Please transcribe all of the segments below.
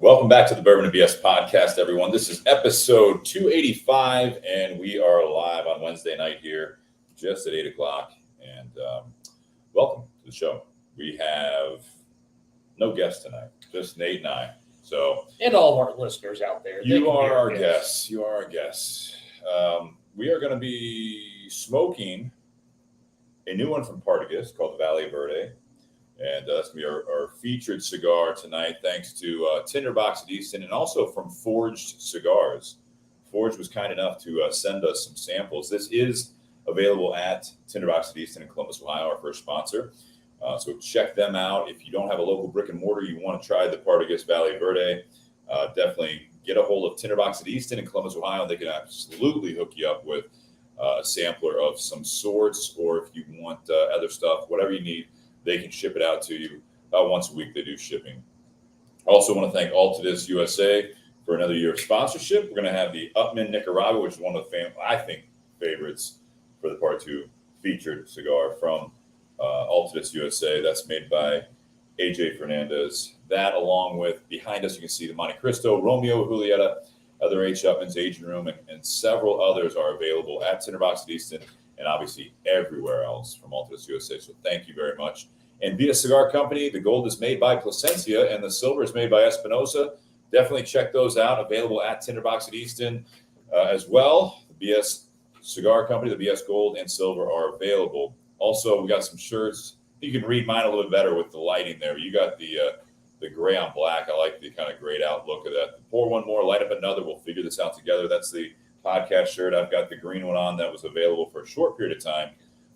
Welcome back to the Bourbon and BS podcast, everyone. This is episode 285, and we are live on Wednesday night here, just at 8 o'clock. And welcome to the show. We have no guests tonight, just Nate and I. And all of our listeners out there. You are our guests. You are our guests. We are going to be smoking a new one from Partagás called the Valle Verde. And that's going to be our featured cigar tonight, thanks to Tinder Box at Easton, and also from Forged Cigars. Forged was kind enough to send us some samples. This is available at Tinder Box at Easton in Columbus, Ohio, our first sponsor. So check them out. If you don't have a local brick and mortar, you want to try the Partagás Valle Verde, definitely get a hold of Tinder Box at Easton in Columbus, Ohio. They can absolutely hook you up with a sampler of some sorts, or if you want other stuff, whatever you need, they can ship it out to you. About once a week, they do shipping. I also want to thank Altadis USA for another year of sponsorship. We're going to have the Upman Nicaragua, which is one of the, favorites for the Part 2 featured cigar from Altadis USA. That's made by AJ Fernandez. That, along with behind us, you can see the Monte Cristo, Romeo, Julieta, other H. Upman's Aging Room, and several others are available at Tinder Box at Easton and obviously everywhere else from Altadis USA. So thank you very much. And Via Cigar Company, the gold is made by Plasencia and the silver is made by Espinosa. Definitely check those out. Available at Tinder Box at Easton as well. The BS Cigar Company, the BS Gold and Silver are available. Also, we got some shirts. You can read mine a little bit better with the lighting there. You got the gray on black. I like the kind of grayed out look of that. Pour one more, light up another. We'll figure this out together. That's the podcast shirt. I've got the green one on that was available for a short period of time.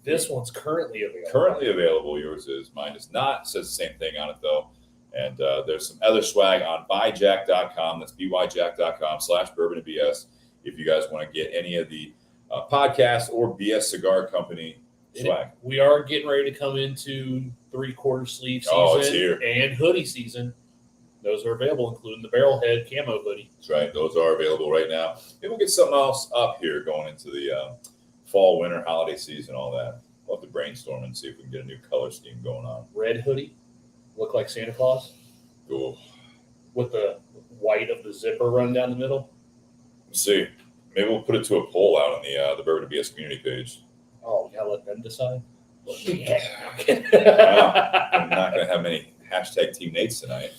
This one's currently available. Currently available. Yours is. Mine is not. It says the same thing on it, though. And there's some other swag on buyjack.com. That's byjack.com/bourbonandbs if you guys want to get any of the podcast or BS Cigar Company swag. We are getting ready to come into 3/4 sleeve season it's here. And hoodie season. Those are available, including the Barrelhead camo hoodie. That's right. Those are available right now. Maybe we'll get something else up here going into the fall, winter, holiday season, all that. We'll have to brainstorm and see if we can get a new color scheme going on. Red hoodie. Look like Santa Claus. Cool. With the white of the zipper run down the middle. Let's see. Maybe we'll put it to a poll out on the Bourbon and BS community page. Oh, you gotta let them decide. Well, I'm not going to have many hashtag Team Nates tonight.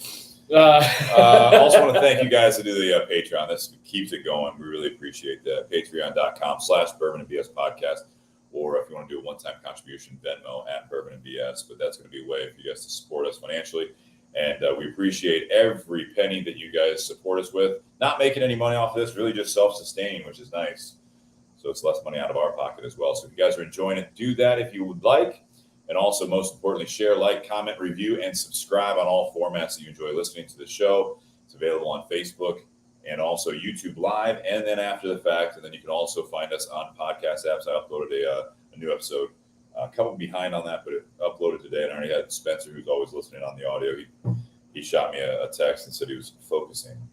Also want to thank you guys to do the Patreon. This keeps it going. We really appreciate that. Patreon.com/bourbonandbs podcast. Or if you want to do a one-time contribution, Venmo at Bourbon and BS. But that's going to be a way for you guys to support us financially. And we appreciate every penny that you guys support us with. Not making any money off of this, really just self-sustaining, which is nice. So it's less money out of our pocket as well. So if you guys are enjoying it, do that if you would like. And also, most importantly, share, like, comment, review, and subscribe on all formats that you enjoy listening to the show. It's available on Facebook and also YouTube Live, and then after the fact. And then you can also find us on podcast apps. I uploaded a new episode. A couple behind on that, but it uploaded today. And I already had Spencer, who's always listening on the audio. He shot me a text and said he was focusing.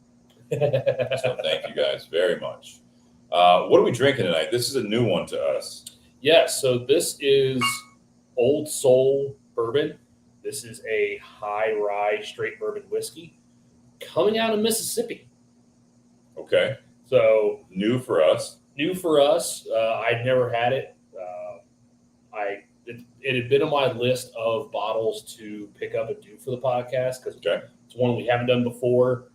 So thank you guys very much. What are we drinking tonight? This is a new one to us. Yes, so this is Old Soul Bourbon. This is a high rye straight bourbon whiskey coming out of Mississippi. Okay. So new for us. I'd never had it. It had been on my list of bottles to pick up and do for the podcast because it's one we haven't done before.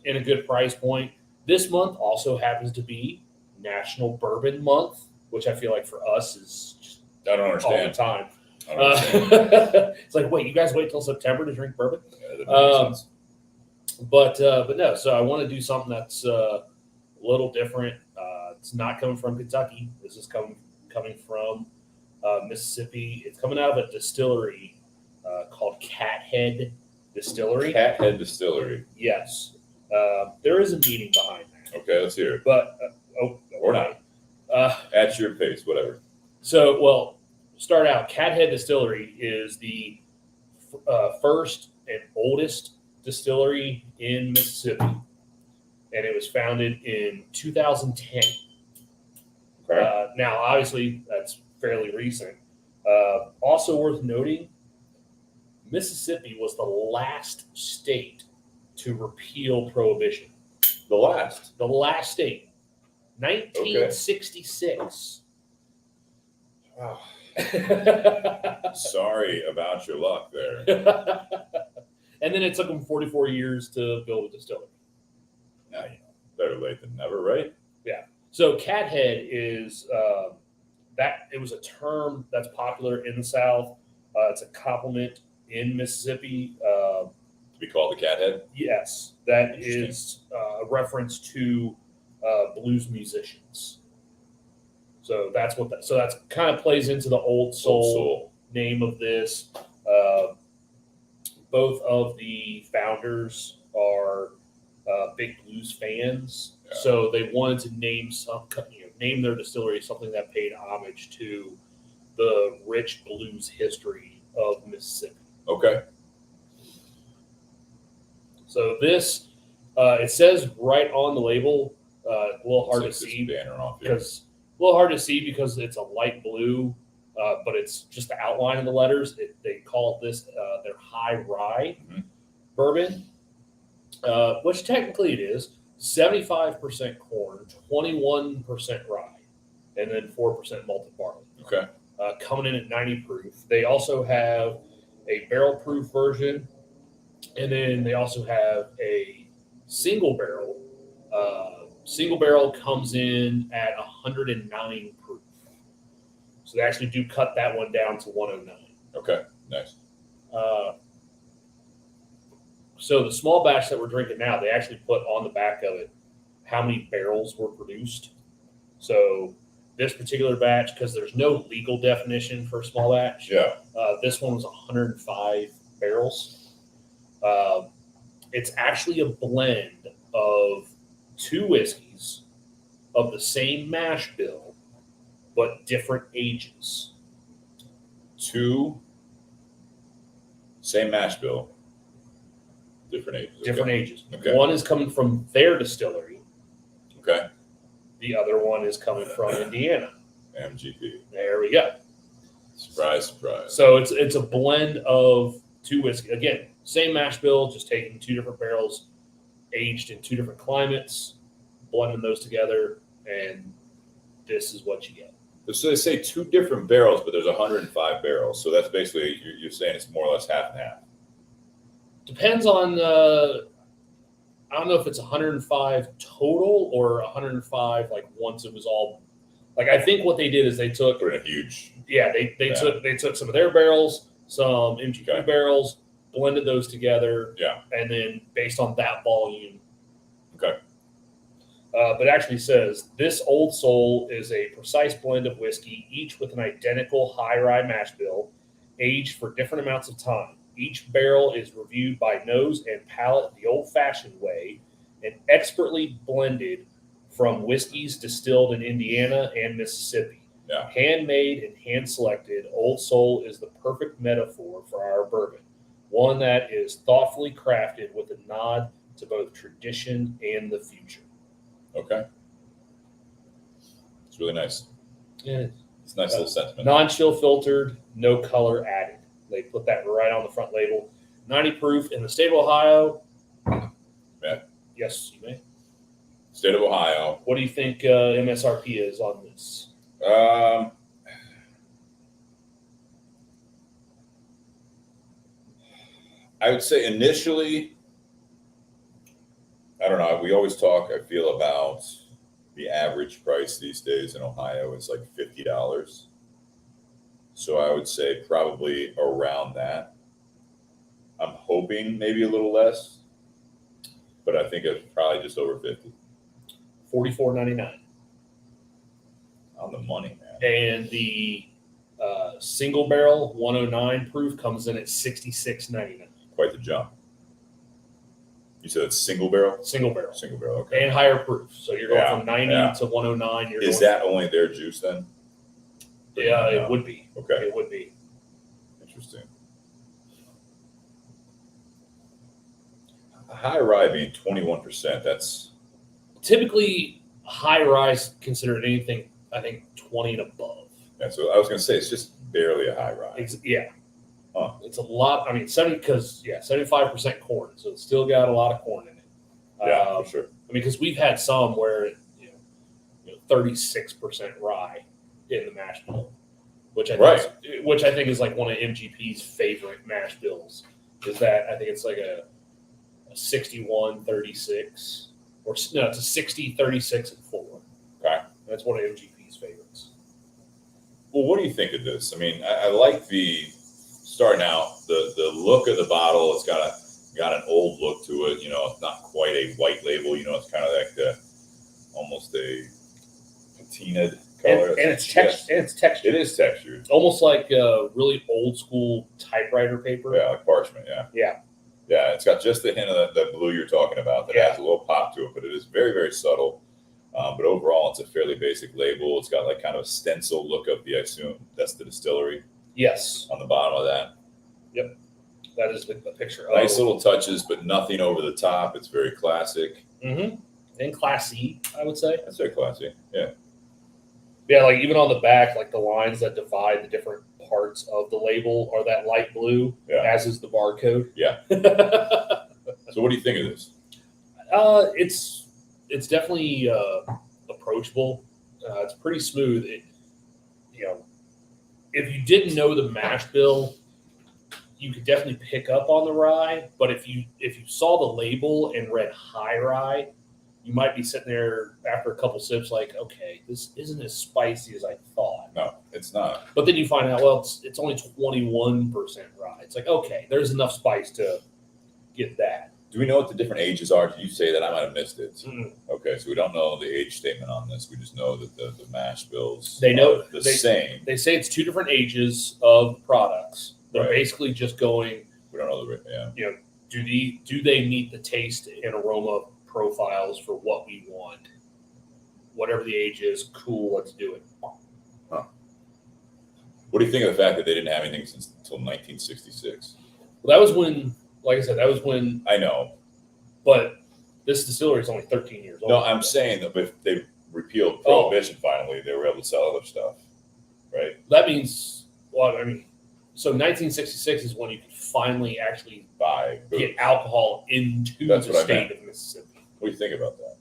In a good price point. This month also happens to be National Bourbon Month, which I feel like for us is just I don't understand. all the time. I don't understand. It's like, wait, you guys wait till September to drink bourbon? Yeah, that makes sense. But no, so I want to do something that's a little different. It's not coming from Kentucky. This is coming from Mississippi. It's coming out of a distillery called Cathead Distillery. Cathead Distillery. Yes. There is a meaning behind that. Okay, let's hear it. But, or not. At your pace, whatever. So, start out. Cathead Distillery is the first and oldest distillery in Mississippi, and it was founded in 2010. Okay. Now, obviously, that's fairly recent. Also worth noting, Mississippi was the last state to repeal prohibition. The last state, 1966. Wow. Sorry about your luck there. And then it took them 44 years to build a distillery. Now, better late than never, right? Yeah. So cathead is that it was a term that's popular in the South. It's a compliment in Mississippi. To be called the cathead? Yes, that is a reference to blues musicians. So that's what that. So that's kind of plays into the Old Soul name of this. Both of the founders are big blues fans, so they wanted to name name their distillery something that paid homage to the rich blues history of Mississippi. Okay. So this, it says right on the label, a little hard to see because it's a light blue, but it's just the outline of the letters. They call this their high rye bourbon, which technically it is 75% corn, 21% rye, and then 4% malted barley. Okay. Coming in at 90 proof. They also have a barrel proof version, and then they also have a single barrel. Single barrel comes in at 109 proof. So they actually do cut that one down to 109. Okay, nice. So the small batch that we're drinking now, they actually put on the back of it how many barrels were produced. So this particular batch, because there's no legal definition for a small batch, this one was 105 barrels. It's actually a blend of two whiskeys of the same mash bill, but different ages. Two, same mash bill, different ages. Different ages. Okay. One is coming from their distillery. Okay. The other one is coming from Indiana. MGP. There we go. Surprise, surprise. So it's a blend of two whiskey. Again, same mash bill, just taking two different barrels, aged in two different climates, blending those together, and this is what you get. So they say two different barrels, but there's 105 barrels. So that's basically, you're saying it's more or less half and half. Depends on, I don't know if it's 105 total or 105 like once it was all, like I think what they did is they took, Put in a huge. yeah, they took some of their barrels, some MGP barrels, blended those together, and then based on that volume. Okay. But actually says this Old Soul is a precise blend of whiskey, each with an identical high rye mash bill, aged for different amounts of time. Each barrel is reviewed by nose and palate the old-fashioned way and expertly blended from whiskeys distilled in Indiana and Mississippi. Yeah. Handmade and hand-selected, Old Soul is the perfect metaphor for our bourbon, one that is thoughtfully crafted with a nod to both tradition and the future. Okay. It's really nice. Yeah. It's a nice little sentiment. Non-chill filtered, no color added. They put that right on the front label. 90 proof in the state of Ohio. Yeah. Yes, you may. State of Ohio. What do you think MSRP is on this? I would say initially, I don't know. We always talk, I feel, about the average price these days in Ohio is like $50. So I would say probably around that. I'm hoping maybe a little less, but I think it's probably just over 50. $44.99. On the money, man. And the single barrel 109 proof comes in at $66.99. Quite the jump. You said it's single barrel? Single barrel. Single barrel, okay. And higher proof. So you're going from 90 to 109. Is that only their juice then? Yeah, it would be. Okay. It would be. Interesting. High rye being 21%, that's... Typically, high rise considered anything, I think, 20 and above. That's what I was going to say. It's just barely a high rye. Yeah. Huh. It's a lot. I mean, 75% corn, so it's still got a lot of corn in it. Yeah, for sure. I mean, because we've had some where 36% rye in the mash bill, which I think is like one of MGP's favorite mash bills. Is that I think it's like a 61-36, or no, it's a 60, 36, and 4. Okay. That's one of MGP's favorites. Well, what do you think of this? I mean, I like starting out the look of the bottle. It's got an old look to it. It's not quite a white label. It's kind of like almost a patinaed color. And it's textured. It is textured. Almost like really old school typewriter paper. Yeah, like parchment. Yeah. Yeah. Yeah, it's got just the hint of that blue you're talking about that adds a little pop to it, but it is very, very subtle. But overall, it's a fairly basic label. It's got like kind of a stencil look of I assume that's the distillery. Yes. On the bottom of that. Yep. That is the picture. Nice little touches, but nothing over the top. It's very classic. Mm-hmm. And classy, I would say. That's very classy. Yeah. Yeah, like even on the back, like the lines that divide the different parts of the label are that light blue, as is the barcode. Yeah. So what do you think of this? It's definitely approachable. It's pretty smooth. If you didn't know the mash bill, you could definitely pick up on the rye. But if you saw the label and read high rye, you might be sitting there after a couple sips like, okay, this isn't as spicy as I thought. No, it's not. But then you find out, well, it's only 21% rye. It's like, okay, there's enough spice to get that. Do we know what the different ages are? Did you say that? I might have missed it. Mm-hmm. Okay, so we don't know the age statement on this. We just know that the mash bills are the same. They say it's 2 different ages of products. They're basically just going. We don't know the do they meet the taste and aroma profiles for what we want? Whatever the age is, cool. Let's do it. Huh. What do you think of the fact that they didn't have anything until 1966? Well, that was when, like I said, I know, but this distillery is only 13 years old. No, I'm saying that if they repealed prohibition, finally they were able to sell other stuff, right? That means, so 1966 is when you can finally actually get alcohol into the state of Mississippi. What do you think about that?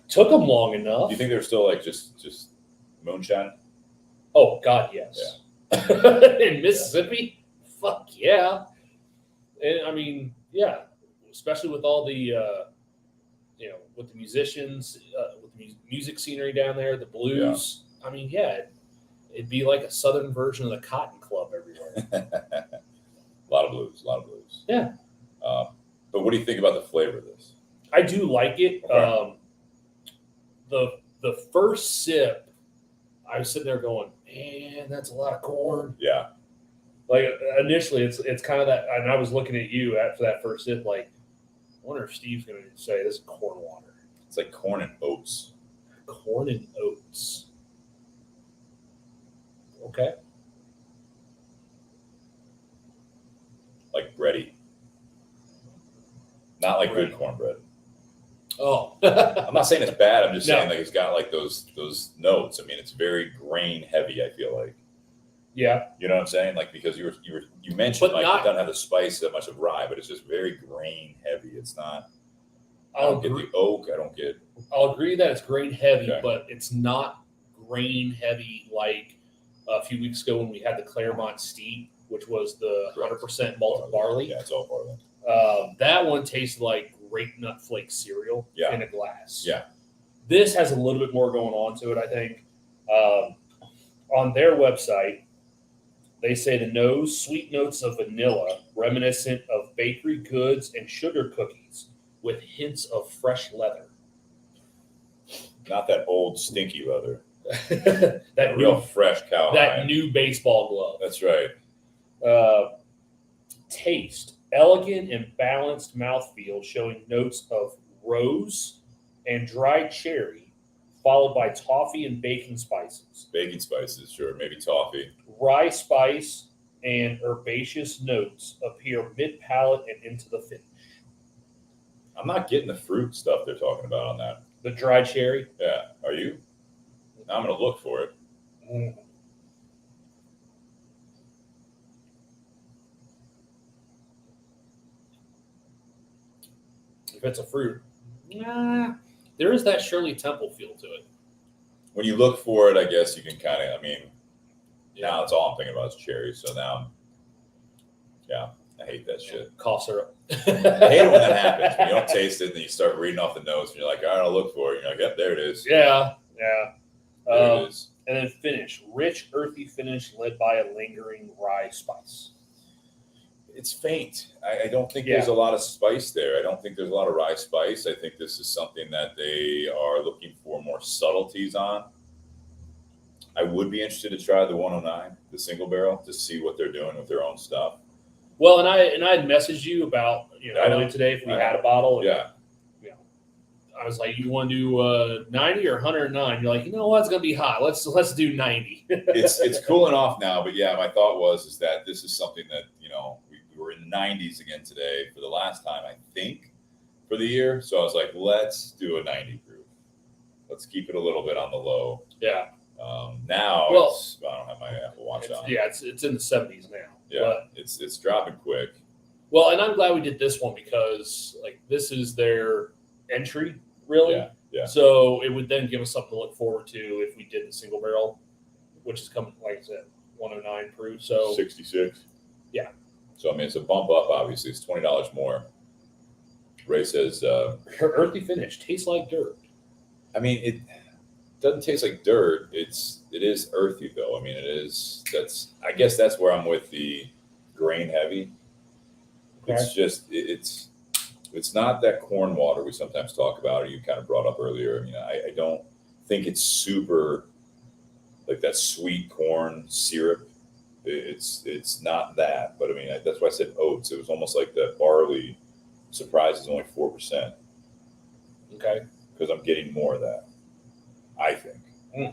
Took them long enough. Do you think they're still like just moonshine? Oh God, yes. Yeah. In Mississippi, fuck yeah. And especially with all the with the musicians, with the music scenery down there, the blues. Yeah. It'd be like a southern version of the Cotton Club everywhere. A lot of blues. Yeah. But what do you think about the flavor of this? I do like it. Okay. The first sip, I was sitting there going, man, that's a lot of corn. Yeah. Like initially, it's kind of that, and I was looking at you after that first sip, like, I wonder if Steve's going to say this is corn water. It's like corn and oats. Corn and oats. Okay. Like bready. Not like good cornbread. Oh. I'm not saying it's bad. I'm just saying like it's got like those notes. I mean, it's very grain heavy, I feel like. Yeah. You know what I'm saying? Like because you mentioned it doesn't have the spice that much of rye, but it's just very grain heavy. It's not I don't get the oak. I'll agree that it's grain heavy, but it's not grain heavy like a few weeks ago when we had the Claremont Steep, which was the 100% malted barley. Yeah, it's all barley. That one tasted like grape nut flake cereal in a glass. Yeah. This has a little bit more going on to it, I think. On their website, they say the nose, sweet notes of vanilla, reminiscent of bakery goods and sugar cookies with hints of fresh leather. Not that old stinky leather. That real fresh cowhide. That new baseball glove. That's right. Taste. Elegant and balanced mouthfeel showing notes of rose and dried cherry, followed by toffee and baking spices. Baking spices, sure. Maybe toffee. Rye spice and herbaceous notes appear mid-palate and into the finish. I'm not getting the fruit stuff they're talking about on that. The dried cherry? Yeah. Are you? Now I'm going to look for it. if it's a fruit, nah, there is that Shirley Temple feel to it. When you look for it, I guess you can kind of, now it's all I'm thinking about is cherries. So now, I hate that shit. Cough syrup. I hate it when that happens. When you don't taste it and then you start reading off the notes and you're like, all right, I'll look for it. You're like, yep, there it is. Yeah. There it is. And then finish. Rich, earthy finish led by a lingering rye spice. It's faint. I don't think there's a lot of spice there. I don't think there's a lot of rye spice. I think this is something that they are looking for more subtleties on. I would be interested to try the 109, the single barrel, to see what they're doing with their own stuff. Well, and I had messaged you about earlier today if we had a bottle. And, I was like, you want to do 90 or 109? You're like, you know what? It's going to be hot. Let's do 90. It's cooling off now, but my thought is that this is something that we were in the 90s again today for the last time, I think, for the year. So I was like, let's do a 90 proof. Let's keep it a little bit on the low. Yeah. Now, I don't have my Apple Watch on. Yeah, it's in the 70s now. Yeah, but, it's dropping quick. Well, and I'm glad we did this one because this is their entry, really. Yeah. So it would then give us something to look forward to if we did the single barrel, which is coming, like I said, 109 proof. So 66. Yeah. So it's a bump up. Obviously, it's $20 more. Ray says, her earthy finish tastes like dirt. It doesn't taste like dirt. It is earthy though. It is. I guess that's where I'm with the grain heavy. Okay. It's just it's not that corn water we sometimes talk about, or you kind of brought up earlier. I don't think it's super like that sweet corn syrup. It's not that, but that's why I said oats. It was almost like the barley surprise is only 4%. Okay. Because I'm getting more of that, I think. A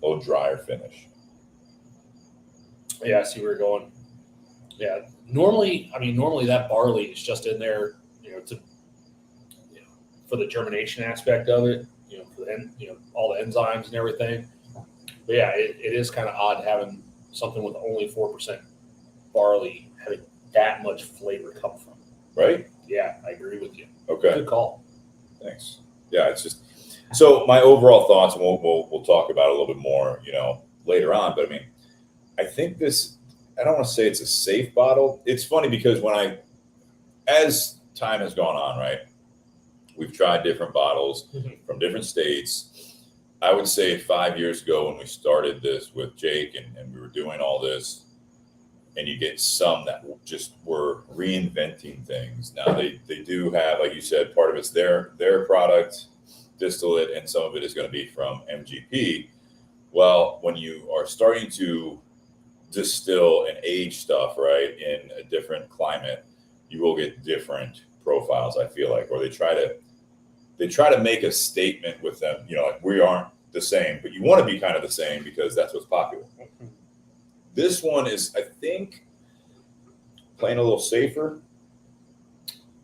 little drier finish. Yeah, I see where you're going. Yeah. Normally that barley is just in there, for the germination aspect of it, for the all the enzymes and everything. But yeah, it is kind of odd having something with only 4% barley having that much flavor come from. Right? Yeah, I agree with you. Okay. Good call. Thanks. Yeah, it's just so my overall thoughts, and we'll talk about it a little bit more, later on. But I think this. I don't want to say it's a safe bottle. It's funny because as time has gone on, right, we've tried different bottles from different states. I would say 5 years ago when we started this with Jake and we were doing all this, and you get some that just were reinventing things. Now they do have, like you said, part of it's their product, distillate, and some of it is going to be from MGP. Well, when you are starting to distill and age stuff, right, in a different climate, you will get different profiles, I feel like, or they try to make a statement with them, like we aren't the same, but you want to be kind of the same because that's what's popular. This one is, I think, playing a little safer.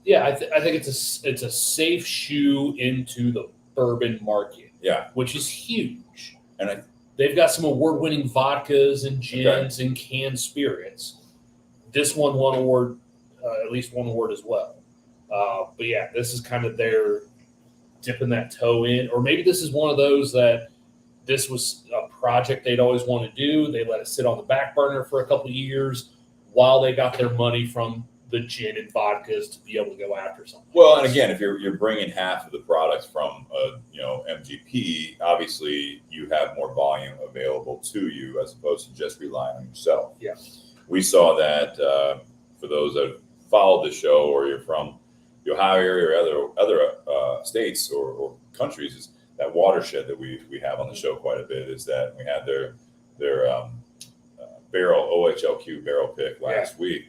Yeah, I think it's a safe shoe into the bourbon market. Yeah, which is huge. And they've got some award-winning vodkas and gins and canned spirits. This one won award, at least one award as well. But yeah, this is kind of their dipping that toe in, or maybe this is one of those that this was a project they'd always want to do. They let it sit on the back burner for a couple of years while they got their money from the gin and vodkas to be able to go after something. Well, and again, if you're bringing half of the products from MGP, obviously you have more volume available to you as opposed to just relying on yourself. Yeah, we saw that for those that followed the show, or you're from the Ohio area or other states or countries, is that watershed that we have on the show quite a bit. Is that we had their barrel OHLQ barrel pick last week.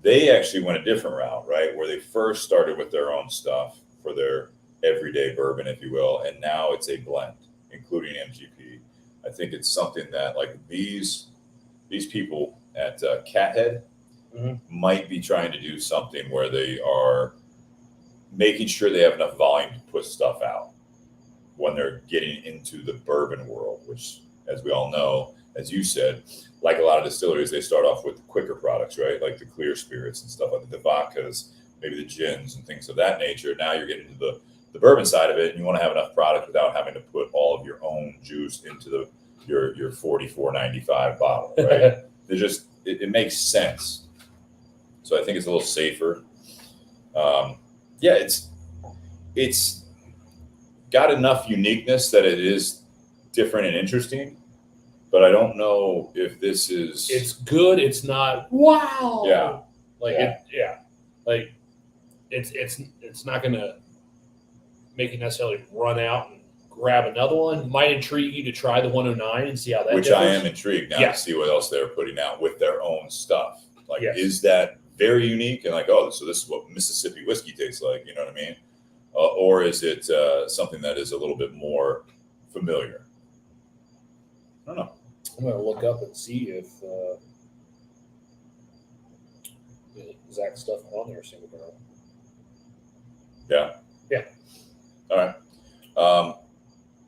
They actually went a different route, right? Where they first started with their own stuff for their everyday bourbon, if you will, and now it's a blend, including MGP. I think it's something that like these people at Cathead might be trying to do something where they are making sure they have enough volume to put stuff out when they're getting into the bourbon world, which as we all know, as you said, like a lot of distilleries, they start off with quicker products, right? Like the clear spirits and stuff, like the vodkas, maybe the gins and things of that nature. Now you're getting to the bourbon side of it, and you want to have enough product without having to put all of your own juice into your $44.95 bottle, right? It makes sense. So I think it's a little safer. It's got enough uniqueness that it is different and interesting, but I don't know if this is. It's good. It's not. Wow. Yeah. Like it's not gonna make you necessarily run out and grab another one. Might intrigue you to try the 109 and see how that. Which differs. I am intrigued now to see what else they're putting out with their own stuff. Like, Yes. Is that very unique and like, oh, so this is what Mississippi whiskey tastes like? You know what I mean? Or is it something that is a little bit more familiar? I don't know. I'm gonna look up and see if the exact stuff on there single barrel. Yeah. Yeah. All right.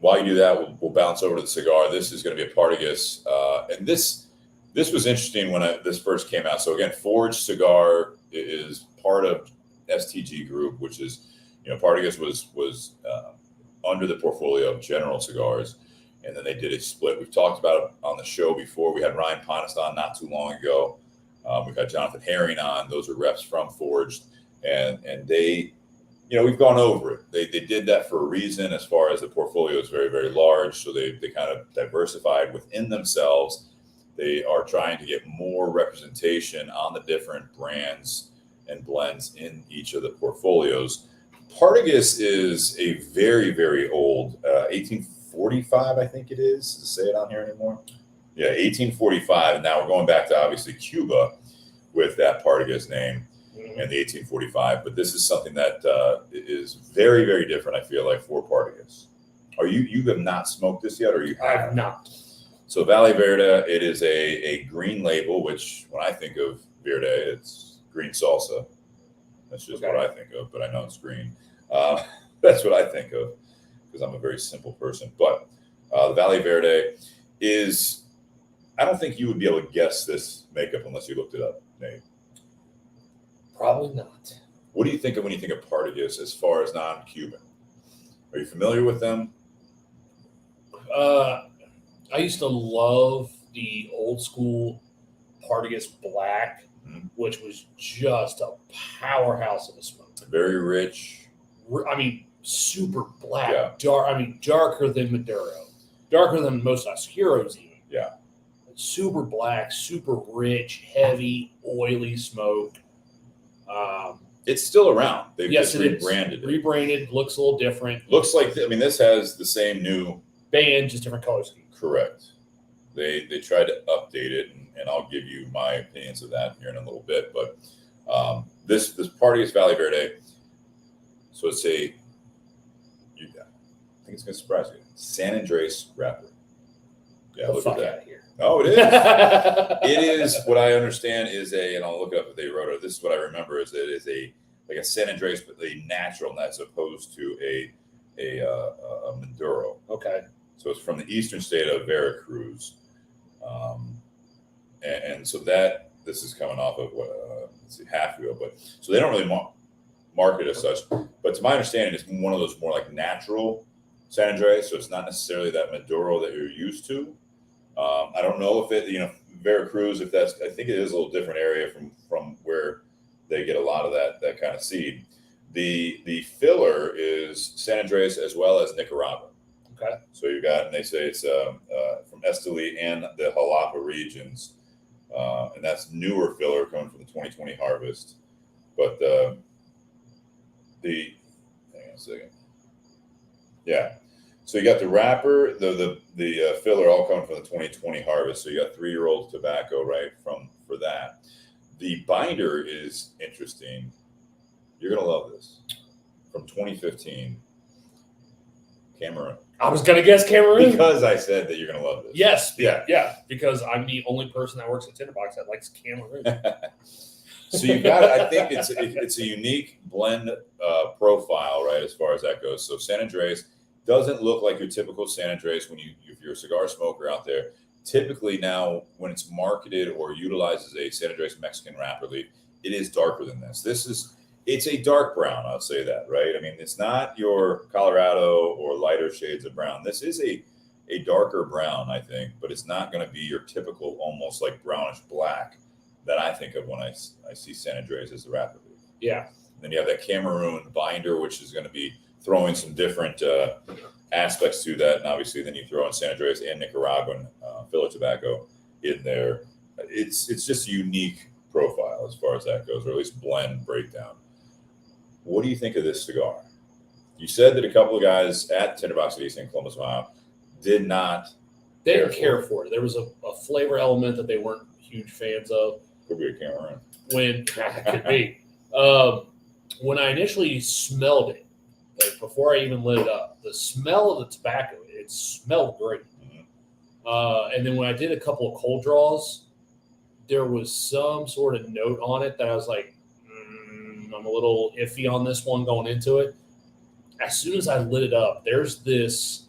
While you do that, we'll bounce over to the cigar. This is going to be a Partagás, and this was interesting when this first came out. So again, Forged Cigar is part of STG Group, which is, Partagás was under the portfolio of General Cigars, and then they did a split. We've talked about it on the show before. We had Ryan Ponest on not too long ago. We've got Jonathan Herring on. Those are reps from Forged, and they. We've gone over it. They did that for a reason, as far as the portfolio is very, very large. So they kind of diversified within themselves. They are trying to get more representation on the different brands and blends in each of the portfolios. Partagás is a very, very old, 1845, I think it is. Does it say it on here anymore? Yeah, 1845. And now we're going back to, obviously, Cuba with that Partagás name. And the 1845, but this is something that is very, very different. I feel like for Partagás. You have not smoked this yet, or you have? I have not. So Valle Verde, it is a green label, which when I think of Verde, it's green salsa. That's just what I think of, but I know it's green. That's what I think of because I'm a very simple person. But the Valle Verde is. I don't think you would be able to guess this makeup unless you looked it up, Nate. Probably not. What do you think of when you think of Partagás as far as non-Cuban? Are you familiar with them? I used to love the old school Partagás Black, which was just a powerhouse of a smoke. Very rich. I mean, super black, Yeah. dark. I mean, darker than Maduro, darker than most Oscuros even. Yeah. Super black, super rich, heavy, oily smoke. It's still around. They've Yes, just rebranded it. Rebranded, looks a little different. Looks like, this has the same new Band, just different color scheme. Correct. They tried to update it, and I'll give you my opinions of that here in a little bit. But this Partagás Valle Verde, so it's I think it's going to surprise you. San Andres wrapper. Yeah, The look fuck at that. out of here. Oh, it is. It is what I understand is and I'll look up if they wrote it. This is what I remember is that it is like a San Andres, but a natural, as opposed to a Maduro. Okay. So it's from the eastern state of Veracruz, and so this is coming off of half ago, but so they don't really market as such. But to my understanding, it's one of those more like natural San Andres, so it's not necessarily that Maduro that you're used to. I don't know if it, Veracruz, I think it is a little different area from where they get a lot of that kind of seed. The filler is San Andres as well as Nicaragua. Okay. So you got, and they say it's from Esteli and the Jalapa regions, and that's newer filler coming from the 2020 harvest. But hang on a second. Yeah. So you got the wrapper, the filler all coming from the 2020 harvest. So you got 3-year-old tobacco, right, for that. The binder is interesting. You're gonna love this. From 2015, Cameroon. I was gonna guess Cameroon Because I said that you're gonna love this. Yes. Yeah. Because I'm the only person that works at Tinder Box that likes Cameroon. So you got. I think it's a unique blend profile, right, as far as that goes. So San Andres Doesn't look like your typical San Andreas if you're a cigar smoker out there. Typically now, when it's marketed or utilized as a San Andreas Mexican wrapper leaf, it is darker than this. It's a dark brown, I'll say that, right? I mean, it's not your Colorado or lighter shades of brown. This is a darker brown, I think, but it's not going to be your typical almost like brownish black that I think of when I see San Andreas as the wrapper leaf. Yeah. And then you have that Cameroon binder, which is going to be throwing some different aspects to that. And obviously then you throw in San Andreas and Nicaraguan filler tobacco in there. It's just a unique profile as far as that goes, or at least blend breakdown. What do you think of this cigar? You said that a couple of guys at Tinder Box at Easton, Columbus, Ohio, didn't care for it. There was a flavor element that they weren't huge fans of. Could be a Cameroon. Could be. When I initially smelled it, like before I even lit it up, the smell of the tobacco, it smelled great. Mm-hmm. And then when I did a couple of cold draws, there was some sort of note on it that I was like, I'm a little iffy on this one going into it. As soon as I lit it up, there's this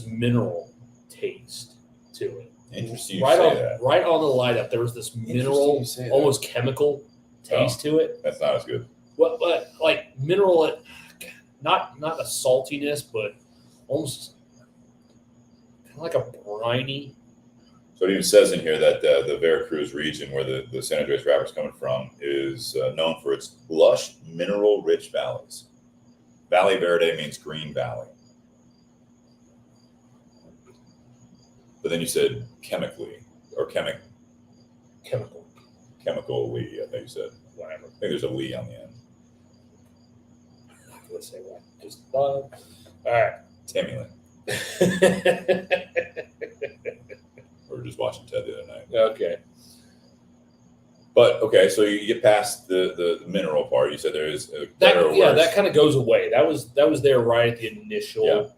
mineral taste to it. Interesting. Right on the light up, there was this mineral, almost chemical taste to it. That's not as good. Well, but like mineral, not a saltiness, but almost kind of like a briny. So it even says in here that the Veracruz region, where the San Andreas wrapper is coming from, is known for its lush, mineral-rich valleys. Valle Verde means green valley. But then you said chemically, or chemically, I think you said. Whatever. I think there's a "ly" on the end. Let's say what? Just all right. Timulant. We were just watching Ted the other night. Okay. But okay, so you get past the mineral part. You said there is better or worse. Yeah, that kind of goes away. That was there right at the initial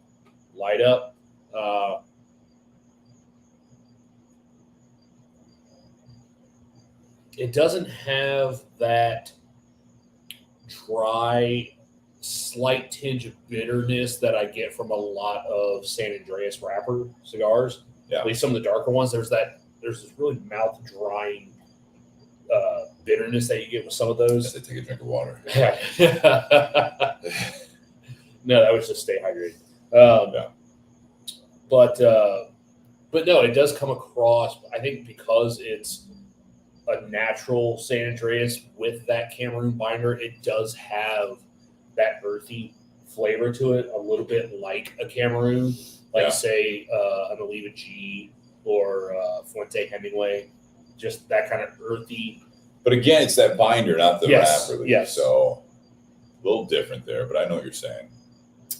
light up. It doesn't have that dry, slight tinge of bitterness that I get from a lot of San Andreas wrapper cigars. Yeah. At least some of the darker ones. There's this really mouth drying bitterness that you get with some of those. They take a drink of water. No, that was just stay hydrated. But no, it does come across. I think because it's a natural San Andreas with that Cameroon binder, it does have that earthy flavor to it, a little bit like a Cameroon, say an Oliva G or Fuente Hemingway, just that kind of earthy. But again, it's that binder, not the wrapper. Yes. So a little different there, but I know what you're saying.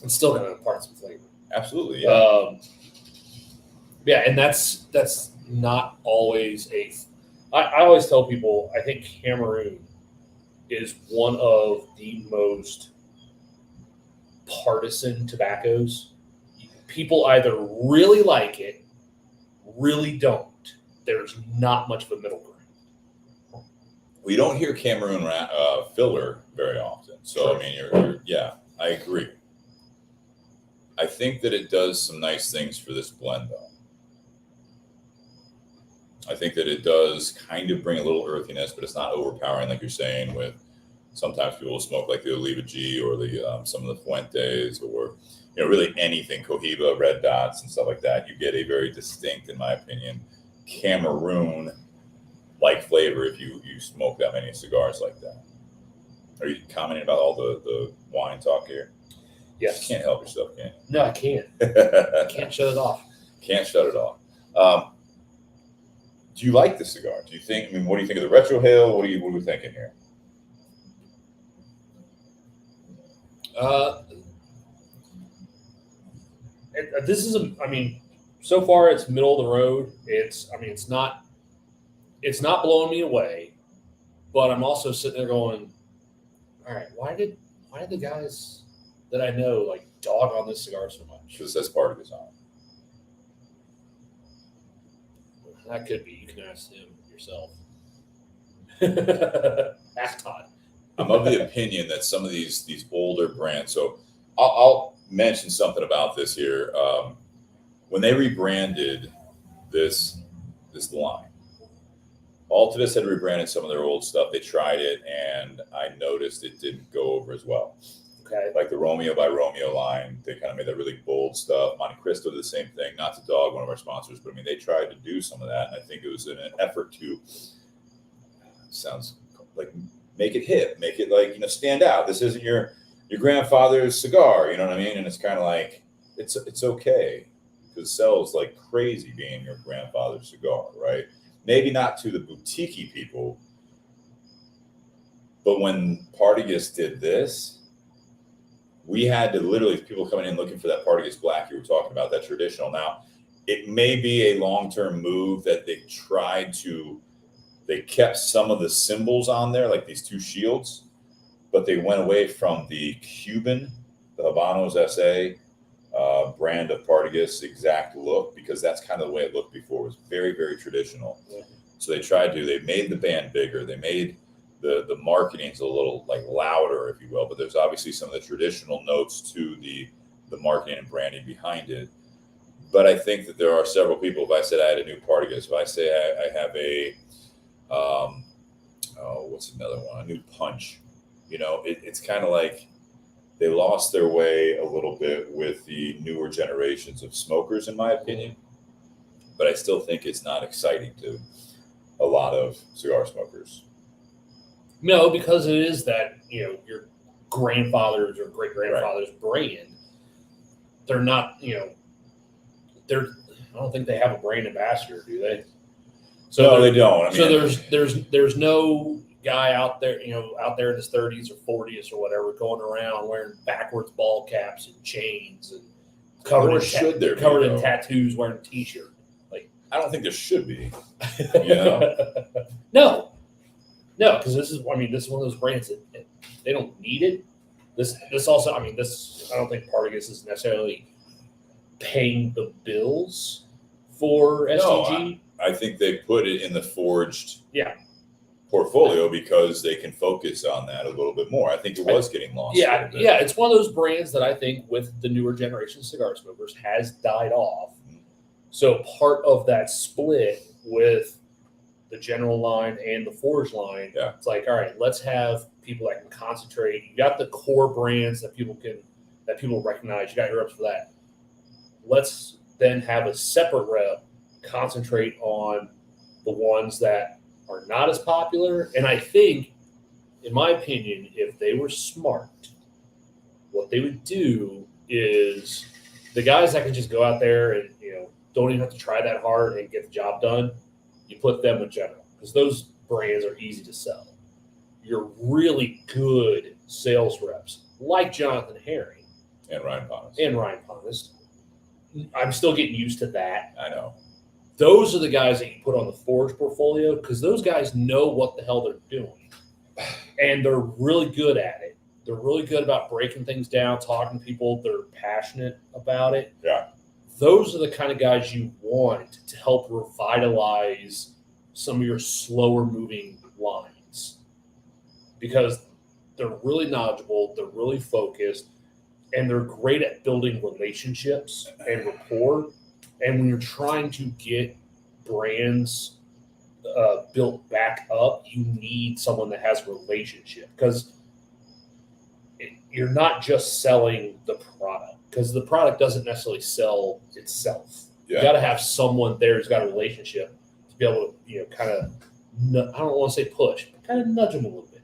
It's still going to impart some flavor. Absolutely, yeah. And that's not always I always tell people, I think Cameroon is one of the most partisan tobaccos. People either really like it, really don't. There's not much of a middle ground. We don't hear Cameroon filler very often. So, I mean, I agree. I think that it does some nice things for this blend, though. I think that it does kind of bring a little earthiness, but it's not overpowering like you're saying with sometimes people smoke like the Oliva G or the some of the Fuentes or really anything, Cohiba, Red Dots and stuff like that. You get a very distinct, in my opinion, Cameroon-like flavor if you smoke that many cigars like that. Are you commenting about all the wine talk here? Yes. You can't help yourself, can you? No, I can't. I can't shut it off. Can't shut it off. Do you like the cigar? Do you think? I mean, what do you think of the retrohale? What are we thinking here? This is so far it's middle of the road. It's not blowing me away, but I'm also sitting there going, all right, why did the guys that I know like dog on this cigar so much? Because that's part of his own. That could be. You can ask him yourself. Ask Todd. I'm of the opinion that some of these older brands. So I'll mention something about this here. When they rebranded this line, Altadis had rebranded some of their old stuff. They tried it, and I noticed it didn't go over as well. Okay. Like the Romeo by Romeo line, they kind of made that really bold stuff. Monte Cristo did the same thing. Not to dog one of our sponsors, but I mean, they tried to do some of that, and I think it was in an effort to, sounds like, make it hip, make it like, stand out. This isn't your grandfather's cigar, you know what I mean? And it's kind of like, it's okay, because it sells like crazy being your grandfather's cigar, right? Maybe not to the boutique-y people, but when Partagás did this, we had to literally, people coming in looking for that Partagás Black you were talking about, that traditional. Now, it may be a long-term move that they kept some of the symbols on there, like these two shields, but they went away from the Cuban, the Habanos SA brand of Partagás exact look, because that's kind of the way it looked before. It was very, very traditional. Yeah. So they made the band bigger. They made the marketing's a little like louder, if you will, but there's obviously some of the traditional notes to the marketing and branding behind it. But I think that there are several people, if I said I had a new Partagás, if I say I have a, what's another one? A new Punch. It's kind of like they lost their way a little bit with the newer generations of smokers, in my opinion. But I still think it's not exciting to a lot of cigar smokers. No, because it is that, your grandfather's or great grandfather's brand. They're not, I don't think they have a brand ambassador, do they? So no, they don't. I mean, so there's no guy out there, out there in his 30s or 40s or whatever, going around wearing backwards ball caps and chains and covered in tattoos, wearing a t-shirt. Like, I don't think there should be. No, because this is one of those brands that they don't need it. This also, I don't think Partagás is necessarily paying the bills for STG. No, I think they put it in the forged portfolio because they can focus on that a little bit more. I think it was getting lost. Yeah, it's one of those brands that I think with the newer generation of cigar smokers has died off. So part of that split with the general line and the forge line, it's like, all right, let's have people that can concentrate. You got the core brands that people recognize. You got your reps for that. Let's then have a separate rep concentrate on the ones that are not as popular. And I think, in my opinion, if they were smart, what they would do is the guys that can just go out there and don't even have to try that hard and get the job done, you put them in general, because those brands are easy to sell. Your really good sales reps, like Jonathan Herring and Ryan Ponus. I'm still getting used to that. I know. Those are the guys that you put on the Forge portfolio, because those guys know what the hell they're doing, and they're really good at it. They're really good about breaking things down, talking to people. They're passionate about it. Yeah. Those are the kind of guys you want to help revitalize some of your slower moving lines, because they're really knowledgeable, they're really focused, and they're great at building relationships and rapport. And when you're trying to get brands built back up, you need someone that has a relationship, because you're not just selling the product, because the product doesn't necessarily sell itself. Yeah. You got to have someone there who's got a relationship to be able to, kind of, I don't want to say push, but kind of nudge them a little bit.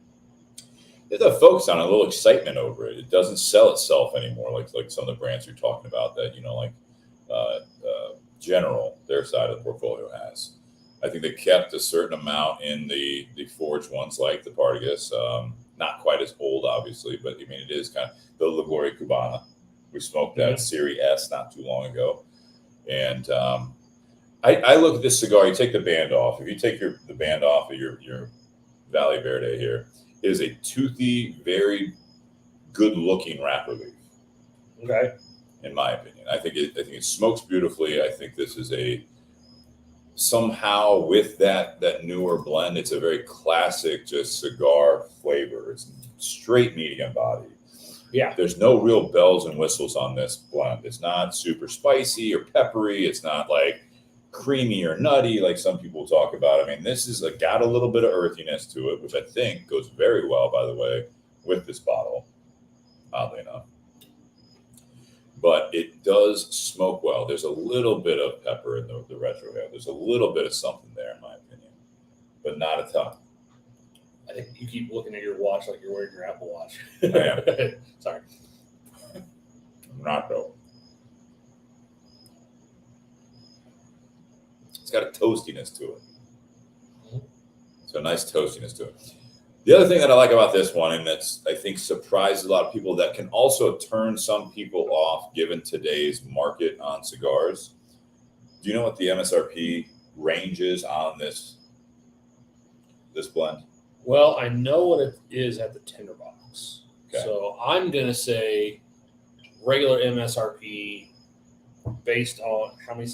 There's a focus on a little excitement over it. It doesn't sell itself anymore, like some of the brands you're talking about that, like General, their side of the portfolio has. I think they kept a certain amount in the forged ones, like the Partagás. Not quite as old, obviously, but it is kind of the La Gloria Cubana. We smoked that Series S not too long ago. And I look at this cigar, you take the band off. If you take the band off of your Valle Verde here, it is a toothy, very good-looking wrapper leaf. Okay. In my opinion. I think it smokes beautifully. I think this is somehow with that newer blend, it's a very classic just cigar flavor. It's straight medium body. Yeah. There's no real bells and whistles on this blend. It's not super spicy or peppery. It's not like creamy or nutty like some people talk about. I mean, this is got a little bit of earthiness to it, which I think goes very well, by the way, with this bottle, oddly enough. But it does smoke well. There's a little bit of pepper in the retro hair. There's a little bit of something there, in my opinion, but not a ton. I think you keep looking at your watch like you're wearing your Apple Watch. I am. Sorry. I'm not, though. It's got a toastiness to it. So a nice toastiness to it. The other thing that I like about this one, and that's, I think, surprises a lot of people, that can also turn some people off given today's market on cigars. Do you know what the MSRP range is on this blend? Well, I know what it is at the Tinder Box. Okay. So I'm going to say regular MSRP based on how many,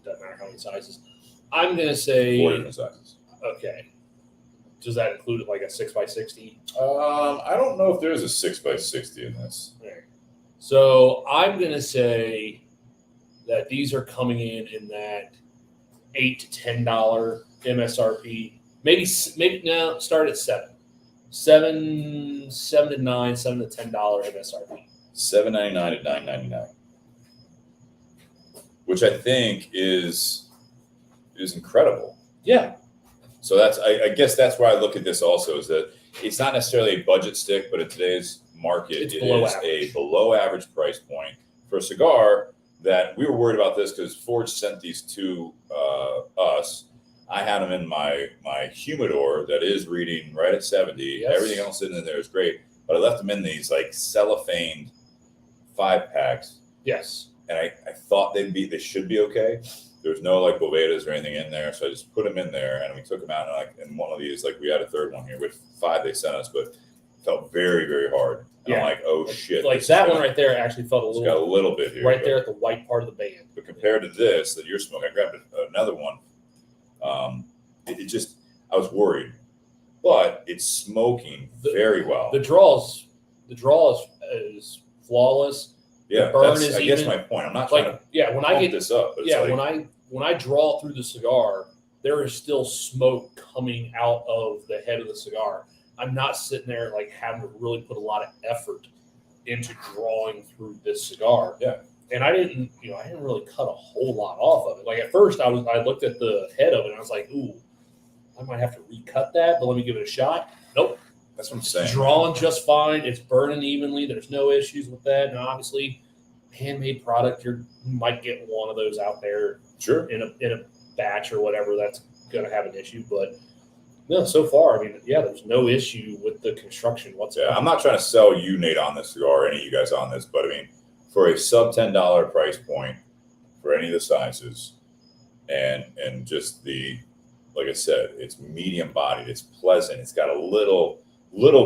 doesn't matter how many sizes. I'm going to say 4 different sizes. Okay. Does that include like a 6x60? I don't know if there's a 6x60 in this. Right. So I'm going to say that these are coming in that $8 to $10 MSRP. Maybe now start at $7 to $9, $7 to $10 MSRP. $7.99 to $9.99, which I think is incredible. Yeah. So that's, I guess that's where I look at this also, is that it's not necessarily a budget stick, but in today's market, It's it below is average. a below average price point for a cigar. That we were worried about this because Forge sent these to us. I had them in my humidor that is reading right at 70. Yes. Everything else in there is great, but I left them in these like cellophane 5-packs, Yes. and I thought they should be okay. There's no like bovedas or anything in there, so I just put them in there, and we took them out. And like in one of these, like we had a third one here with 5 they sent us, but it felt very, very hard. And Yeah. I'm like, oh shit! Like that one right there actually felt a It's got a little little bit here, right but- there at the white part of the band. But compared to this that you're smoking, I grabbed another one. It just, I was worried, but it's smoking very well. The draw is flawless. Yeah, burn that's, is I guess even- my point. I'm not trying Like to yeah, when I pump get this up, but it's yeah, like, when I draw through the cigar, there is still smoke coming out of the head of the cigar. I'm not sitting there like having to really put a lot of effort into drawing through this cigar. Yeah. And I didn't really cut a whole lot off of it. Like at first I looked at the head of it and I was like, ooh, I might have to recut that, but let me give it a shot. Nope. that's what I'm It's saying. drawing just fine. It's burning evenly. There's no issues with that. And obviously, handmade product, you might get one of those out there Sure. in a batch or whatever. That's going to have an issue. But no, so far, I mean, yeah, there's no issue with the construction whatsoever. Yeah, I'm not trying to sell you, Nate, on this cigar, or any of you guys on this, but I mean, for a sub $10 price point for any of the sizes, and just the, like I said, it's medium bodied, it's pleasant, it's got a little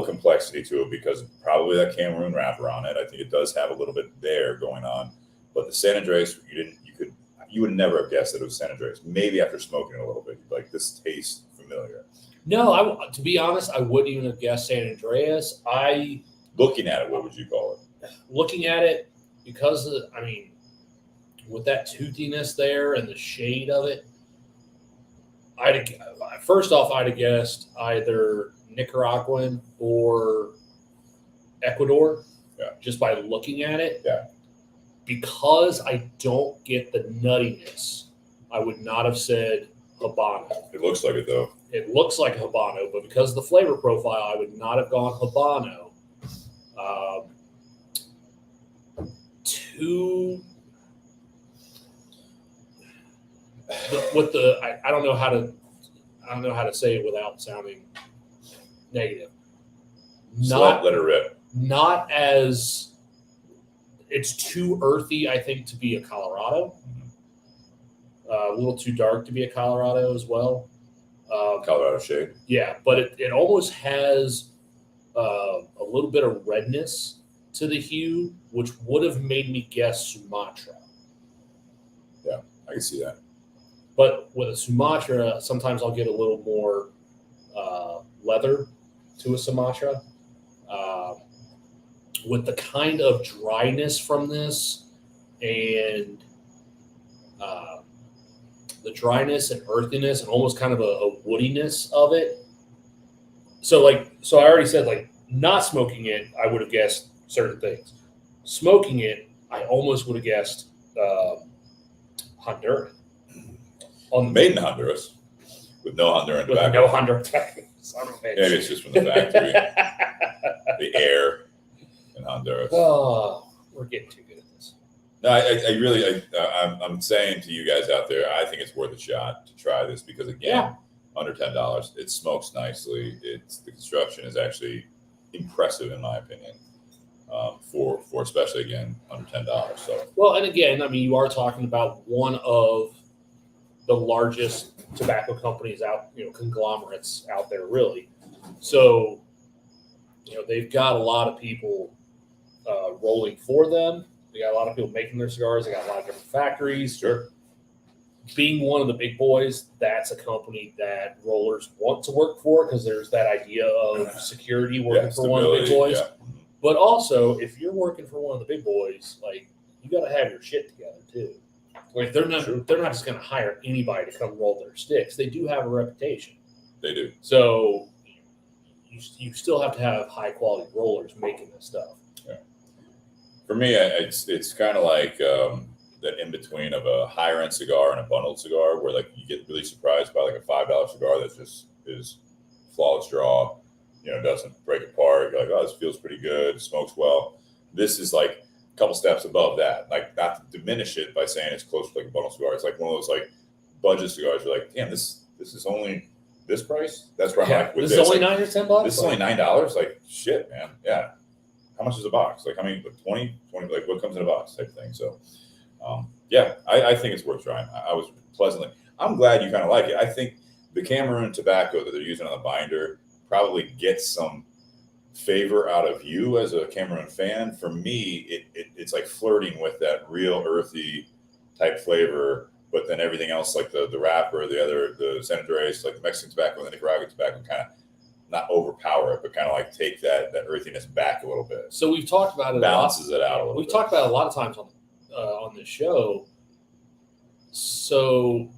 complexity to it because of probably that Cameroon wrapper on it. I think it does have a little bit there going on, but the San Andreas, you would never have guessed that it was San Andreas. Maybe after smoking it a little bit, you'd be like, this tastes familiar. No, to be honest, I wouldn't even have guessed San Andreas. Looking at it, what would you call it? Looking at it, because with that toothiness there and the shade of it, first off, I'd have guessed either Nicaraguan or Ecuador. Yeah. Just by looking at it. Yeah. Because I don't get the nuttiness, I would not have said Habano. It looks like it though. It looks like Habano, but because of the flavor profile, I would not have gone Habano. I don't know how to say it without sounding negative. Let it rip. Not as it's too earthy, I think, to be a Colorado. A little too dark to be a Colorado as well. Colorado shade. Yeah, but it almost has a little bit of redness to the hue, which would have made me guess Sumatra. Yeah, I can see that. But with a Sumatra, sometimes I'll get a little more leather to a Sumatra. with the kind of dryness from this and the dryness and earthiness and almost kind of a woodiness of it. So I already said, like, not smoking it, I would have guessed certain things. Smoking it, I almost would have guessed Honduran. Made in Honduras with no Honduran With tobacco. no Honduran tobacco. Son of a bitch. Maybe it's just from the factory, the air in Honduras. Oh, we're getting too good at this. No, I'm saying to you guys out there, I think it's worth a shot to try this because, again, under $10, it smokes nicely. The construction is actually impressive in my opinion. For especially, again, under $10. So well, and again, I mean, you are talking about one of the largest tobacco companies out, conglomerates out there, really. So, they've got a lot of people rolling for them. They got a lot of people making their cigars. They got a lot of different factories. sure, Being one of the big boys, that's a company that rollers want to work for because there's that idea of security working for one of the big boys. Yeah. But also, if you're working for one of the big boys, like, you got to have your shit together too. Like, they're not just going to hire anybody to come roll their sticks. They do have a reputation. They do. So you still have to have high quality rollers making this stuff. Yeah. For me, it's kind of like that in between of a higher end cigar and a bundled cigar, where like you get really surprised by like a $5 cigar that just is flawless draw. Doesn't break apart. You're like, oh, this feels pretty good. Smokes well. This is like a couple steps above that. Like, not to diminish it by saying it's close to like a bundle cigar. It's like one of those like budget cigars. You're like, damn, this is only this price. That's where I'm like, with this is only like, $9 or $10. This is only $9. Like, shit, man. Yeah. How much is a box? Like, how many? Like 20, like what comes in a box type thing. So, I think it's worth trying. I was pleasantly. I'm glad you kind of like it. I think the Cameroon tobacco that they're using on the binder probably gets some favor out of you as a Cameroon fan. For me, it's like flirting with that real earthy type flavor, but then everything else, like the wrapper, the San Andres, like the Mexican tobacco and the Nicaraguan tobacco, kind of not overpower it, but kind of like take that earthiness back a little bit. So we've talked about it. Balances it out a little bit. We've talked about it a lot of times on this show. So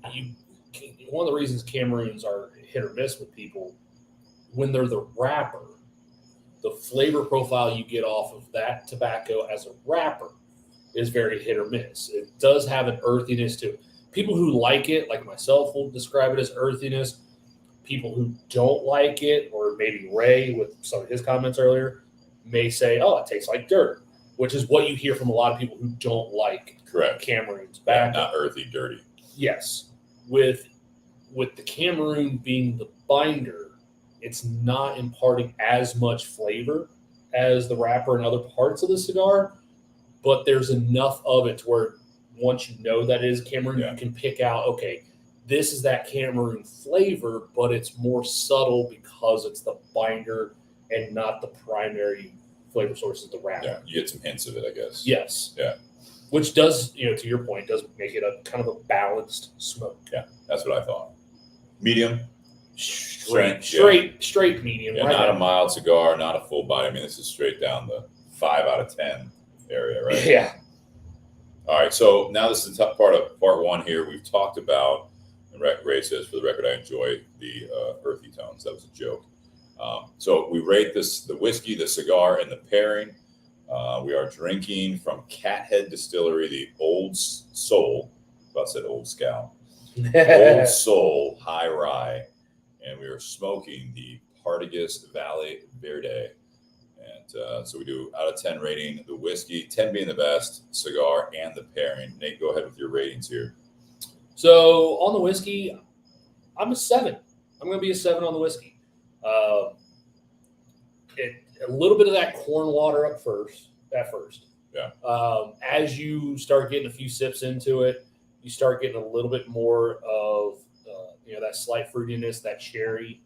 one of the reasons Cameroons are hit or miss with people, when they're the wrapper, the flavor profile you get off of that tobacco as a wrapper is very hit or miss. It does have an earthiness to it. People who like it, like myself, will describe it as earthiness. People who don't like it, or maybe Ray with some of his comments earlier, may say, oh, it tastes like dirt, which is what you hear from a lot of people who don't like Cameroon tobacco. Not earthy, dirty. Yes. With the Cameroon being the binder, it's not imparting as much flavor as the wrapper and other parts of the cigar, but there's enough of it to where once you know that it is Cameroon, you can pick out, okay, this is that Cameroon flavor, but it's more subtle because it's the binder and not the primary flavor source is the wrapper. Yeah, you get some hints of it, I guess. Yes. Yeah. Which does, to your point, does make it a kind of a balanced smoke. Yeah, that's what I thought. Medium. Straight medium. Yeah, right not now. a mild cigar, not a full body. I mean, this is straight down the 5 out of 10 area, right? Yeah. All right, so now this is the tough part of part one here. We've talked about, and Ray says, for the record, I enjoy the earthy tones. That was a joke. So we rate the whiskey, the cigar, and the pairing. We are drinking from Cathead Distillery, the Old Soul, I said Old Scout, Old Soul High Rye, and we are smoking the Partagás Valle Verde. And so we do out of 10 rating the whiskey, 10 being the best, cigar, and the pairing. Nate, go ahead with your ratings here. So on the whiskey, I'm a 7. I'm going to be a 7 on the whiskey. A little bit of that corn water at first. Yeah. As you start getting a few sips into it, you start getting a little bit more of that slight fruitiness, that cherry.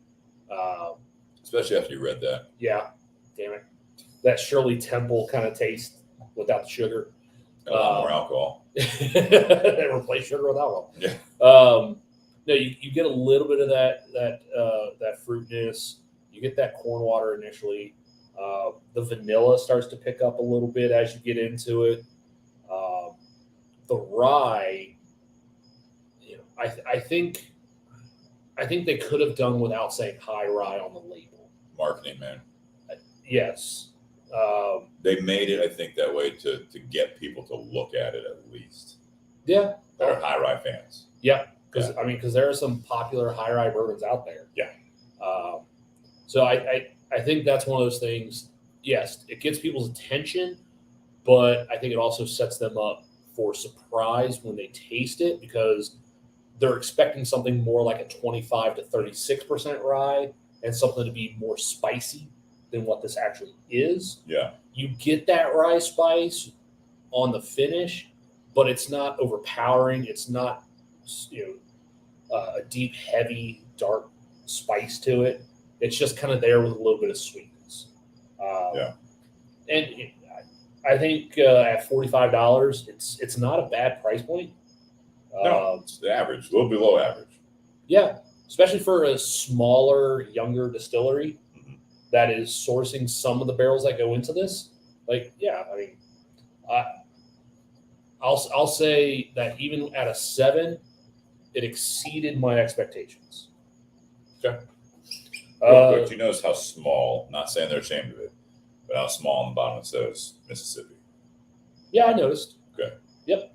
Especially after you read that. Yeah, damn it. That Shirley Temple kind of taste without the sugar. And a lot more alcohol. They replace sugar with alcohol. Yeah. No, you get a little bit of that fruitness. You get that corn water initially. The vanilla starts to pick up a little bit as you get into it. The rye, I think they could have done without saying high rye on the label. Marketing, man. Yes. They made it, I think, that way to get people to look at it at least. Yeah. That are high rye fans. Yeah. Because there are some popular high rye bourbons out there. Yeah. So I think that's one of those things. Yes, it gets people's attention, but I think it also sets them up for surprise when they taste it because they're expecting something more like a 25 to 36% rye and something to be more spicy than what this actually is. Yeah. You get that rye spice on the finish, but it's not overpowering. It's not, a deep, heavy, dark spice to it. It's just kind of there with a little bit of sweetness. And I think at $45, it's not a bad price point. No, it's the average, a little below average. Yeah, especially for a smaller, younger distillery that is sourcing some of the barrels that go into this. I'll say that even at a 7, it exceeded my expectations. Okay. But you notice how small, not saying they're ashamed of it, but how small on the bottom it says Mississippi. Yeah, I noticed. Okay. Yep.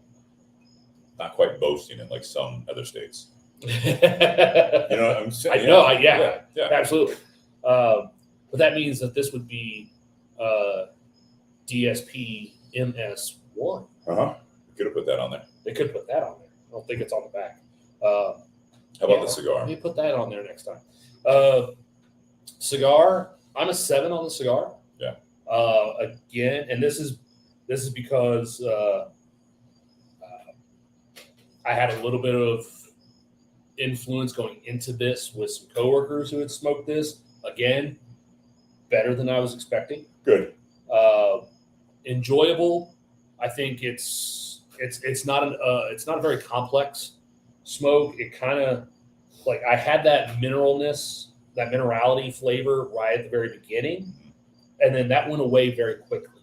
Not quite boasting it like some other states. You know what I'm saying? Yeah, absolutely. But that means that this would be DSP MS1. Uh-huh. You could have put that on there. They could put that on there. I don't think it's on the back. How about the cigar? Let me put that on there next time. Cigar, I'm a 7 on the cigar. Yeah. Again, and this is because I had a little bit of influence going into this with some coworkers who had smoked this. Again, better than I was expecting. Good. Enjoyable. I think it's not a very complex smoke. It kind of like I had that mineralness, that minerality flavor right at the very beginning, and then that went away very quickly.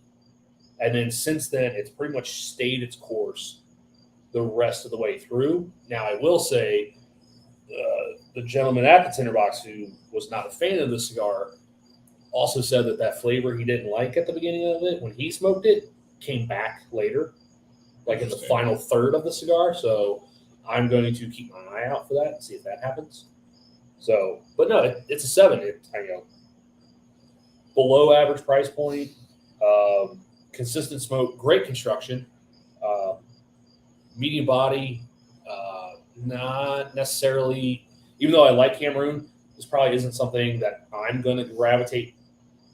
And then since then, it's pretty much stayed its course the rest of the way through. Now, I will say the gentleman at the Tinder Box who was not a fan of the cigar also said that flavor he didn't like at the beginning of it when he smoked it came back later, like in the final third of the cigar. So I'm going to keep my eye out for that and see if that happens. So, but no, it's a 7. Below average price point, consistent smoke, great construction, medium body, not necessarily, even though I like Cameroon, this probably isn't something that I'm going to gravitate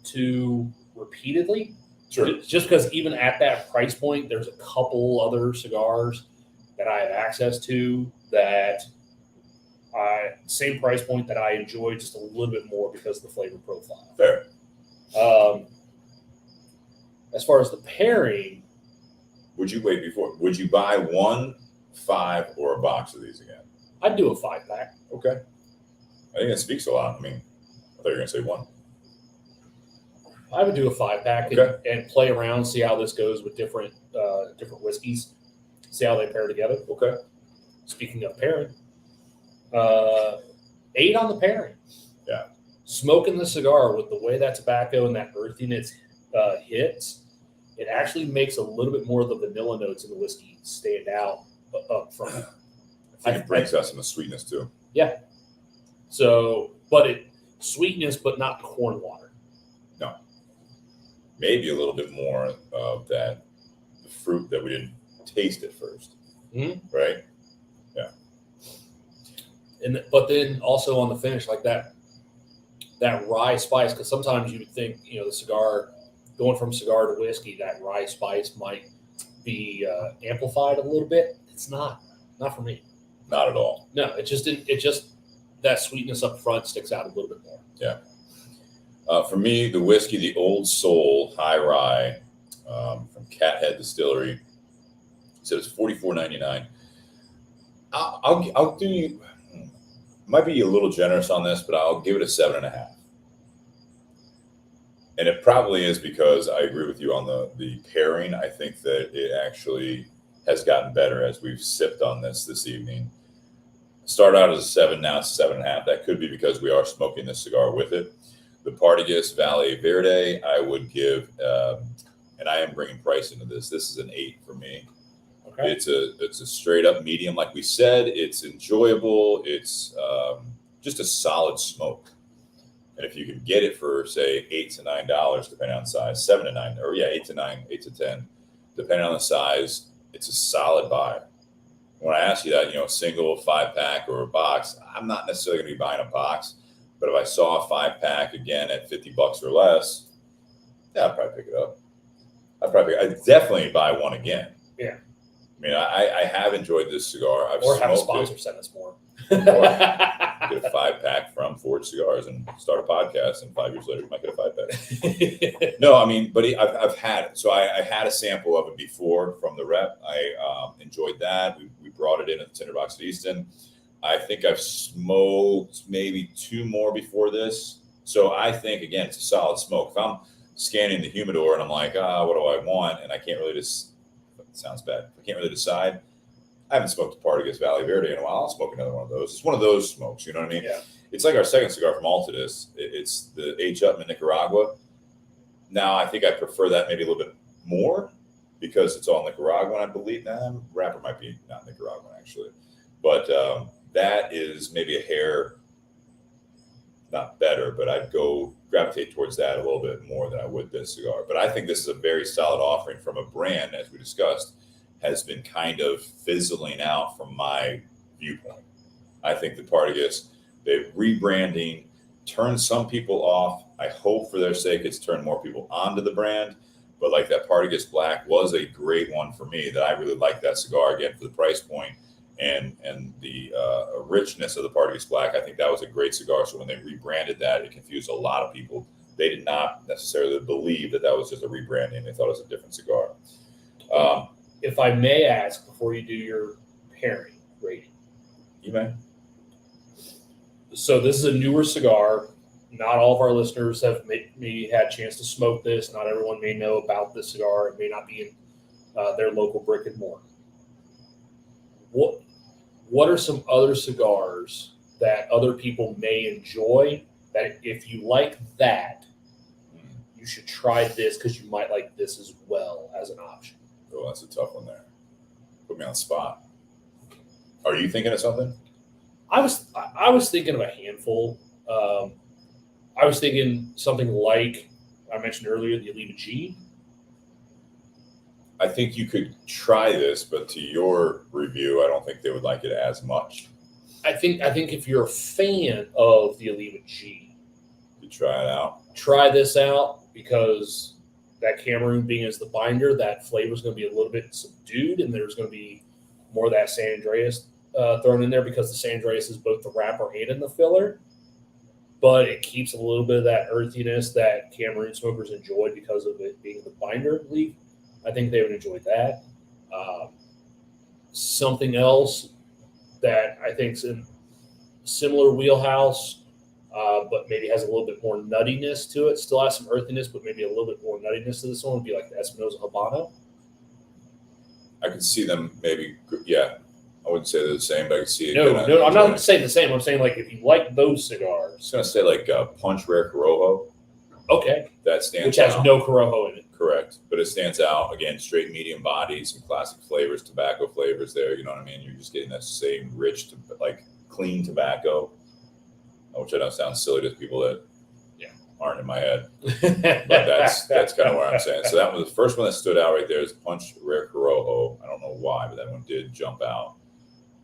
to repeatedly. Sure. Just because even at that price point, there's a couple other cigars that I have access to that same price point that I enjoy just a little bit more because of the flavor profile. Fair. As far as the pairing, Would you buy 1, 5, or a box of these again? I'd do a 5-pack. Okay. I think that speaks a lot. I mean, I thought you were going to say 1. I would do a 5-pack and play around, see how this goes with different whiskeys, see how they pair together. Okay. Speaking of pairing, 8 on the pairing. Yeah. Smoking the cigar with the way that tobacco and that earthiness hits, it actually makes a little bit more of the vanilla notes in the whiskey stand out up front. I think it brings out some of the sweetness too. Yeah. So, but sweetness, but not corn water. No. Maybe a little bit more of the fruit that we didn't taste at first. Mm-hmm. Right? Yeah. But then also on the finish, like that rye spice, because sometimes you would think, the cigar, going from cigar to whiskey, that rye spice might be amplified a little bit. It's not for me. Not at all. No, it just that sweetness up front sticks out a little bit more. Yeah. For me, the whiskey, the Old Soul High Rye from Cathead Distillery, so it's $44.99. I'll do you. Might be a little generous on this, but I'll give it a 7.5. And it probably is because I agree with you on the pairing. I think that it actually has gotten better as we've sipped on this evening. Started out as a 7, now it's 7.5. That could be because we are smoking this cigar with it. The Partagás Valle Verde, I would give, and I am bringing price into this. This is an 8 for me. Okay. It's a straight up medium, like we said. It's enjoyable. It's just a solid smoke. And if you can get it for, say, $8 to $9, depending on size, 7 to 9, or 8 to 9, 8 to 10, depending on the size, it's a solid buy. When I ask you that, single, 5-pack, or a box, I'm not necessarily going to be buying a box. But if I saw a 5-pack again at $50 or less, yeah, I'd probably pick it up. I'd definitely buy one again. Yeah. I mean, I have enjoyed this cigar. Or have a sponsor send us more. Or get a 5-pack from Forge Cigars and start a podcast, and 5 years later you might get a 5-pack. No, I mean, but I've had it. So I had a sample of it before from the rep. I enjoyed that. We brought it in at the Tinder Box at Easton. I think I've smoked maybe 2 more before this. So I think, again, it's a solid smoke. If I'm scanning the humidor and I'm like, what do I want? And I can't really sounds bad. I can't really decide. I haven't smoked a Partagás Valle Verde in a while. I'll smoke another one of those. It's one of those smokes, you know what I mean? Yeah. It's like our second cigar from Altadis. It's the H. Upman Nicaragua. Now, I think I prefer that maybe a little bit more because it's all Nicaraguan, I believe. Wrapper might be not Nicaraguan, actually. But that is maybe a hair, not better, but I'd gravitate towards that a little bit more than I would this cigar. But I think this is a very solid offering from a brand, as we discussed, has been kind of fizzling out from my viewpoint. I think the Partagás, they're rebranding, turned some people off. I hope for their sake it's turned more people onto the brand. But like that Partagás Black was a great one for me that I really liked that cigar, again, for the price point and the richness of the Partagás Black. I think that was a great cigar. So when they rebranded that, it confused a lot of people. They did not necessarily believe that was just a rebranding. They thought it was a different cigar. If I may ask, before you do your pairing rating. You may. So this is a newer cigar. Not all of our listeners have maybe had a chance to smoke this. Not everyone may know about this cigar. It may not be in their local brick and mortar. What are some other cigars that other people may enjoy that if you like that, you should try this because you might like this as well as an option? Oh, that's a tough one there. Put me on the spot. Are you thinking of something? I was thinking of a handful. I was thinking something like I mentioned earlier, the Oliva G. I think you could try this, but to your review, I don't think they would like it as much. I think if you're a fan of the Oliva G, you try it out. Try this out because that Cameroon being as the binder, that flavor is going to be a little bit subdued, and there's going to be more of that San Andreas thrown in there because the San Andreas is both the wrapper and in the filler. But it keeps a little bit of that earthiness that Cameroon smokers enjoy because of it being the binder leaf. I think they would enjoy that. Something else that I think is in similar wheelhouse, but maybe has a little bit more nuttiness to it. Still has some earthiness, but maybe a little bit more nuttiness to this one would be like the Espinosa Habano. I can see them maybe, yeah. I wouldn't say they're the same, but I can see it. No, I'm not saying the same. I'm saying like if you like those cigars. I was going to say like Punch Rare Corojo. Okay. That stands Which has out. no Corojo in it. Correct. But it stands out. Again, straight medium body, some classic flavors, tobacco flavors there. You know what I mean? You're just getting that same rich, clean tobacco, which I know sounds silly to people that aren't in my head. But that's kind of what I'm saying. So that was the first one that stood out right there is Punch Rare Corojo. I don't know why, but that one did jump out.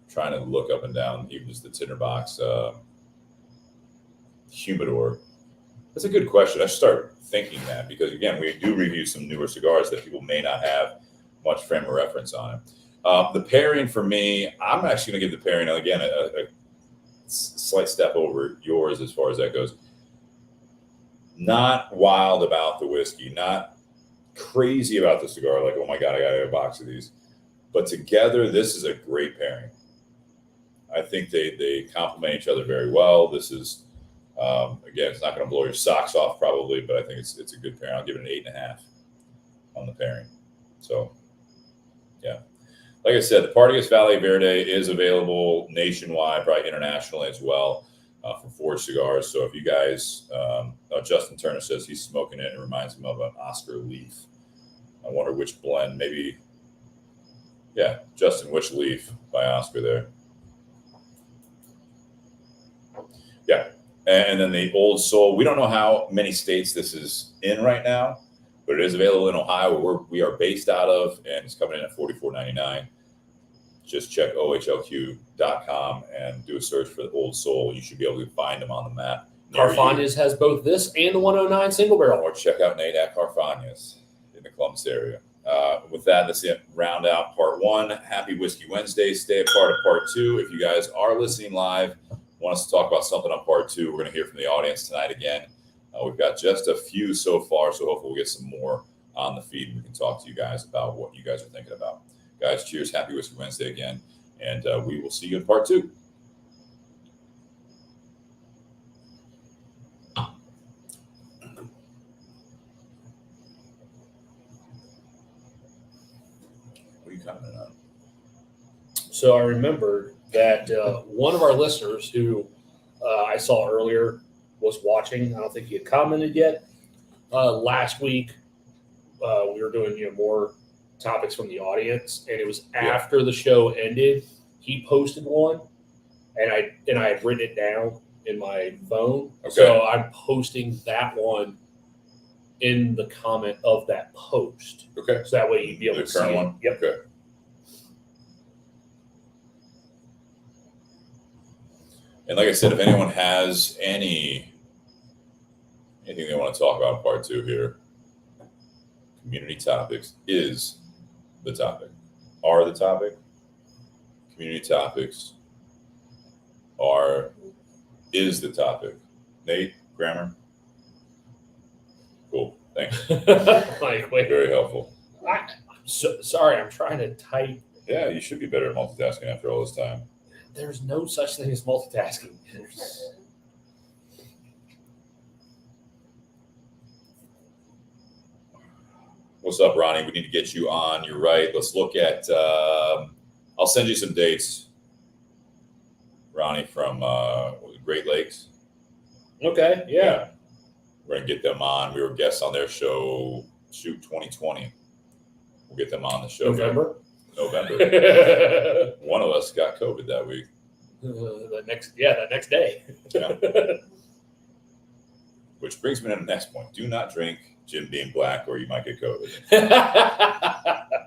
Trying to look up and down, even just the Tinder Box humidor. That's a good question. I should start thinking that because, again, we do review some newer cigars that people may not have much frame of reference on it. The pairing for me, I'm actually going to give the pairing, again, a slight step over yours as far as that goes. Not wild about the whiskey, not crazy about the cigar, like, oh, my God, I got to have a box of these. But together, this is a great pairing. I think they complement each other very well. This is Again, it's not going to blow your socks off probably, but I think it's a good pairing. I'll give it an 8.5 on the pairing. So, yeah. Like I said, the Partagás Valle Verde is available nationwide, probably internationally as well, for Forged cigars. So if you guys, Justin Turner says he's smoking it, and it reminds him of an Oscar leaf. I wonder which blend, maybe. Yeah, Justin, which leaf by Oscar there? Yeah. And then the Old Soul. We don't know how many states this is in right now, but it is available in Ohio, where we are based out of, and it's coming in at $44.99. Just check ohlq.com and do a search for the Old Soul. You should be able to find them on the map. Carfagnas has both this and the 109 single barrel. Or check out Nate at Carfagnas in the Columbus area. With that, that's it. Round out part 1. Happy Whiskey Wednesday. Stay a part of part 2. If you guys are listening live, want us to talk about something on part 2, we're going to hear from the audience tonight again. We've got just a few so far, so hopefully we'll get some more on the feed, and we can talk to you guys about what you guys are thinking about. Guys, cheers. Happy Whiskey Wednesday again, and we will see you in part 2. What are you commenting on? So I remembered that one of our listeners who I saw earlier was watching. I don't think he had commented yet. Last week, we were doing more topics from the audience, and it was after the show ended. He posted one, and I had written it down in my phone. Okay. So I'm posting that one in the comment of that post. Okay. So that way you'd be able to see current it. one? Yep. Okay. And like I said, if anyone has anything they want to talk about in part 2 here, community topics is the topic. Are the topic. Community topics is the topic. Nate, grammar? Cool. Thanks. Like, wait. Very helpful. I'm so sorry. I'm trying to type. Yeah, you should be better at multitasking after all this time. There's no such thing as multitasking. What's up, Ronnie? We need to get you on. You're right. Let's look at, I'll send you some dates, Ronnie, from Great Lakes. Okay, yeah. We're going to get them on. We were guests on their show, 2020. We'll get them on the show. November. One of us got COVID that week. The next day. Yeah. Which brings me to the next point. Do not drink Jim Beam Black, or you might get COVID.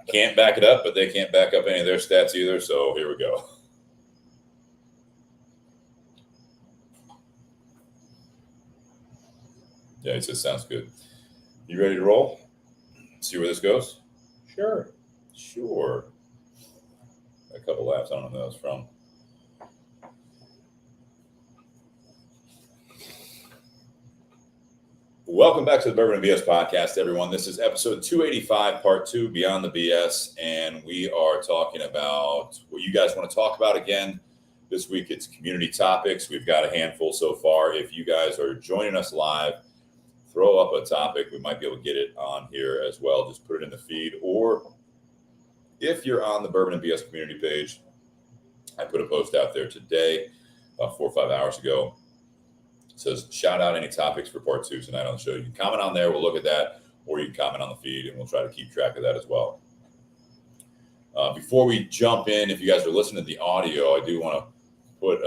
Can't back it up, but they can't back up any of their stats either. So here we go. Yeah, he says sounds good. You ready to roll? See where this goes? Sure. A couple laughs. I don't know who that was from. Welcome back to the Bourbon and BS podcast, everyone. This is episode 285, part 2, Beyond the BS, and we are talking about what you guys want to talk about again. This week it's community topics. We've got a handful so far. If you guys are joining us live, throw up a topic. We might be able to get it on here as well. Just put it in the feed. Or if you're on the Bourbon and BS community page, I put a post out there today, about 4 or 5 hours ago. It says, shout out any topics for part 2 tonight on the show. You can comment on there. We'll look at that. Or you can comment on the feed, and we'll try to keep track of that as well. Before we jump in, if you guys are listening to the audio, I do want to put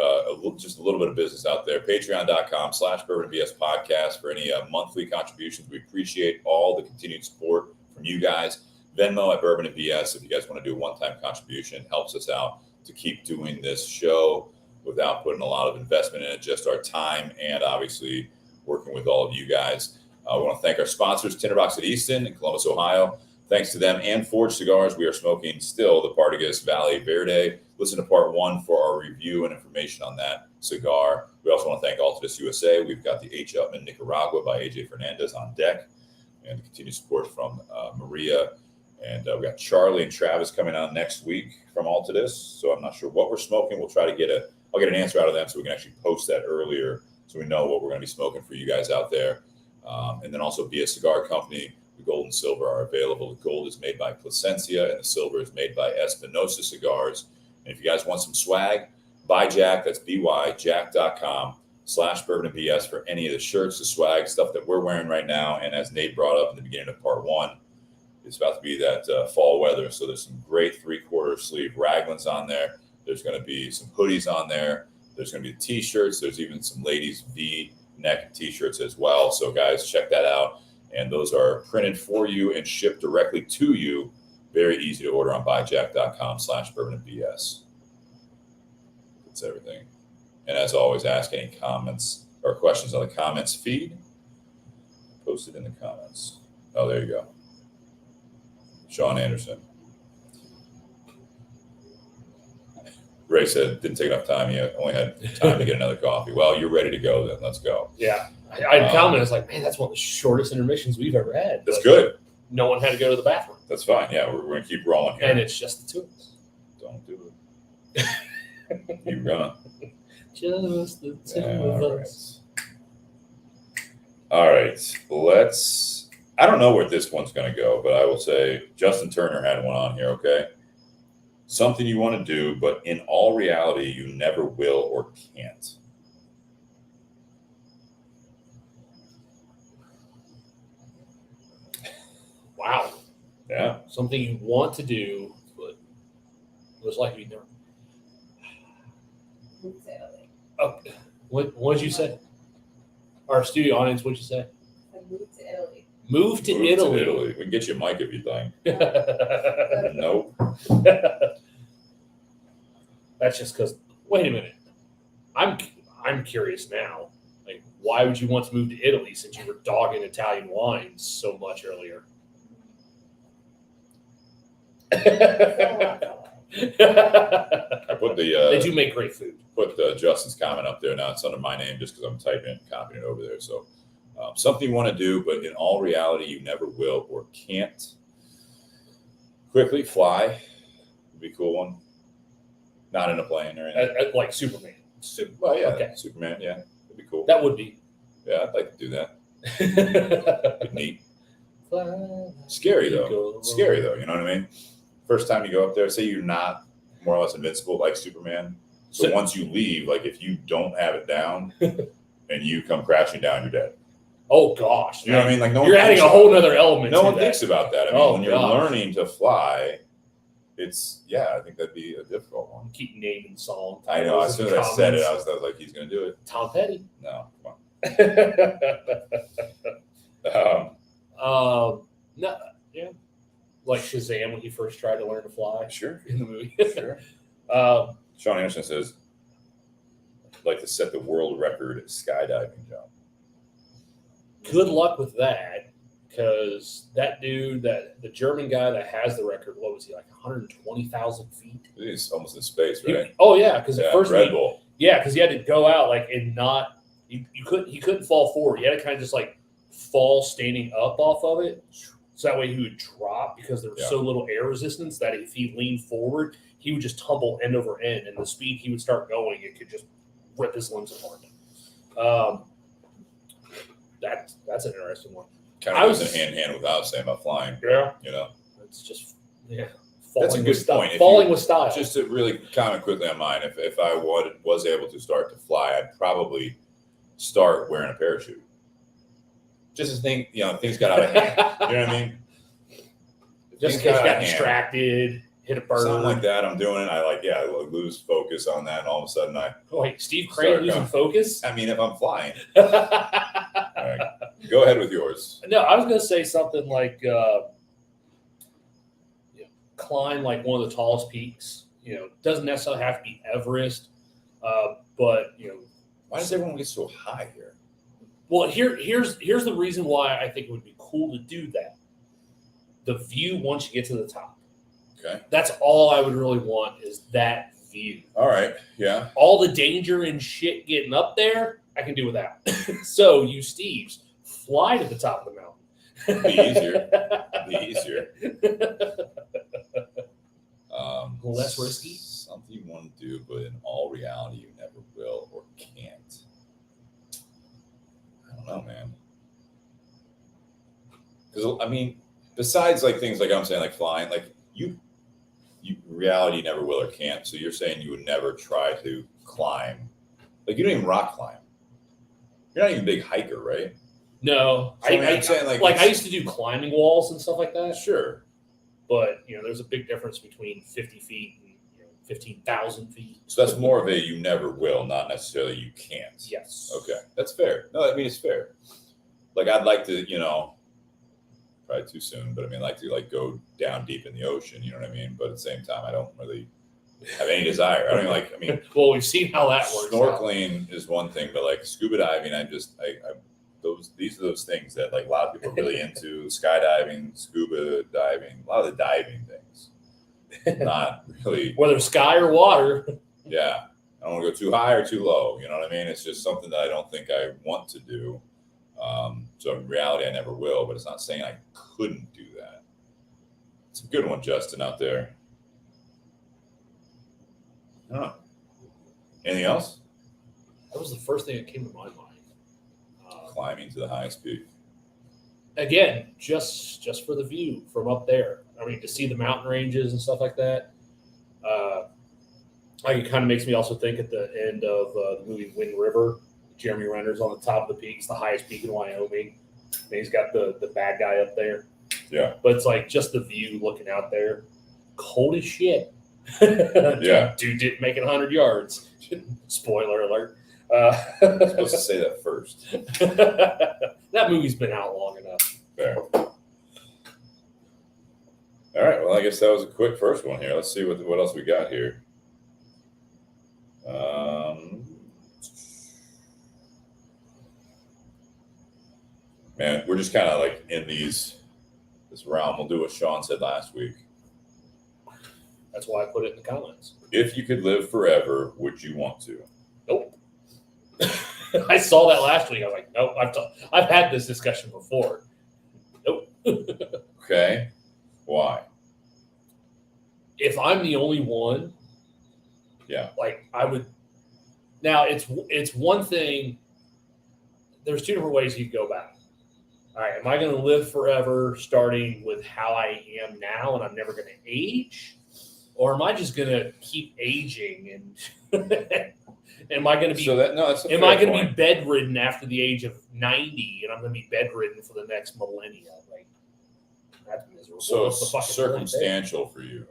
just a little bit of business out there. Patreon.com/BourbonBS podcast for any monthly contributions. We appreciate all the continued support from you guys. Venmo at Bourbon and BS if you guys want to do a one-time contribution. Helps us out to keep doing this show without putting a lot of investment in it, just our time and obviously working with all of you guys. I want to thank our sponsors, Tinder Box at Easton in Columbus, Ohio. Thanks to them and Forged Cigars, we are smoking still the Partagás Valle Verde. Listen to part 1 for our review and information on that cigar. We also want to thank Altadis USA. We've got the H. Upman Nicaragua by AJ Fernandez on deck, and continued support from Maria. And we got Charlie and Travis coming on next week from Altadis. So I'm not sure what we're smoking. We'll try to I'll get an answer out of them so we can actually post that earlier so we know what we're going to be smoking for you guys out there. And then also Be a Cigar Company. The gold and silver are available. The gold is made by Plasencia, and the silver is made by Espinosa Cigars. And if you guys want some swag, buy Jack. That's byjack.com/bourbon&bs for any of the shirts, the swag, stuff that we're wearing right now. And as Nate brought up in the beginning of part 1, it's about to be that fall weather. So there's some great 3/4 sleeve raglans on there. There's going to be some hoodies on there. There's going to be T-shirts. There's even some ladies V-neck T-shirts as well. So guys, check that out. And those are printed for you and shipped directly to you. Very easy to order on byjack.com/bourbon&bs. That's everything. And as always, ask any comments or questions on the comments feed. Post it in the comments. Oh, there you go. Sean Anderson. Ray said, didn't take enough time yet. Only had time to get another coffee. Well, you're ready to go then. Let's go. Yeah. I commented, I was like, man, that's one of the shortest intermissions we've ever had. That's good. No one had to go to the bathroom. That's fine. Yeah, we're going to keep rolling here. And it's just the two of us. Don't do it. Keep going. Just the two of us. All right. I don't know where this one's going to go, but I will say Justin Turner had one on here, okay? Something you want to do, but in all reality, you never will or can't. Wow. Yeah. Something you want to do, but most likely you never. Oh, what did you say? Our studio audience, what did you say? I moved to Italy. Move to Italy. We can get you a mic if you'd like. Nope. That's just because. Wait a minute. I'm curious now. Like, why would you want to move to Italy since you were dogging Italian wines so much earlier? I put the. They do make great food. Put Justin's comment up there. Now it's under my name just because I'm typing it, copying it over there. So something you want to do, but in all reality, you never will or can't. Quickly fly would be a cool one. Not in a plane or anything. Like Superman. Well, yeah. Okay. Superman, yeah. That'd be cool. That would be. Yeah, I'd like to do that. Be neat. Scary, though. Scary, though. You know what I mean? First time you go up there, say you're not more or less invincible like Superman. So once you leave, like if you don't have it down and you come crashing down, you're dead. Oh gosh. You know what I mean? Like you're adding a whole other element. No one thinks about that. I mean, when you're gosh. learning to fly, I think that'd be a difficult one. Keep naming songs. I know. As soon as I said it, I was like, he's going to do it. Tom Petty. No, come on. No, yeah. Like Shazam when he first tried to learn to fly. Sure. In the movie. Sure. Sean Anderson says, I'd like to set the world record skydiving jump. Good luck with that, because that dude, the German guy that has the record, what was he, like 120,000 feet? He's almost in space, right? Because at first Red Bull. Yeah, because he had to go out and not he couldn't fall forward. He had to kind of just like fall standing up off of it. So that way he would drop because there was so little air resistance that if he leaned forward, he would just tumble end over end. And the speed he would start going, it could just rip his limbs apart. That's an interesting one. Kind of goes in hand without saying about flying. Yeah. You know? It's just, That's a good point. Falling with style. Just to really comment quickly on mine, if I was able to start to fly, I'd probably start wearing a parachute. Just as things got out of hand. You know what I mean? Just in case you got distracted, hit a bird. Something like that. I'm doing it. I lose focus on that, and all of a sudden Wait, Steve Crane losing focus? I mean, if I'm flying. All right. Go ahead with yours. No, I was going to say something like climb like one of the tallest peaks. Doesn't necessarily have to be Everest, but why does everyone get so high here? Well, here's the reason why I think it would be cool to do that. The view once you get to the top. Okay. That's all I would really want is that view. All right. Yeah. All the danger and shit getting up there, I can do without. So you Steves, fly to the top of the mountain. Be easier. Less risky. Something you want to do, but in all reality, you never will or can't. know, man. Because I mean, besides like things like I'm saying, like flying, like you reality never will or can't. So you're saying you would never try to climb, like you don't even rock climb. You're not even a big hiker, right? No, So, I'm saying like I used to do climbing walls and stuff like that. Sure, but there's a big difference between 50 feet and 15,000 feet. So that's more of a you never will, not necessarily you can't. Yes. Okay, that's fair. No, I mean it's fair. Like I'd like to, probably too soon, but I mean like to like go down deep in the ocean. You know what I mean? But at the same time, I don't really have any desire. I mean, well, we've seen how that works. Snorkeling is one thing, but like scuba diving, these are those things that like a lot of people are really into. Skydiving, scuba diving, a lot of the diving things. Not really. Whether sky or water. Yeah. I don't want to go too high or too low. You know what I mean? It's just something that I don't think I want to do. So in reality, I never will, but it's not saying I couldn't do that. It's a good one, Justin, out there. Huh. Anything else? That was the first thing that came to my mind. Climbing to the highest peak. Again, just for the view from up there. I mean, to see the mountain ranges and stuff like that. Like it kind of makes me also think at the end of the movie Wind River, Jeremy Renner's on the top of the peak. It's the highest peak in Wyoming. And he's got the bad guy up there. Yeah. But it's like just the view looking out there. Cold as shit. Yeah. Dude didn't make it 100 yards. Spoiler alert. I'm supposed to say that first. That movie's been out long enough. Fair. All right. Well, I guess that was a quick first one here. Let's see what else we got here. Man, we're just kind of like in this realm. We'll do what Sean said last week. That's why I put it in the comments. If you could live forever, would you want to? Nope. I saw that last week. I was like, nope. I've had this discussion before. Nope. Okay. Why? If I'm the only one, yeah, like I would. Now it's one thing. There's two different ways you could go about it. All right, am I going to live forever, starting with how I am now, and I'm never going to age, or am I just going to keep aging and? Am I going to be? Am I going to be bedridden after the age of 90, and I'm going to be bedridden for the next millennia? Like that's miserable. So it's circumstantial for you.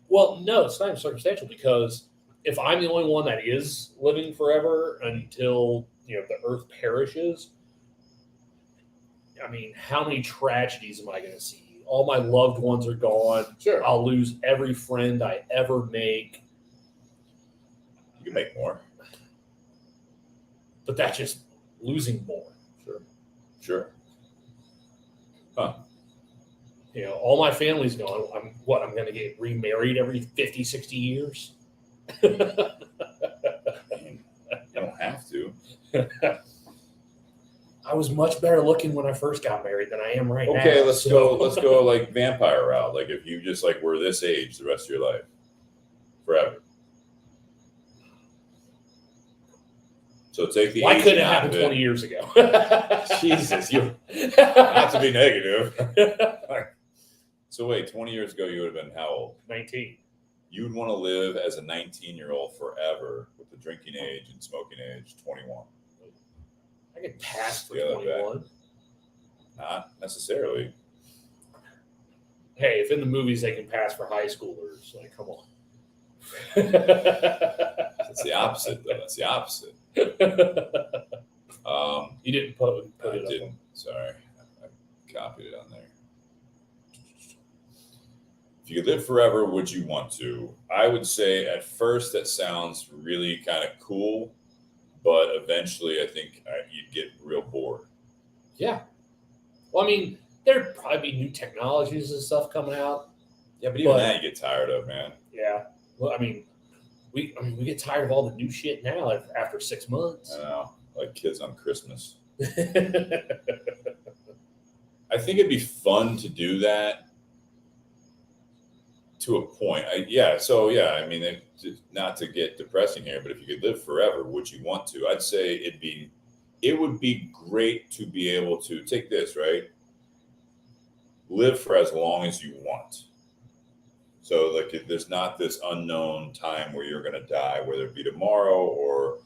Well, no, it's not even circumstantial because if I'm the only one that is living forever until the earth perishes, I mean, how many tragedies am I going to see? All my loved ones are gone. Sure, I'll lose every friend I ever make. You can make more. But that's just losing more. Sure. Huh. All my family's gone. I'm going to get remarried every 50, 60 years? You don't have to. I was much better looking when I first got married than I am right now. Okay, let's go like vampire route. Like if you just like were this age the rest of your life. Forever. So take the. Why couldn't it happen 20 years ago? Jesus, you not to be negative. So wait, 20 years ago, you would have been how old? 19. You would want to live as a 19-year-old forever with the drinking age and smoking age, 21. I could pass for 21. Not necessarily. Hey, if in the movies they can pass for high schoolers, like, come on. That's the opposite, though. That's the opposite. You didn't put it I up. didn't. Sorry. I copied it on there. If you could live forever, would you want to? I would say at first that sounds really kind of cool, but eventually I think you'd get real bored. Yeah. Well, I mean, there'd probably be new technologies and stuff coming out. Yeah, but even that you get tired of, man. Yeah. Well, I mean, we get tired of all the new shit now after 6 months. I know, like kids on Christmas. I think it'd be fun to do that to a point. I mean, not to get depressing here, but if you could live forever, would you want to? I'd say it'd be it would be great to be able to take this, right? Live for as long as you want. So like if there's not this unknown time where you're going to die, whether it be tomorrow or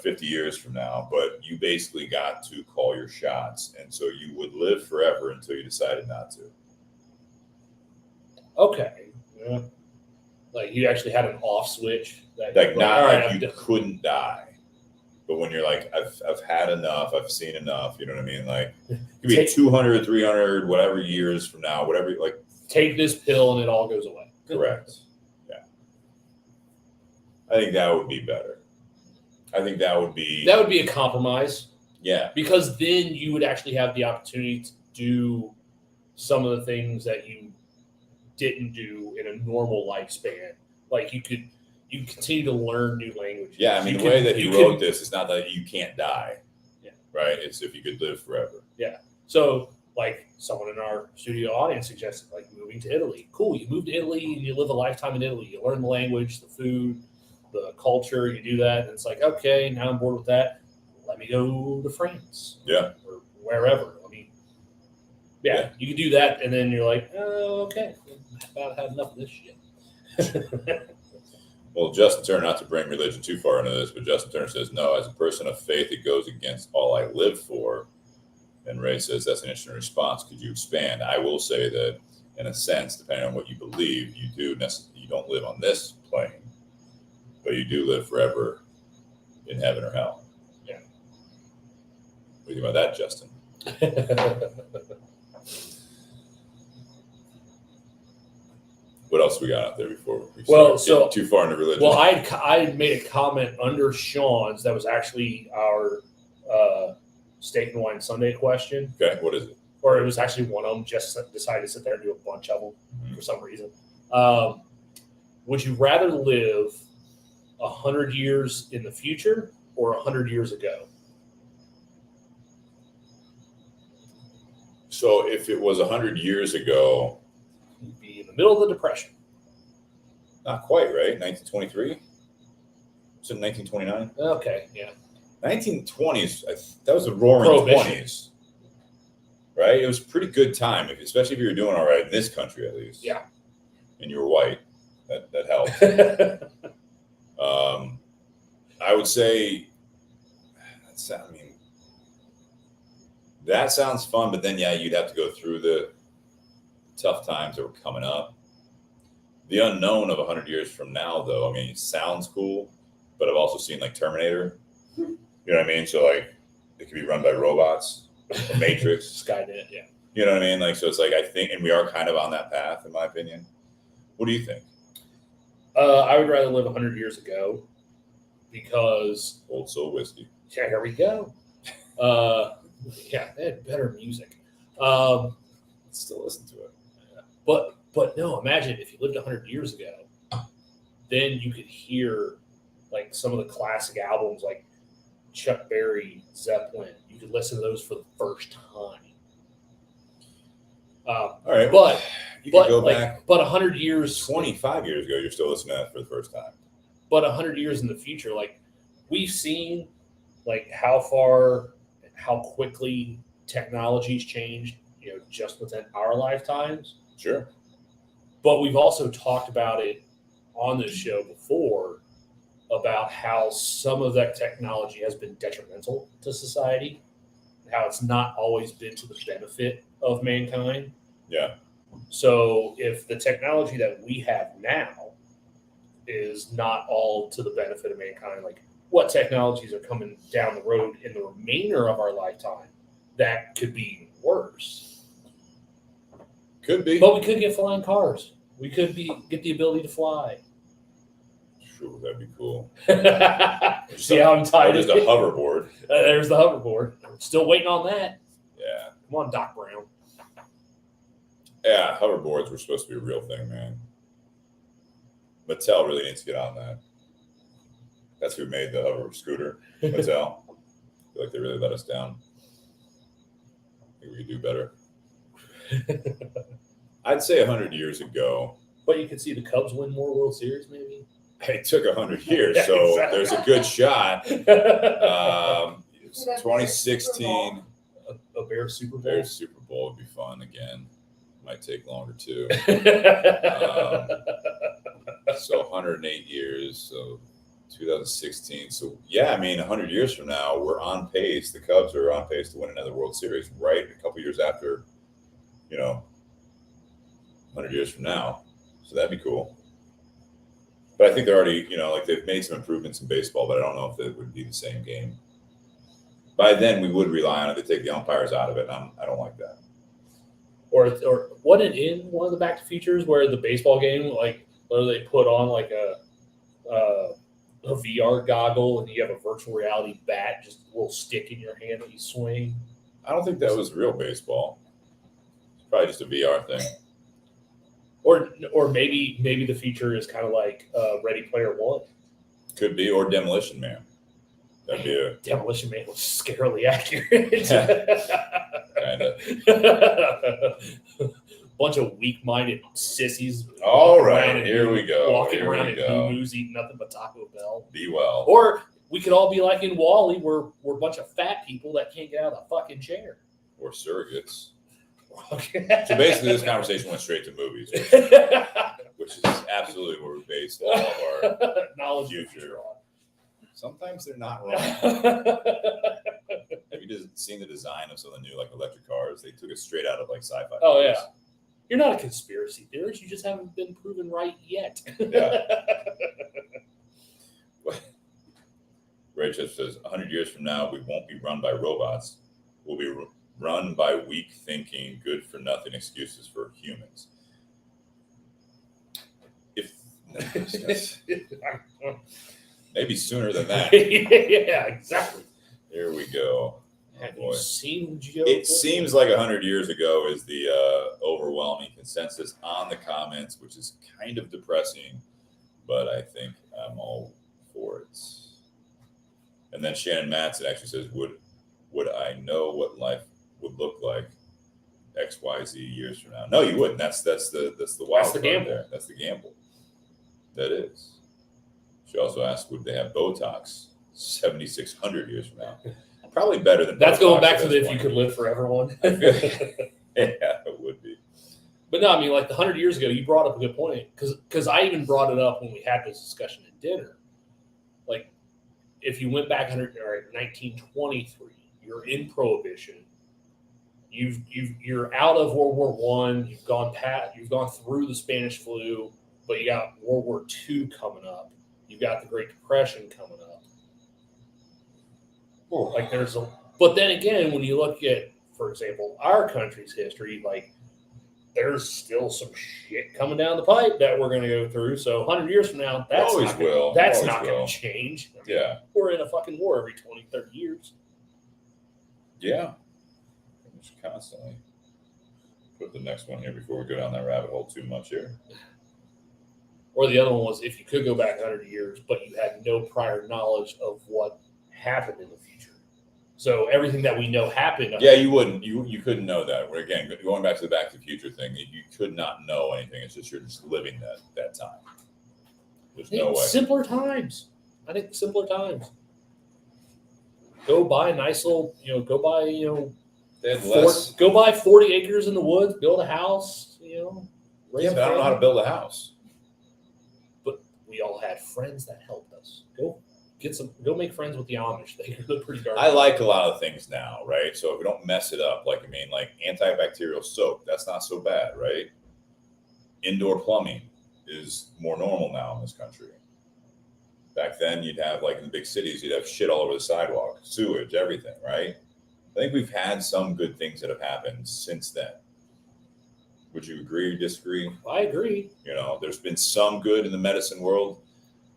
50 years from now, but you basically got to call your shots, and so you would live forever until you decided not to. Okay. Yeah. Like you actually had an off switch. Like not like you couldn't die, but when you're like, I've had enough, I've seen enough. You know what I mean? Like it could be 200, 300, whatever years from now, whatever. Like take this pill and it all goes away. Correct. Yeah. I think that would be better. I think that would be a compromise. Yeah. Because then you would actually have the opportunity to do some of the things that you didn't do in a normal lifespan. Like you continue to learn new languages. Yeah, I mean, the way that he wrote this, it's not that you can't die. Yeah. Right? It's if you could live forever. Yeah. So, like, someone in our studio audience suggested, like, moving to Italy. Cool. You move to Italy and you live a lifetime in Italy. You learn the language, the food, the culture. You do that. And it's like, okay, now I'm bored with that. Let me go to France. Yeah. Or wherever. Yeah, you can do that, and then you're like, oh, okay, I've about had enough of this shit. Well, Justin Turner, not to bring religion too far into this, but Justin Turner says, no, as a person of faith, it goes against all I live for. And Ray says, that's an interesting response. Could you expand? I will say that, in a sense, depending on what you believe, you don't live on this plane, but you do live forever in heaven or hell. Yeah. What do you think about that, Justin? What else we got out there before we start too far into religion? Well, I made a comment under Sean's that was actually our Steak and Wine Sunday question. Okay, what is it? Or it was actually one of them. Just decided to sit there and do a bunch of them for some reason. Would you rather live 100 years in the future or 100 years ago? So if it was 100 years ago, you'd be in the middle of the Depression. Not quite, right? 1923? Was it 1929? Okay, yeah. 1920s, that was the roaring 20s. Right? It was a pretty good time, especially if you were doing all right in this country, at least. Yeah. And you were white. That helped. I would say, that sounds fun, but then, yeah, you'd have to go through the tough times that were coming up. The unknown of 100 years from now, though, I mean, it sounds cool, but I've also seen, like, Terminator. You know what I mean? So, like, it could be run by robots, the Matrix. Skynet, yeah. You know what I mean? Like, so it's like, I think, and we are kind of on that path, in my opinion. What do you think? I would rather live 100 years ago because... Old Soul Whiskey. Yeah, here we go. Yeah, they had better music. Still listen to it. But no, imagine if you lived 100 years ago, then you could hear like some of the classic albums like Chuck Berry, Zeppelin. You could listen to those for the first time. All right, but you can go back. But 100 years, 25 years ago, you're still listening to that for the first time. But 100 years in the future, like we've seen, like how quickly technology's changed, just within our lifetimes. Sure. But we've also talked about it on this show before about how some of that technology has been detrimental to society, how it's not always been to the benefit of mankind. Yeah. So if the technology that we have now is not all to the benefit of mankind, like what technologies are coming down the road in the remainder of our lifetime that could be worse. Could be. But we could get flying cars. We could get the ability to fly. Sure, that'd be cool. See how I'm tied? Just a hoverboard. There's the hoverboard. Still waiting on that. Yeah. Come on, Doc Brown. Yeah, hoverboards were supposed to be a real thing, man. Mattel really needs to get on that. That's who made the hover scooter. Mattel. I feel like they really let us down. I think we could do better. I'd say 100 years ago. But you could see the Cubs win more World Series, maybe. It took 100 years, so exactly. There's a good shot. It's 2016. A Bears Super Bowl. Bears Super Bowl would be fun again. Might take longer too. So 108 years. So 2016. So yeah, I mean, 100 years from now, we're on pace. The Cubs are on pace to win another World Series, right? A couple years after, 100 years from now. So that'd be cool. But I think they're already, they've made some improvements in baseball, but I don't know if it would be the same game. By then, we would rely on it to take the umpires out of it. And I don't like that. Or wasn't it in one of the Back to Futures where the baseball game, like, literally they put on like a VR goggle and you have a virtual reality bat, just a little stick in your hand that you swing? I don't think that was real baseball. It's probably just a VR thing. Or maybe the feature is kind of like Ready Player One. Could be, or Demolition Man. That'd be a Demolition Man was scarily accurate. kind of. Bunch of weak-minded sissies. All right, here we go. Walking Here around we in go. boo-boos, eating nothing but Taco Bell. Be well. Or we could all be like in Wall-E, where we're a bunch of fat people that can't get out of the fucking chair. Or surrogates. Okay. So basically, this conversation went straight to movies, which is absolutely where we based all of our knowledge future on. Sometimes they're not wrong. Have you just seen the design of some of the new electric cars? They took it straight out of sci-fi. Oh movies. yeah. You're not a conspiracy theorist. You just haven't been proven right yet. Yeah. Rachel says, 100 years from now, we won't be run by robots. We'll be run by weak thinking, good for nothing excuses for humans. Maybe sooner than that. Yeah, exactly. Here we go. Have boy. you seen Joe? It seems like 100 years ago is the overwhelming consensus on the comments, which is kind of depressing, but I think I'm all for it. And then Shannon Matson actually says, would I know what life would look like XYZ years from now? No, you wouldn't. That's the wild That's the card gamble. there. That's the gamble. That is. She also asked, would they have Botox 7,600 years from now? Probably better than That's Botox going back at to the this if you point. could live forever one. Yeah, it would be. But no, I mean, like 100 years ago, you brought up a good point because I even brought it up when we had this discussion at dinner. Like, if you went back 1923, you're in Prohibition. You're out of World War I. You've gone through the Spanish flu, but you got World War II coming up. You've got the Great Depression coming up. Like but then again, when you look at, for example, our country's history, like there's still some shit coming down the pipe that we're going to go through. So 100 years from now, that's not going to change. I mean, Yeah. we're in a fucking war every 20, 30 years. Yeah. Just constantly. Put the next one here before we go down that rabbit hole too much here. Or the other one was if you could go back 100 years, but you had no prior knowledge of what happened in the future. So everything that we know happened. Yeah, you wouldn't. You couldn't know that. Again, going back to the Back to the Future thing, you could not know anything. It's just you're just living that time. There's no way. Simpler times. I think simpler times. Go buy a nice little, go buy, They had less. go buy 40 acres in the woods, build a house, raise Yeah, a but I don't know how to family. build a house. But we all had friends that helped us. Go make friends with the Amish. They're pretty dark. I like a lot of things now, right? So if we don't mess it up, like antibacterial soap, that's not so bad, right? Indoor plumbing is more normal now in this country. Back then, you'd have, in the big cities, you'd have shit all over the sidewalk, sewage, everything, right? I think we've had some good things that have happened since then. Would you agree or disagree? I agree. There's been some good in the medicine world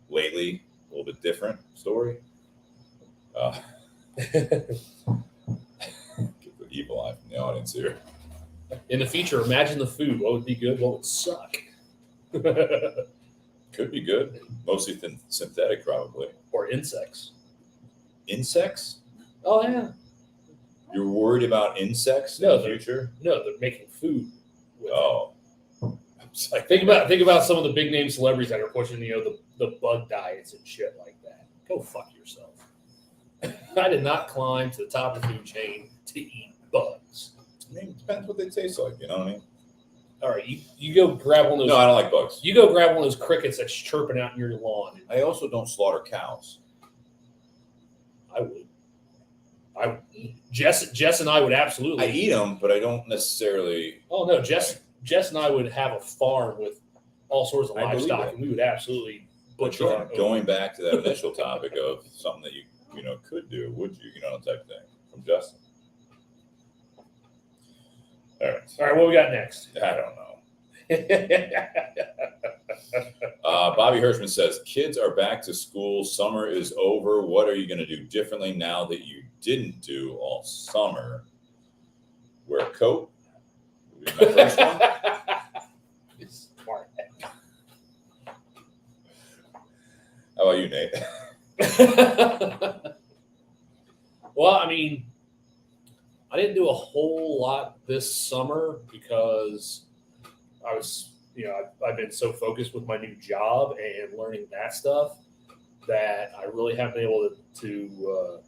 lately. A little bit different story. Get the evil eye from the audience here. In the future, imagine the food. What would be good? What would suck? Could be good. Mostly synthetic, probably. Or insects. Insects? Oh, yeah. You're worried about insects in No, the future? No, they're making food. Oh. Think about some of the big name celebrities that are pushing, the bug diets and shit like that. Go fuck yourself. I did not climb to the top of the food chain to eat bugs. I mean, it depends what they taste like. You know what I mean? All right, you go grab one of those. No, I don't like bugs. You go grab one of those crickets that's chirping out in your lawn. I also don't slaughter cows. I would. Jess and I would absolutely. I eat them, but I don't necessarily. Oh no, Jess and I would have a farm with all sorts of livestock, and we would absolutely butcher. Sure. Going back to that initial topic of something that you could do, would you, type of thing from Justin. All right, what we got next? I don't know. Bobby Hirschman says, kids are back to school. Summer is over. What are you going to do differently now that you didn't do all summer? Wear a coat? Would be my first one. It's smart. How about you, Nate? Well, I mean, I didn't do a whole lot this summer because I was, I've been so focused with my new job and learning that stuff that I really haven't been able to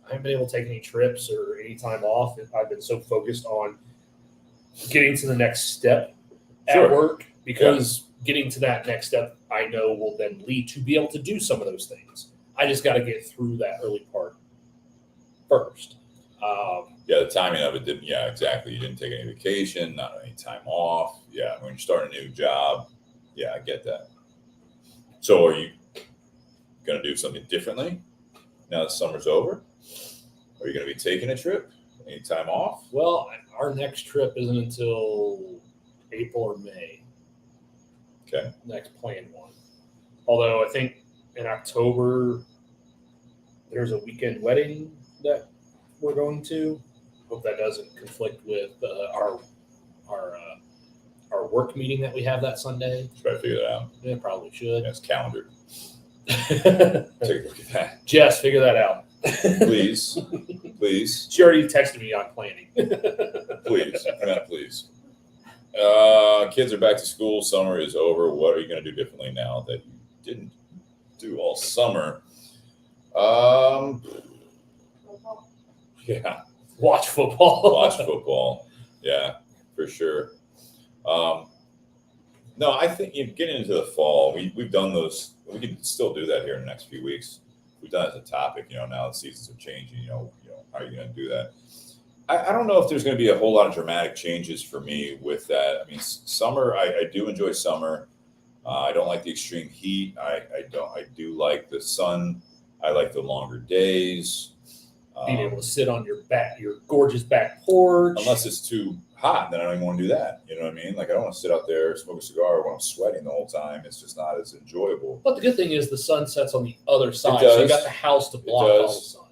I haven't been able to take any trips or any time off. I've been so focused on getting to the next step at work because getting to that next step I know will then lead to be able to do some of those things. I just got to get through that early part first. The timing of it didn't. Yeah, exactly. You didn't take any vacation, not any time off. Yeah, when you start a new job, yeah, I get that. So, are you going to do something differently now that summer's over? Are you going to be taking a trip? Any time off? Well, our next trip isn't until April or May. Okay. Next planned one. Although I think in October there's a weekend wedding that we're going to. Hope that doesn't conflict with our work meeting that we have that Sunday. Try to figure that out. Yeah, probably should. It's calendared. Take a look at that. Jess, figure that out. Please. She already texted me on planning. Please. Kids are back to school. Summer is over. What are you going to do differently now that you didn't do all summer? Yeah. Watch football. Yeah, for sure. No, I think getting into the fall, we've done those. We can still do that here in the next few weeks. We've done it as a topic. Now the seasons are changing. How are you going to do that? I don't know if there's going to be a whole lot of dramatic changes for me with that. I mean, summer, I do enjoy summer. I don't like the extreme heat. I do like the sun. I like the longer days. Being able to sit on your gorgeous back porch. Unless it's too hot, then I don't even want to do that. You know what I mean? Like, I don't want to sit out there, smoke a cigar when I'm sweating the whole time. It's just not as enjoyable. But the good thing is the sun sets on the other side, so you got the house to block all the sun.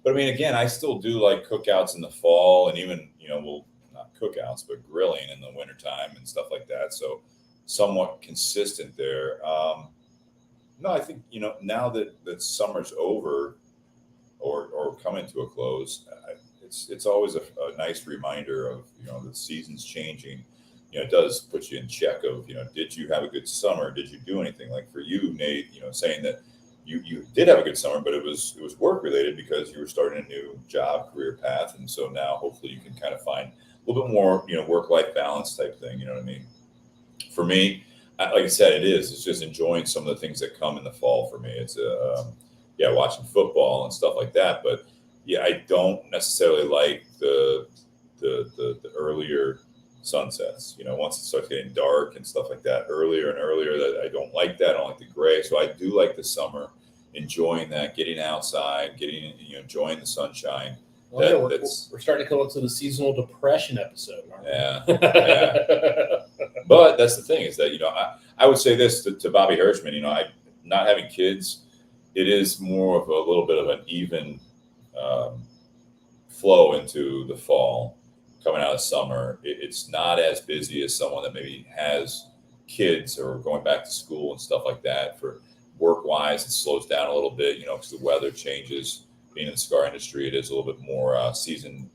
But I mean, again, I still do like cookouts in the fall, and even, well, not cookouts, but grilling in the wintertime and stuff like that. So somewhat consistent there. No, I think, now that summer's over or coming to a close, it's always a nice reminder of, the season's changing. It does put you in check of, did you have a good summer? Did you do anything? Like for you, Nate, saying that you did have a good summer, but it was work related because you were starting a new job, career path. And so now hopefully you can kind of find a little bit more, work-life balance type thing. You know what I mean? For me, like I said, it's just enjoying some of the things that come in the fall for me. It's watching football and stuff like that. But yeah, I don't necessarily like the earlier sunsets. Once it starts getting dark and stuff like that, earlier and earlier, that I don't like that. I don't like the gray. So I do like the summer, enjoying that, getting outside, enjoying the sunshine. Well, we're starting to come up to the seasonal depression episode, aren't we? Yeah. But that's the thing is that, I would say this to Bobby Hirschman, not having kids, it is more of a little bit of an even flow into the fall. Coming out of summer, it's not as busy as someone that maybe has kids or going back to school and stuff like that. For work-wise, it slows down a little bit, because the weather changes. Being in the cigar industry, it is a little bit more season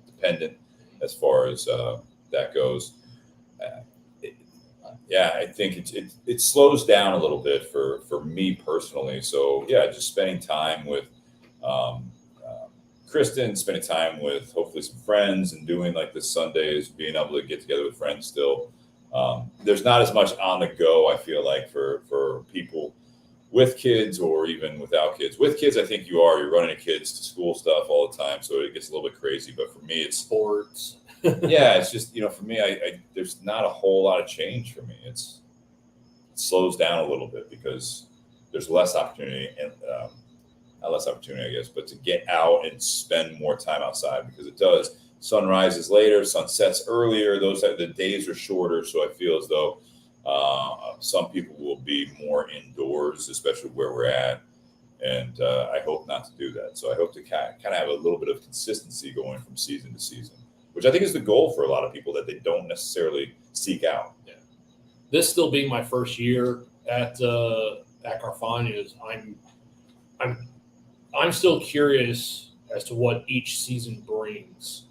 dependent as far as that goes. I think it slows down a little bit for me personally. So yeah, just spending time with Kristen, spending time with hopefully some friends and doing like the Sundays, being able to get together with friends still. There's not as much on the go, I feel like, for people with kids or even without kids. With kids, I think you're running kids to school stuff all the time, so it gets a little bit crazy. But for me, it's Sports. yeah, it's just, for me, I there's not a whole lot of change for me. It slows down a little bit because there's less opportunity and not less opportunity, I guess, but to get out and spend more time outside, because it does. Sun rises later, sun sets earlier. The days are shorter, so I feel as though some people will be more indoors, especially where we're at, and I hope not to do that. So I hope to kind of have a little bit of consistency going from season to season, which I think is the goal for a lot of people that they don't necessarily seek out. Yeah. This still being my first year at Carfon, is I'm still curious as to what each season brings,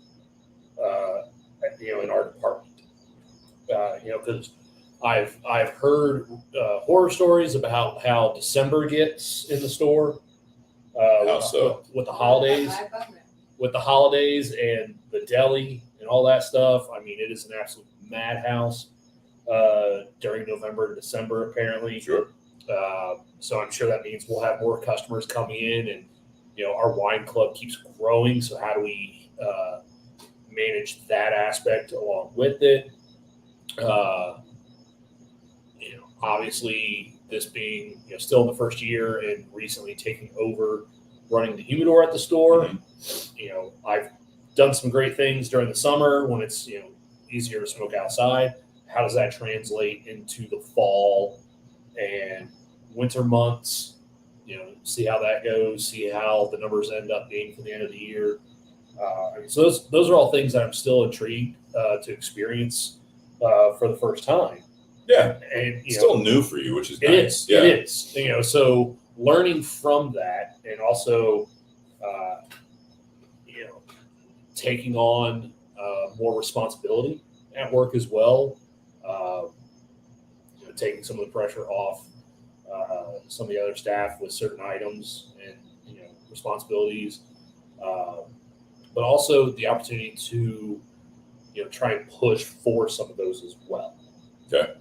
in our department. Because I've heard horror stories about how December gets in the store. How so? With the holidays, and the deli and all that stuff. I mean, it is an absolute madhouse during November and December, apparently. Sure. So I'm sure that means we'll have more customers coming in, and our wine club keeps growing. So how do we manage that aspect along with it? Obviously, this being still in the first year and recently taking over running the humidor at the store, Mm-hmm. I've done some great things during the summer when it's easier to smoke outside. How does that translate into the fall and winter months? See how that goes. See how the numbers end up being for the end of the year. So those are all things that I'm still intrigued to experience for the first time. Yeah, and still new for you, which is it nice. is. Yeah. It is. So learning from that, and also, taking on more responsibility at work as well. Taking some of the pressure off some of the other staff with certain items and responsibilities, but also the opportunity to try and push for some of those as well. Okay.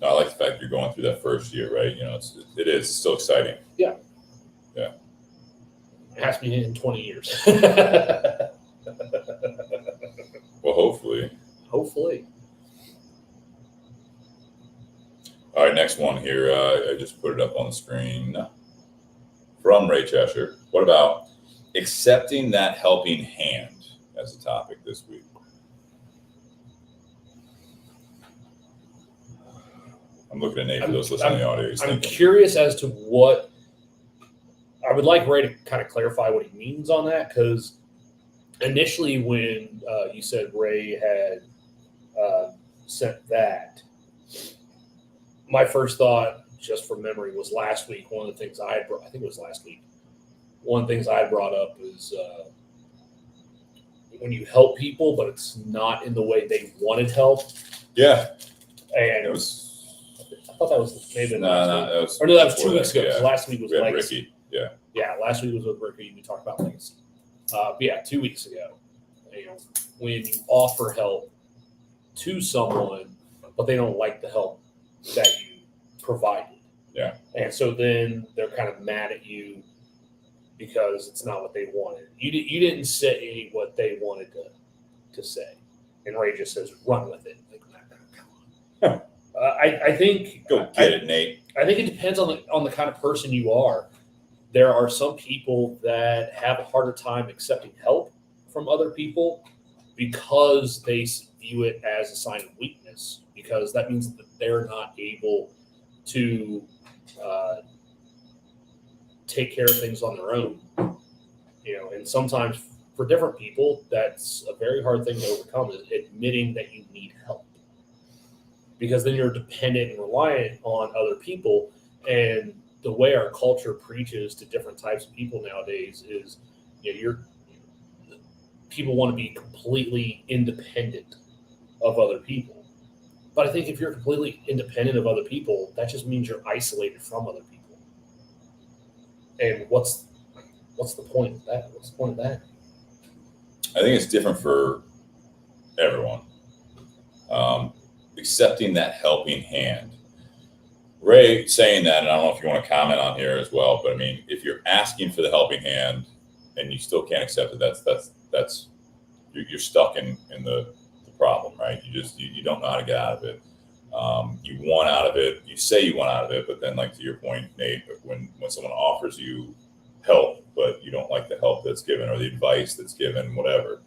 I like the fact you're going through that first year, right? It's still exciting. Yeah. Yeah. It has to be in 20 years. Well, hopefully. Hopefully. All right, next one here. I just put it up on the screen from Ray Cheshire. What about accepting that helping hand as a topic this week? I'm looking at Nate for those listening to the audio. I'm curious as to what I would like Ray to kind of clarify what he means on that, because initially when you said Ray had sent that, my first thought, just from memory, was last week. One of the things I think it was last week. One of the things I brought up is when you help people, but it's not in the way they wanted help. Yeah. And it was. I thought that was maybe that was 2 weeks ago. Yeah. Last week was Legacy. Ricky. Yeah. Yeah, last week was with Ricky. We talked about Legacy. But yeah, 2 weeks ago. When you offer help to someone, but they don't like the help that you provided. Yeah. And so then they're kind of mad at you because it's not what they wanted. You didn't say what they wanted to say. And Ray just says, run with it. Like, come on. I think go get it, Nate. I think it depends on the kind of person you are. There are some people that have a harder time accepting help from other people because they view it as a sign of weakness, because that means that they're not able to take care of things on their own. And sometimes for different people, that's a very hard thing to overcome, is admitting that you need help. Because then you're dependent and reliant on other people. And the way our culture preaches to different types of people nowadays is, people want to be completely independent of other people. But I think if you're completely independent of other people, that just means you're isolated from other people. And what's what's the point of that? What's the point of that? I think it's different for everyone. Accepting that helping hand. Ray saying that, and I don't know if you want to comment on here as well, but I mean, if you're asking for the helping hand and you still can't accept it, that's you're stuck in the problem, right? You don't know how to get out of it. You want out of it. You say you want out of it, but then, like to your point, Nate, when someone offers you help, but you don't like the help that's given or the advice that's given, whatever.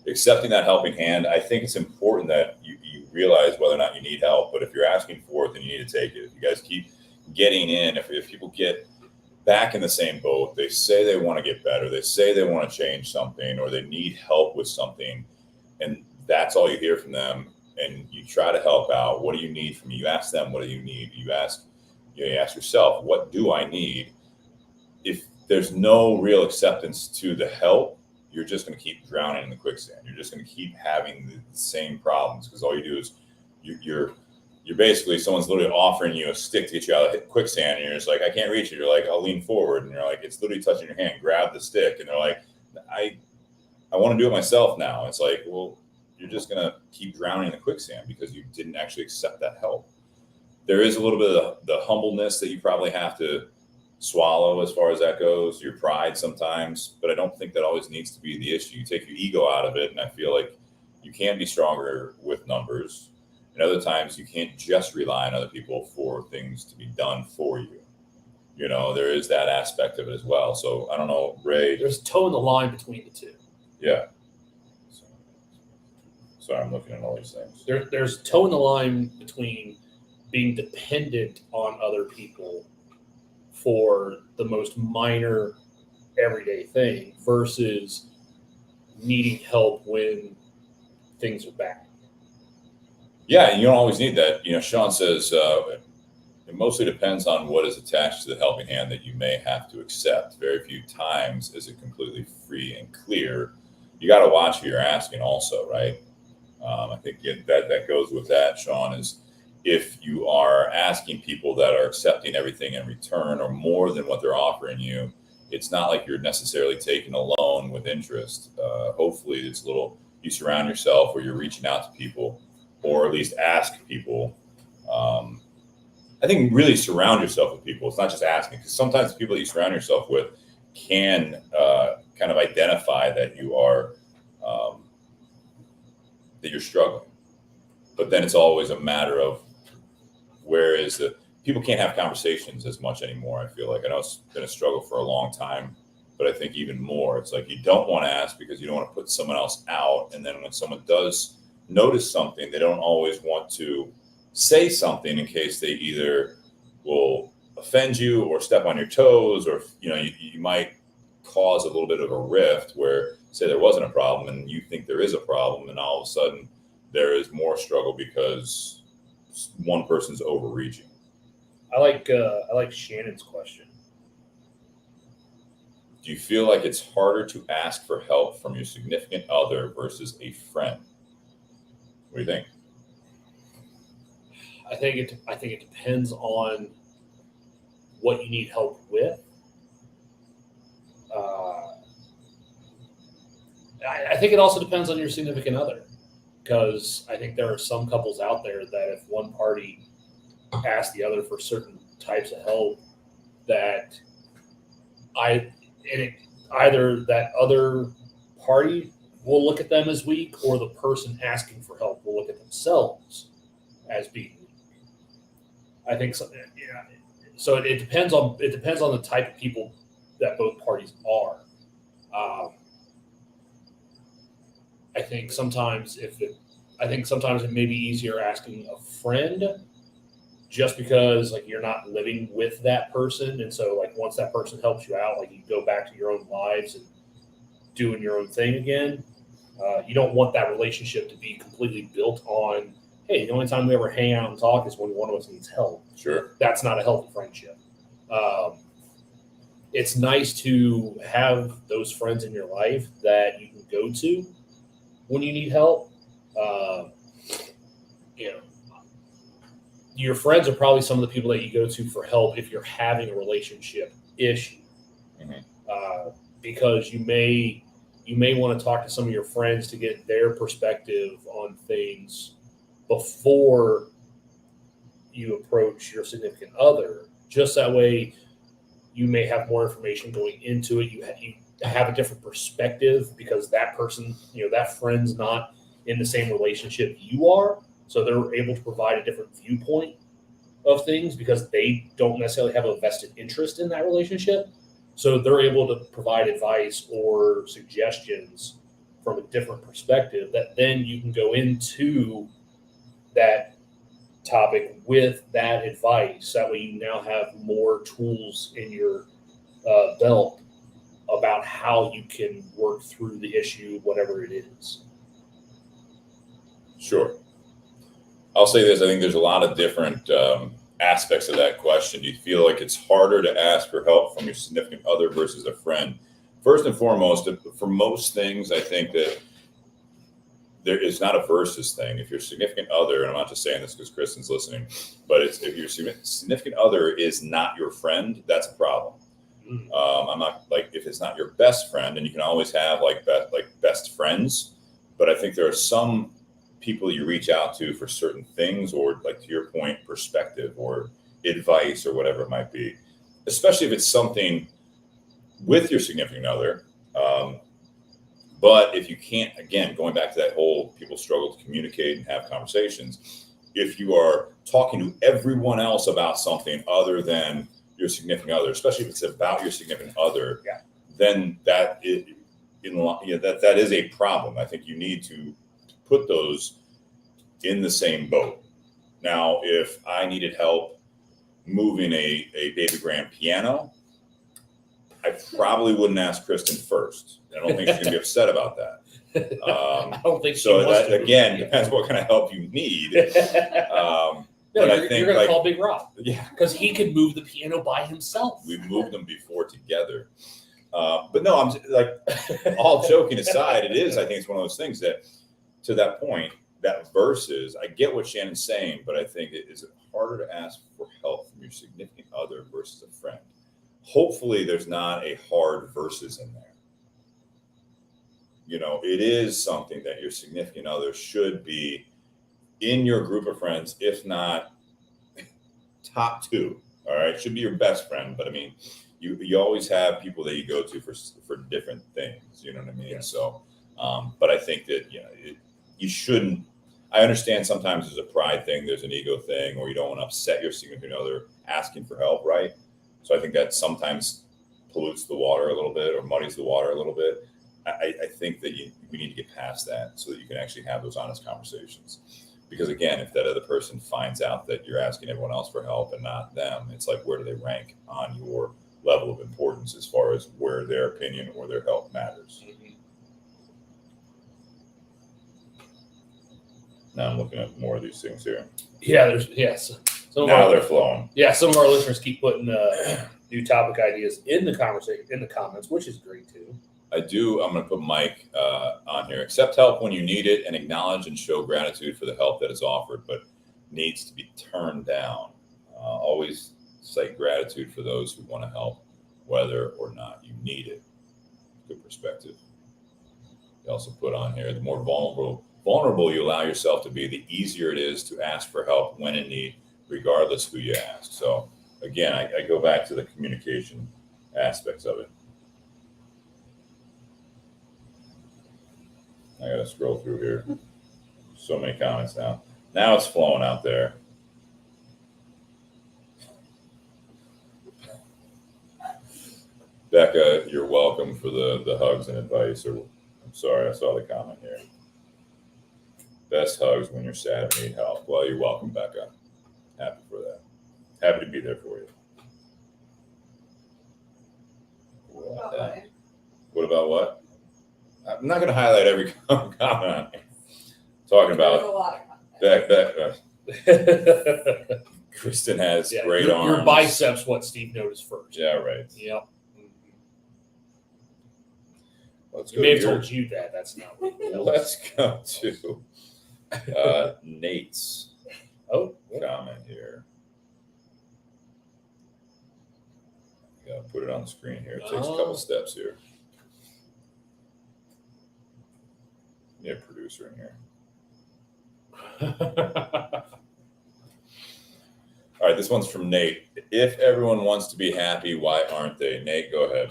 Accepting that helping hand, I think it's important that you realize whether or not you need help. But if you're asking for it, then you need to take it. If you guys keep getting in, if people get back in the same boat, they say they want to get better, they say they want to change something, or they need help with something, and that's all you hear from them, and you try to help out. What do you need from me? You ask them, what do you need? You ask yourself, what do I need? If there's no real acceptance to the help, you're just going to keep drowning in the quicksand. You're just going to keep having the same problems, because all you do is you're basically, someone's literally offering you a stick to get you out of the quicksand, and you're just like, I can't reach it. You're like, I'll lean forward, and you're like, it's literally touching your hand. Grab the stick, and they're like, I want to do it myself now. It's like, well, you're just going to keep drowning in the quicksand because you didn't actually accept that help. There is a little bit of the humbleness that you probably have to swallow as far as that goes, your pride sometimes, but I don't think that always needs to be the issue. You take your ego out of it, and I feel like you can be stronger with numbers, and other times you can't just rely on other people for things to be done for you. You know, there is that aspect of it as well. So I don't know, Ray. There's toeing the line between the two. Yeah. Sorry, I'm looking at all these things. There's toeing the line between being dependent on other people for the most minor everyday thing versus needing help when things are bad. Yeah, and you don't always need that. You know, Sean says it mostly depends on what is attached to the helping hand that you may have to accept. Very few times is it completely free and clear. You got to watch who you're asking also, right? I think that goes with that, Sean, is if you are asking people that are accepting everything in return or more than what they're offering you, it's not like you're necessarily taking a loan with interest. Hopefully it's you surround yourself where you're reaching out to people, or at least ask people. I think really surround yourself with people. It's not just asking, because sometimes the people that you surround yourself with can kind of identify that you are that you're struggling. But then it's always a matter of where is the people can't have conversations as much anymore. I feel like I know it's been a struggle for a long time, but I think even more, it's like you don't want to ask because you don't want to put someone else out. And then when someone does notice something, they don't always want to say something in case they either will offend you or step on your toes, or you might cause a little bit of a rift where, say, there wasn't a problem and you think there is a problem, and all of a sudden there is more struggle because one person's overreaching. I like Shannon's question. Do you feel like it's harder to ask for help from your significant other versus a friend? What do you think? I think it depends on what you need help with. I think it also depends on your significant other, because I think there are some couples out there that if one party asks the other for certain types of help, that either that other party will look at them as weak, or the person asking for help will look at themselves as being weak. I think so. Yeah. So it depends on the type of people that both parties are. I think sometimes it may be easier asking a friend, just because like you're not living with that person, and so like once that person helps you out, like you go back to your own lives and doing your own thing again. You don't want that relationship to be completely built on, hey, the only time we ever hang out and talk is when one of us needs help. Sure. That's not a healthy friendship. It's nice to have those friends in your life that you can go to when you need help. Your friends are probably some of the people that you go to for help if you're having a relationship issue. Mm-hmm. because you may want to talk to some of your friends to get their perspective on things before you approach your significant other. Just that way, you may have more information going into it. You have a different perspective because that person, that friend's not in the same relationship you are. So they're able to provide a different viewpoint of things because they don't necessarily have a vested interest in that relationship. So they're able to provide advice or suggestions from a different perspective that then you can go into that topic with that advice. That way you now have more tools in your belt about how you can work through the issue, whatever it is. Sure. I'll say this. I think there's a lot of different aspects of that question. Do you feel like it's harder to ask for help from your significant other versus a friend? First and foremost, for most things, I think that there is not a versus thing. If your significant other, and I'm not just saying this because Kristen's listening, but if your significant other is not your friend, that's a problem. I'm not like, if it's not your best friend, and you can always have best friends, but I think there are some people you reach out to for certain things, or like to your point, perspective or advice or whatever it might be, especially if it's something with your significant other. But if you can't, again, going back to that whole people struggle to communicate and have conversations, if you are talking to everyone else about something other than your significant other, especially if it's about your significant other, then that is a problem. I think you need to put those in the same boat. Now, if I needed help moving a baby grand piano, I probably wouldn't ask Kristen first. I don't think she's going to be upset about that. I don't think so. That again depends what kind of help you need. No, you're going to call Big Rob. Yeah, because he could move the piano by himself. We've moved them before together. But no, I'm like, all joking aside, it is. I think it's one of those things that, to that point, that versus, I get what Shannon's saying, but I think is it harder to ask for help from your significant other versus a friend? Hopefully there's not a hard versus in there. It is something that your significant other should be in your group of friends, if not top two. All right. Should be your best friend. But I mean, you always have people that you go to for different things. You know what I mean? Yeah. So, but I think that, you shouldn't. I understand sometimes there's a pride thing, there's an ego thing, or you don't want to upset your significant other asking for help, right? So I think that sometimes pollutes the water a little bit or muddies the water a little bit. I think that we need to get past that so that you can actually have those honest conversations. Because again, if that other person finds out that you're asking everyone else for help and not them, it's like, where do they rank on your level of importance as far as where their opinion or their help matters? Mm-hmm. Now I'm looking at more of these things here. Yeah, there's Now they're flowing. Yeah, some of our listeners keep putting new topic ideas in the conversation, in the comments, which is great too. I'm going to put Mike on here. Accept help when you need it and acknowledge and show gratitude for the help that is offered, but needs to be turned down. Always cite gratitude for those who want to help, whether or not you need it. Good perspective. You also put on here, the more vulnerable you allow yourself to be, the easier it is to ask for help when in need, regardless who you ask. So again, I go back to the communication aspects of it. I got to scroll through here. So many comments now. Now it's flowing out there. Becca, you're welcome for the hugs and advice. Or I'm sorry, I saw the comment here. Best hugs when you're sad or need help. Well, you're welcome, Becca. Happy for that. Happy to be there for you. What about what? I'm not going to highlight every comment on here. Talking about back. Kristen has great arms. Your biceps, what Steve noticed first. Yeah, right. Yep. Let's go. May have told you that. That's not what he knows. Let's go to Nate's comment here. Got to put it on the screen here. It takes a couple steps here. Yeah, producer in here. All right, this one's from Nate. If everyone wants to be happy, why aren't they? Nate, go ahead.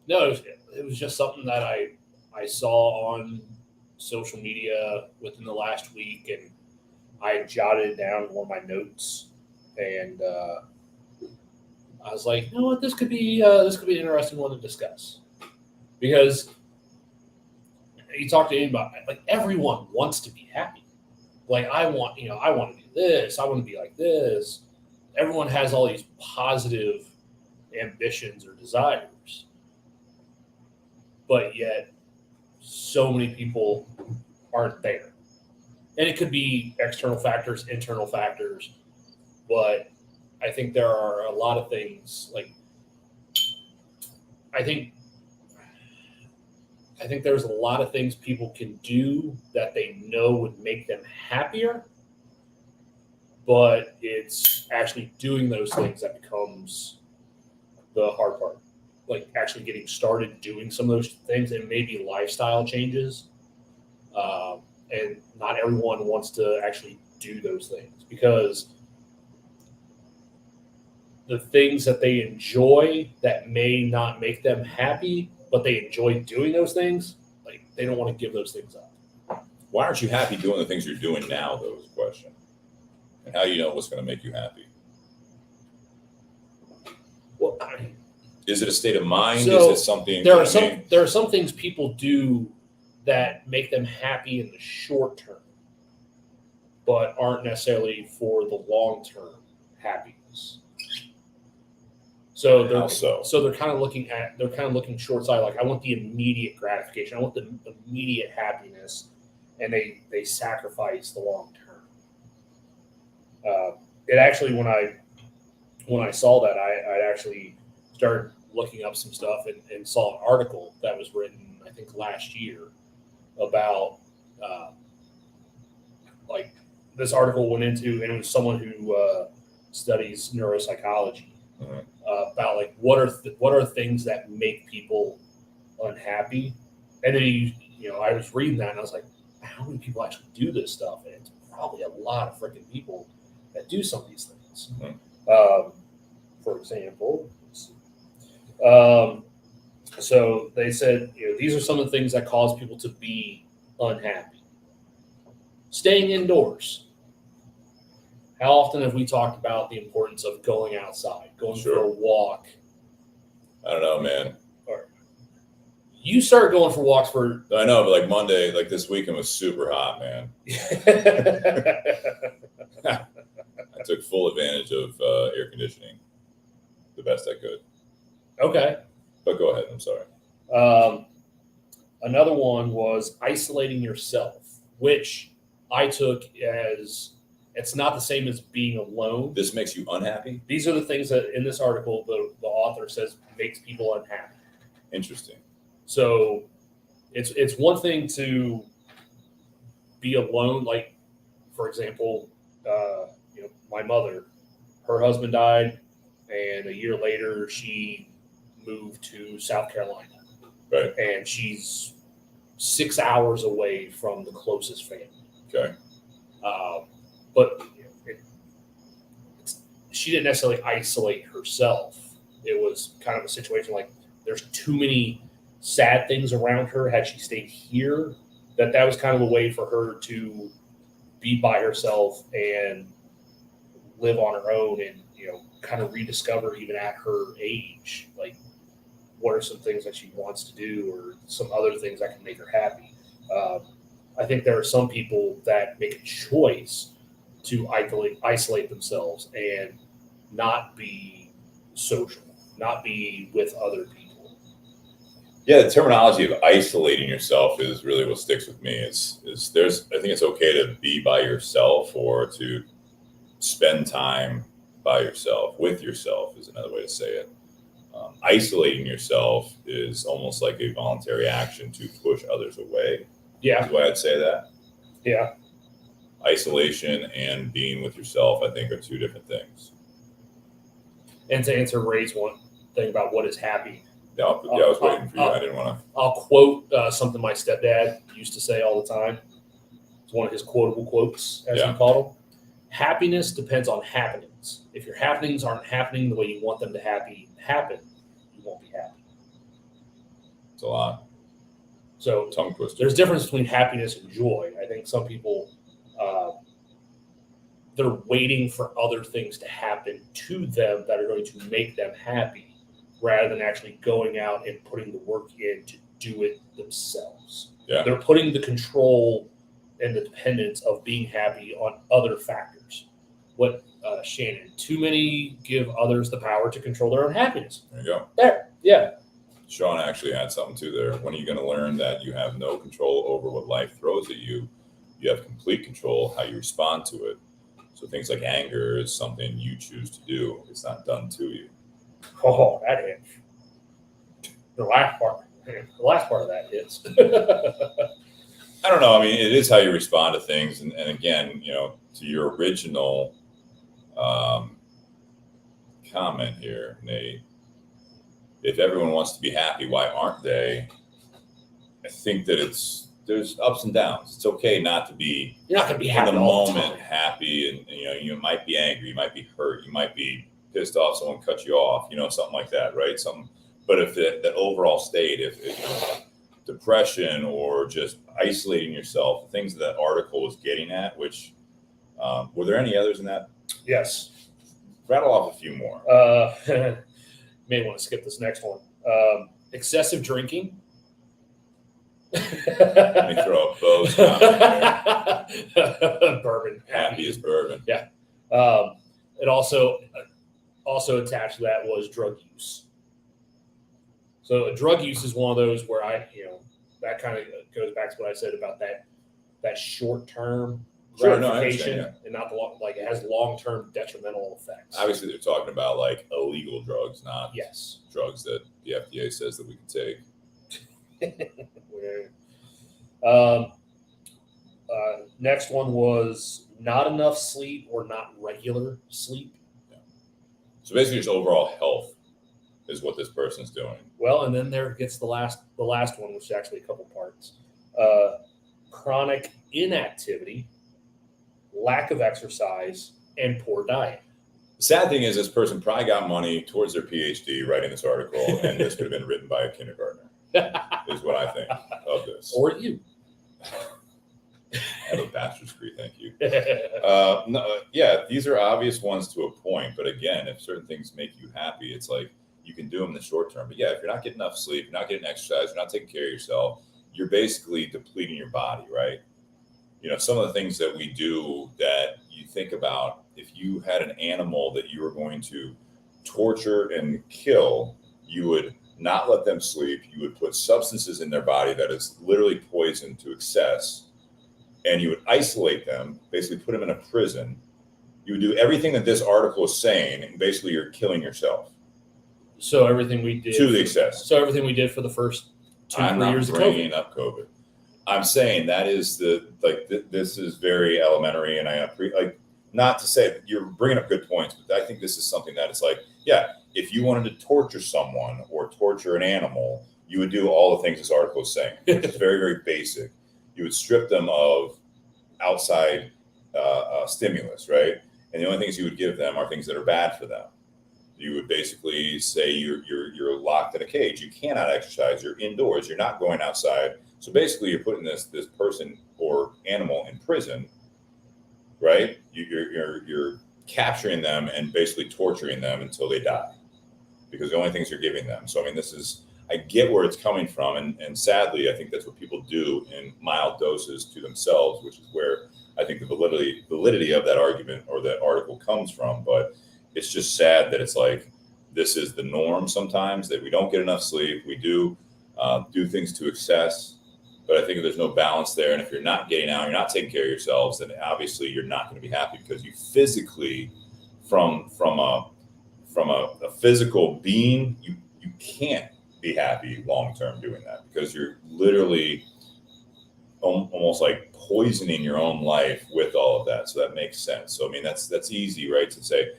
No, it was just something that I saw on social media within the last week, and I jotted it down in one of my notes, and I was like, you know what, this could be an interesting one to discuss, because you talk to anybody, like everyone wants to be happy. Like I want to do this, I want to be like this. Everyone has all these positive ambitions or desires, but yet so many people aren't there. And it could be external factors, internal factors, but I think there are a lot of things. Like I think there's a lot of things people can do that they know would make them happier, but it's actually doing those things that becomes the hard part. Like actually getting started doing some of those things, and maybe lifestyle changes. And not everyone wants to actually do those things, because the things that they enjoy that may not make them happy, but they enjoy doing those things, like they don't want to give those things up. Why aren't you happy doing the things you're doing now, though, is the question. And how do you know what's going to make you happy? Well, is it a state of mind? So is it something? There are some things people do that make them happy in the short term, but aren't necessarily for the long term happiness. So they're kind of looking short sighted. Like I want the immediate gratification, I want the immediate happiness, and they sacrifice the long term. It actually, when I saw that, I actually started looking up some stuff and saw an article that was written, I think, last year about like this article went into, and it was someone who studies neuropsychology. About like what are things that make people unhappy, and then I was reading that and I was like, how many people actually do this stuff? And it's probably a lot of freaking people that do some of these things. For example, so they said these are some of the things that cause people to be unhappy. Staying indoors. How often have we talked about the importance of going outside, going for a walk? I don't know, man. You started going for walks I know, but like Monday, like this weekend was super hot, man. I took full advantage of air conditioning the best I could. Okay. But go ahead, I'm sorry. Another one was isolating yourself, which I took as it's not the same as being alone. This makes you unhappy? These are the things that in this article the author says makes people unhappy. Interesting. So it's one thing to be alone. Like, for example, my mother, her husband died, and a year later she moved to South Carolina. Right. And she's 6 hours away from the closest family. Okay. But she didn't necessarily isolate herself. It was kind of a situation like there's too many sad things around her. Had she stayed here, that was kind of a way for her to be by herself and live on her own, and kind of rediscover, even at her age, like what are some things that she wants to do, or some other things that can make her happy. I think there are some people that make a choice to isolate themselves and not be social, not be with other people. Yeah, the terminology of isolating yourself is really what sticks with me. I think it's okay to be by yourself, or to spend time by yourself, with yourself is another way to say it. Isolating yourself is almost like a voluntary action to push others away. Yeah. Is the way I'd say that. Yeah. Isolation and being with yourself, I think, are two different things. And to answer Ray's one thing about what is happy, Yeah, I was waiting for you. I didn't want to. I'll quote something my stepdad used to say all the time. It's one of his quotable quotes, as he called them. Happiness depends on happenings. If your happenings aren't happening the way you want them to happen, you won't be happy. It's a lot. So tongue twister. There's a difference between happiness and joy. I think some people, they're waiting for other things to happen to them that are going to make them happy, rather than actually going out and putting the work in to do it themselves. Yeah. They're putting the control and the dependence of being happy on other factors. What, Shannon, too many give others the power to control their own happiness. There you go. There, yeah. Sean actually had something too there. When are you going to learn that you have no control over what life throws at you? You have complete control how you respond to it. So things like anger is something you choose to do. It's not done to you. Oh, that hits. The last part of that hits. I don't know. I mean, it is how you respond to things. And again, to your original comment here, Nate, if everyone wants to be happy, why aren't they? I think that there's ups and downs. It's okay not to be. You're not going to be in happy the all the moment, time. happy, and you might be angry, you might be hurt, you might be pissed off someone cut you off, something like that, right? But if that overall state, if depression or just isolating yourself, the things that article was getting at, which were there any others in that? Yes. Rattle off a few more. May want to skip this next one. Excessive drinking. Let me throw a Bo's comment there. Bourbon. Happy as bourbon. Yeah. It also attached to that was drug use. So drug use is one of those where that kind of goes back to what I said about that short-term gratification, and not it has long-term detrimental effects. Obviously, they're talking about like illegal drugs, not drugs that the FDA says that we can take. Next one was not enough sleep or not regular sleep. Yeah. So basically, just overall health is what this person's doing. Well, and then there gets the last one, which is actually a couple parts. Chronic inactivity, lack of exercise, and poor diet. The sad thing is this person probably got money towards their PhD writing this article, and this could have been written by a kindergartner, is what I think of this. Or you. I have a bachelor's degree, thank you. These are obvious ones to a point, but again, if certain things make you happy, it's like you can do them in the short term. But if you're not getting enough sleep, you're not getting exercise, you're not taking care of yourself, you're basically depleting your body, right? Some of the things that we do that you think about, if you had an animal that you were going to torture and kill, you would not let them sleep. You would put substances in their body that is literally poison to excess, and you would isolate them, basically put them in a prison. You would do everything that this article is saying, and basically you're killing yourself. So everything we did to the excess. So everything we did for the first 2-3 years of COVID. I'm not bringing up COVID. I'm saying that is this is very elementary, and not to say that you're bringing up good points, but I think this is something that it's like, if you wanted to torture someone or torture an animal, you would do all the things this article is saying, which is very, very basic. You would strip them of outside stimulus, right? And the only things you would give them are things that are bad for them. You would basically say you're locked in a cage. You cannot exercise. You're indoors. You're not going outside. So basically, you're putting this person or animal in prison, right? You're capturing them and basically torturing them until they die, because the only things you're giving them. So I get where it's coming from, and sadly, I think that's what people do in mild doses to themselves, which is where I think the validity of that argument or that article comes from. But it's just sad that it's like this is the norm sometimes, that we don't get enough sleep. We do things to excess, but I think if there's no balance there, and if you're not getting out, you're not taking care of yourselves, then obviously you're not going to be happy, because you physically, from a physical being, you can't be happy long term doing that, because you're literally almost like poisoning your own life with all of that. So that makes sense. So that's easy, right, to say,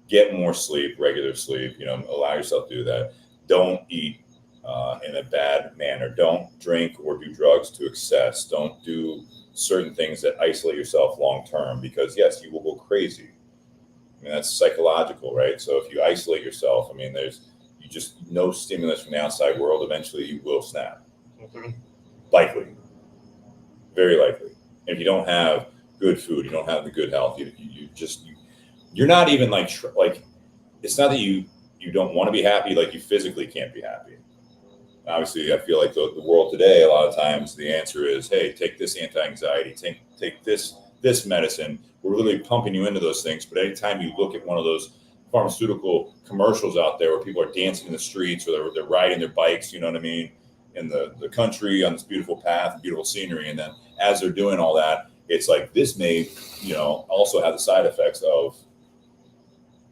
get more sleep, regular sleep, allow yourself to do that. Don't eat in a bad manner. Don't drink or do drugs to excess. Don't do certain things that isolate yourself long term, because yes, you will go crazy. I mean, that's psychological, right? So if you isolate yourself, I mean, you just no stimulus from the outside world. Eventually, you will snap. Mm-hmm. Likely, very likely. And if you don't have good food, you don't have the good health. You're not even like it's not that you don't want to be happy. Like, you physically can't be happy. Obviously, I feel like the world today, a lot of times the answer is, hey, take this anti-anxiety, take this medicine. We're really pumping you into those things. But anytime you look at one of those pharmaceutical commercials out there where people are dancing in the streets, or they're riding their bikes, you know what I mean, in the country on this beautiful path, beautiful scenery, and then as they're doing all that, it's like, this may, also have the side effects of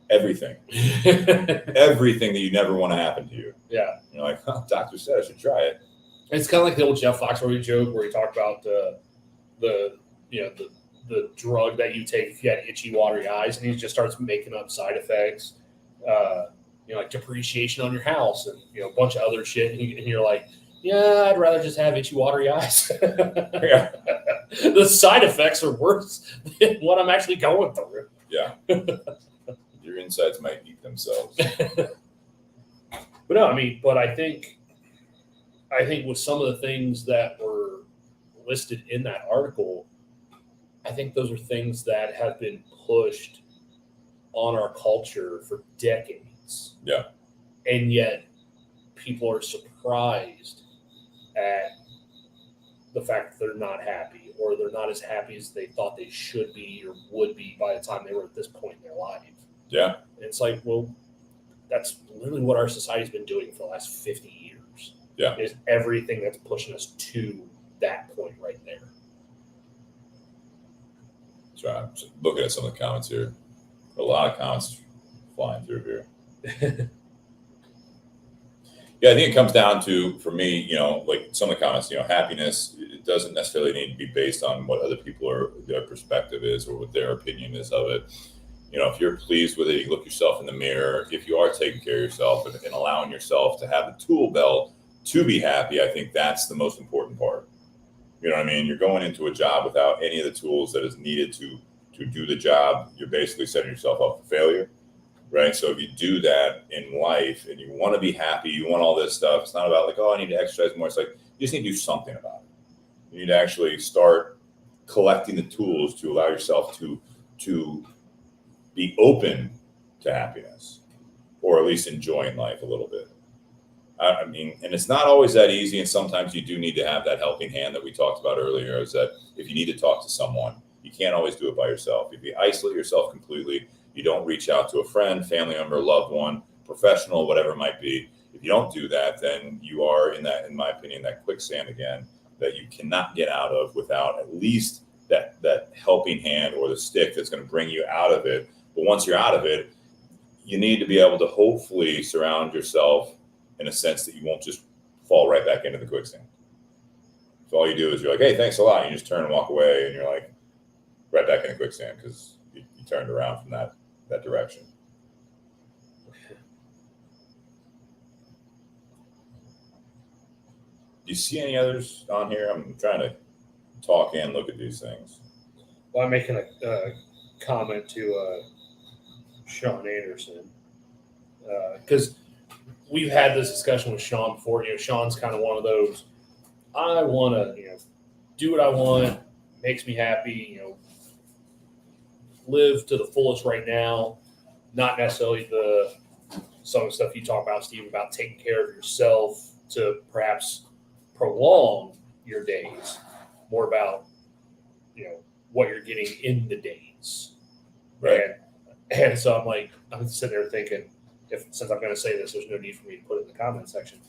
everything that you never want to happen to you. Yeah. You're like, doctor said I should try it. It's kind of like the old Jeff Foxworthy joke where he talked about the drug that you take if you had itchy, watery eyes, and he just starts making up side effects, like depreciation on your house and a bunch of other shit, and you're like, yeah, I'd rather just have itchy, watery eyes. Yeah. The side effects are worse than what I'm actually going through. Yeah. Your insides might eat themselves. But no, I think with some of the things that were listed in that article, I think those are things that have been pushed on our culture for decades. Yeah. And yet people are surprised at the fact that they're not happy, or they're not as happy as they thought they should be or would be by the time they were at this point in their life. Yeah. And it's like, well, that's literally what our society's been doing for the last 50 years. Yeah. Is everything that's pushing us to that point right there. That's right. I'm just looking at some of the comments here. A lot of comments flying through here. Yeah, I think it comes down to, for me, like some of the comments, happiness, it doesn't necessarily need to be based on what other people their perspective is, or what their opinion is of it. If you're pleased with it, you look yourself in the mirror, if you are taking care of yourself and allowing yourself to have the tool belt to be happy, I think that's the most important part. You know what I mean? You're going into a job without any of the tools that is needed to do the job. You're basically setting yourself up for failure. Right. So if you do that in life and you want to be happy, you want all this stuff, it's not about like, oh, I need to exercise more. It's like, you just need to do something about it. You need to actually start collecting the tools to allow yourself to be open to happiness, or at least enjoying life a little bit. And it's not always that easy. And sometimes you do need to have that helping hand that we talked about earlier, is that if you need to talk to someone, you can't always do it by yourself. If you isolate yourself completely, you don't reach out to a friend, family member, loved one, professional, whatever it might be. If you don't do that, then you are in my opinion, that quicksand again, that you cannot get out of without at least that helping hand or the stick that's going to bring you out of it. But once you're out of it, you need to be able to hopefully surround yourself in a sense that you won't just fall right back into the quicksand. So all you do is you're like, hey, thanks a lot. And you just turn and walk away, and you're like right back in the quicksand because you turned around from that direction. Do you see any others on here? I'm trying to talk and look at these things. Well, I'm making a comment to Sean Anderson, because we've had this discussion with Sean before. Sean's kind of one of those, I want to, do what I want, makes me happy, live to the fullest right now, not necessarily some of the stuff you talk about, Steve, about taking care of yourself to perhaps prolong your days, more about, what you're getting in the days. Right. And so I'm sitting there thinking, since I'm going to say this, there's no need for me to put it in the comment section.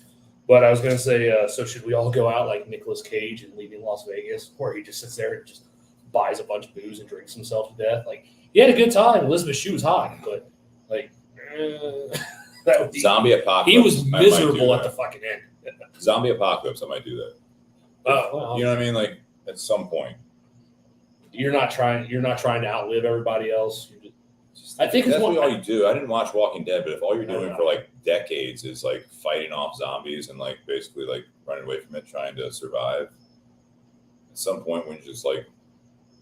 But I was going to say, so should we all go out like Nicolas Cage and Leaving Las Vegas, where he just sits there and just buys a bunch of booze and drinks himself to death? Like, he had a good time. Elizabeth Shue was hot, but that would be, zombie apocalypse. He was miserable at the fucking end. Zombie apocalypse, I might do that. Well, you know what I mean? Like, at some point. You're not trying to outlive everybody else. I think that's it's what all you do. I didn't watch Walking Dead, but if all you're doing for like decades is like fighting off zombies and like basically like running away from it, trying to survive, at some point when you just like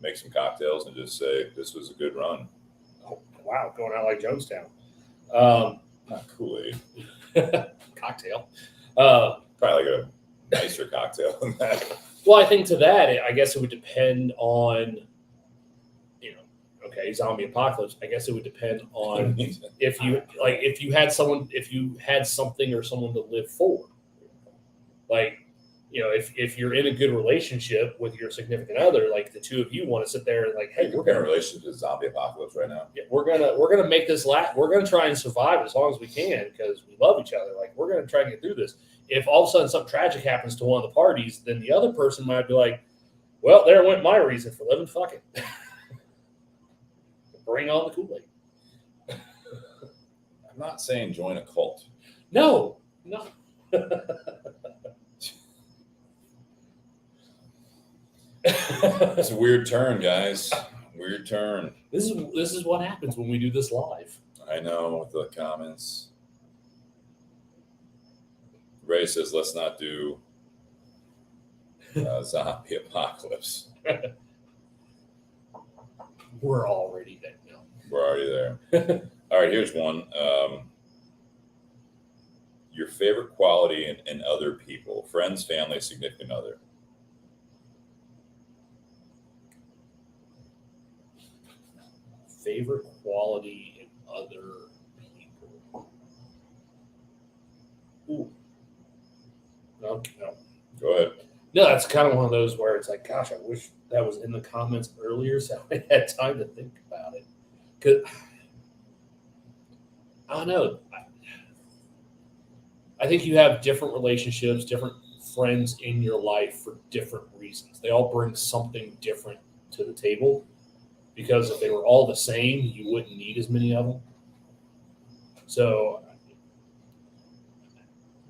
make some cocktails and just say this was a good run. Oh, wow, going out like Jonestown. Not Kool-Aid. Cocktail. Probably like a nicer cocktail than that. Well, I think to that, I guess it would depend on, okay, zombie apocalypse. I guess it would depend on if you had something or someone to live for. Like, if you're in a good relationship with your significant other, like the two of you want to sit there and like, hey, we're in a relationship with zombie apocalypse right now. Yeah, we're gonna make this last. We're gonna try and survive as long as we can because we love each other. Like, we're gonna try and get through this. If all of a sudden something tragic happens to one of the parties, then the other person might be like, well, there went my reason for living. Fuck it. Bring on the Kool-Aid. I'm not saying join a cult. No. It's a weird turn, guys. Weird turn. This is what happens when we do this live. I know, with the comments. Ray says, let's not do zombie apocalypse. We're already there now. We're already there. All right, here's one. Your favorite quality in other people, friends, family, significant other. Favorite quality in other people. Ooh. No. Go ahead. No, that's kind of one of those where it's like, gosh, I wish that was in the comments earlier so I had time to think about it. Because I don't know. I think you have different relationships, different friends in your life for different reasons. They all bring something different to the table. Because if they were all the same, you wouldn't need as many of them. So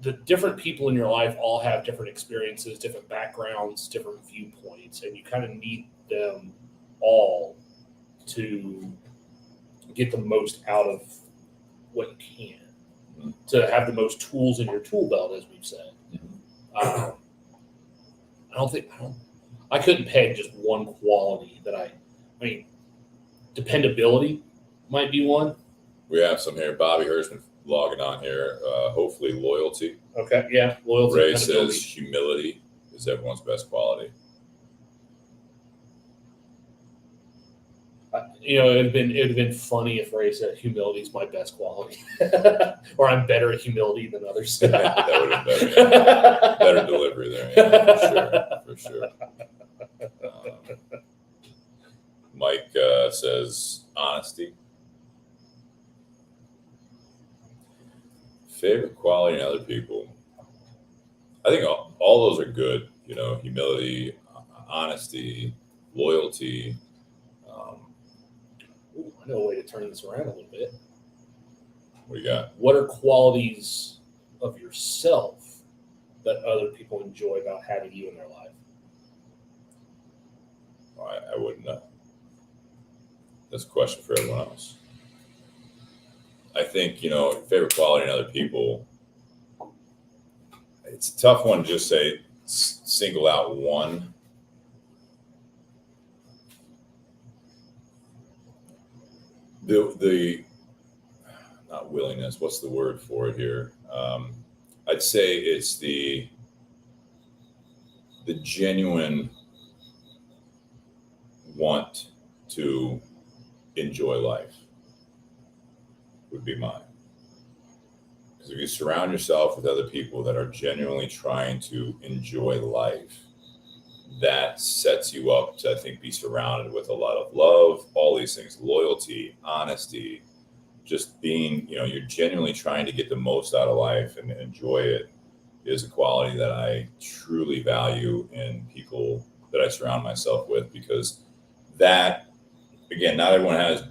the different people in your life all have different experiences, different backgrounds, different viewpoints, and you kind of need them all to get the most out of what you can, to have the most tools in your tool belt, as we've said. I couldn't peg just one quality that I mean, dependability might be one. We have some here. Bobby Hirschman logging on here. Hopefully loyalty. Okay, yeah, loyalty. Ray says humility is everyone's best quality. It'd have been funny if Ray said humility is my best quality, or I'm better at humility than others. That would have been better. Yeah. Better delivery there, yeah, for sure. Mike says honesty. Favorite quality in other people. I think all those are good. Humility, honesty, loyalty. I know a way to turn this around a little bit. What do you got? What are qualities of yourself that other people enjoy about having you in their life? I wouldn't know. That's a question for everyone else. I think, favorite quality in other people, it's a tough one to just say single out one. The not willingness, what's the word for it here? I'd say it's the genuine want to enjoy life would be mine. Because if you surround yourself with other people that are genuinely trying to enjoy life, that sets you up to, I think, be surrounded with a lot of love, all these things, loyalty, honesty, just being, you're genuinely trying to get the most out of life and enjoy it is a quality that I truly value in people that I surround myself with, because that, again, not everyone has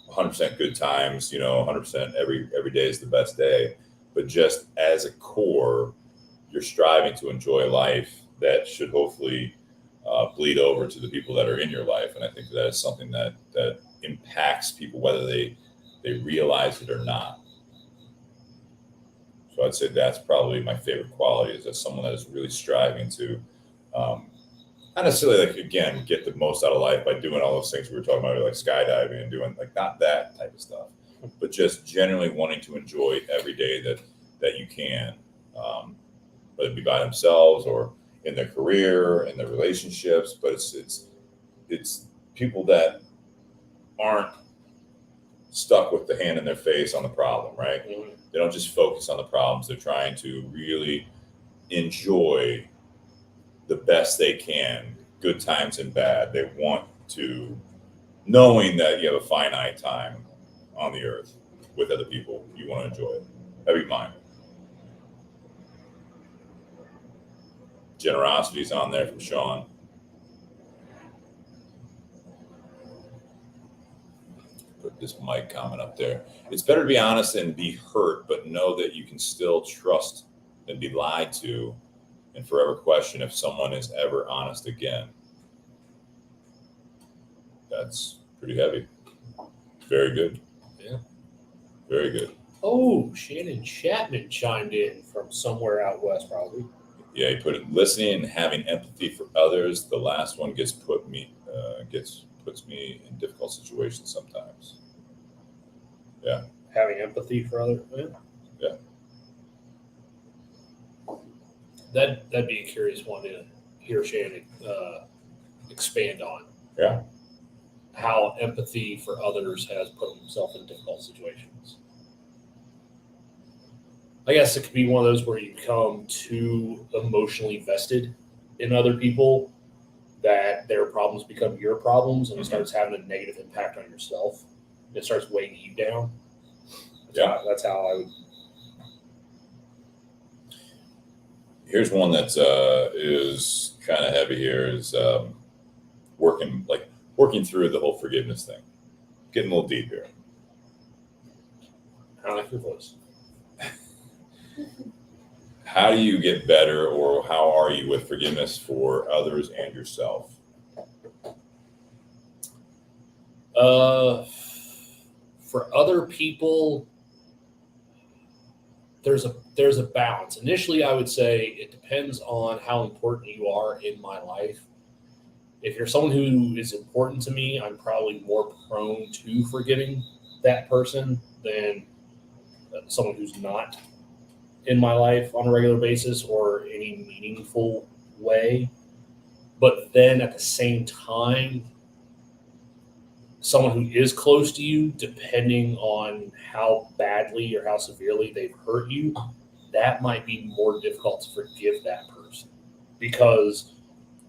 100% good times, 100% every day is the best day, but just as a core, you're striving to enjoy life. That should hopefully bleed over to the people that are in your life. And I think that is something that impacts people, whether they they realize it or not. So I'd say that's probably my favorite quality, is that someone that is really striving to, not necessarily like, again, get the most out of life by doing all those things we were talking about, like skydiving and doing like not that type of stuff, but just generally wanting to enjoy every day that you can, whether it be by themselves or in their career, in their relationships. But it's people that aren't stuck with the hand in their face on the problem, right? Mm-hmm. They don't just focus on the problems. They're trying to really enjoy the best they can, good times and bad. They want to, knowing that you have a finite time on the earth with other people, you want to enjoy it. That'd be mine. Generosity's on there from Sean. Put this Mike comment up there. It's better to be honest and be hurt, but know that you can still trust than be lied to and forever question if someone is ever honest again. That's pretty heavy. Very good. Yeah. Very good. Oh, Shannon Chapman chimed in from somewhere out west, probably. Yeah, he put it, listening and having empathy for others. The last one puts me in difficult situations sometimes. Yeah. Having empathy for others. Yeah. That'd be a curious one to hear Shannon expand on. Yeah. How empathy for others has put himself in difficult situations. I guess it could be one of those where you become too emotionally vested in other people that their problems become your problems, and it starts having a negative impact on yourself. It starts weighing you down. That's how I would. Here's one that is kind of heavy here, is working through the whole forgiveness thing. Getting a little deep here. I like your voice. How do you get better, or how are you with forgiveness for others and yourself? For other people, there's a balance. Initially, I would say it depends on how important you are in my life. If you're someone who is important to me, I'm probably more prone to forgiving that person than someone who's not in my life on a regular basis or any meaningful way. But then at the same time, someone who is close to you, depending on how badly or how severely they've hurt you, that might be more difficult to forgive that person. Because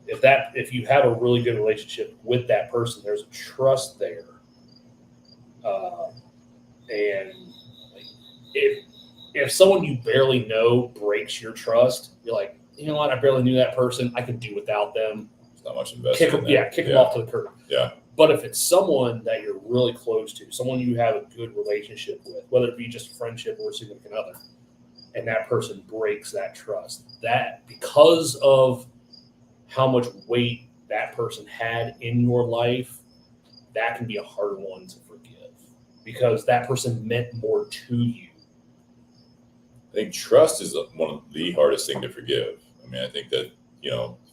if you have a really good relationship with that person, there's a trust there. And if someone you barely know breaks your trust, you're like, you know what, I barely knew that person. I could do without them. It's not much investment. Kick them off to the curb. Yeah. But if it's someone that you're really close to, someone you have a good relationship with, whether it be just a friendship or a significant other, and that person breaks that trust, that because of how much weight that person had in your life, that can be a hard one to forgive because that person meant more to you. I think trust is one of the hardest thing to forgive. I mean, I think that,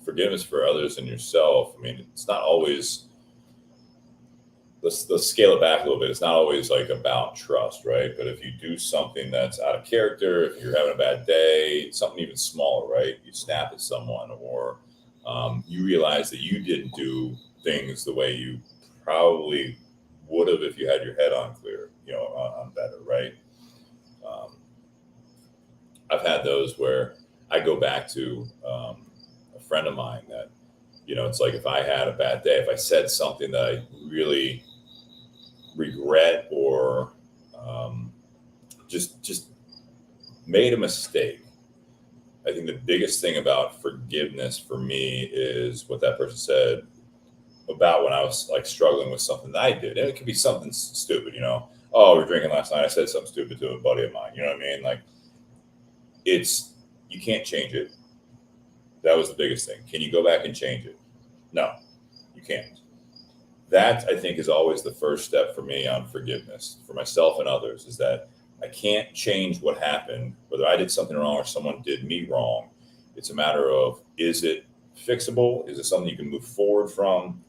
forgiveness for others and yourself, I mean, it's not always, let's scale it back a little bit. It's not always like about trust, right? But if you do something that's out of character, if you're having a bad day, something even smaller, right? You snap at someone, or you realize that you didn't do things the way you probably would have if you had your head on clear, on better, right? I've had those where I go back to a friend of mine that, it's like if I had a bad day, if I said something that I really regret or just made a mistake, I think the biggest thing about forgiveness for me is what that person said about when I was like struggling with something that I did. And it could be something stupid, oh, we were drinking last night. I said something stupid to a buddy of mine. You know what I mean? Like, you can't change it. That was the biggest thing. Can you go back and change it? No, you can't. that I think is always the first step for me on forgiveness for myself and others, is that I can't change what happened, whether I did something wrong or someone did me wrong. It's a matter of, is it fixable? Is it something you can move forward from?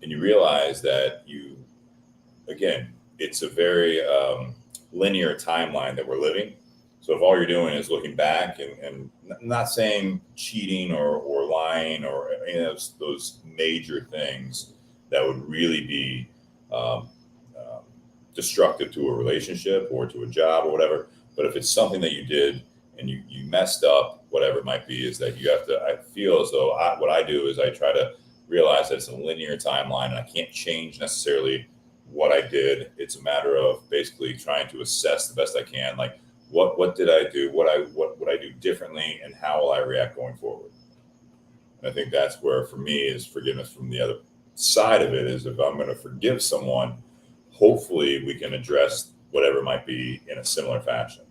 And you realize that again, it's a very linear timeline that we're living. So if all you're doing is looking back and not saying cheating or lying or any of those major things that would really be destructive to a relationship or to a job or whatever. But if it's something that you did and you messed up, whatever it might be, is that you have to, I feel as though what I do is I try to realize that it's a linear timeline and I can't change necessarily what I did. It's a matter of basically trying to assess the best I can, like what did I do, what would I do differently, and how will I react going forward. And I think that's where, for me, is forgiveness. From the other side of it is, if I'm going to forgive someone, hopefully we can address whatever might be in a similar fashion.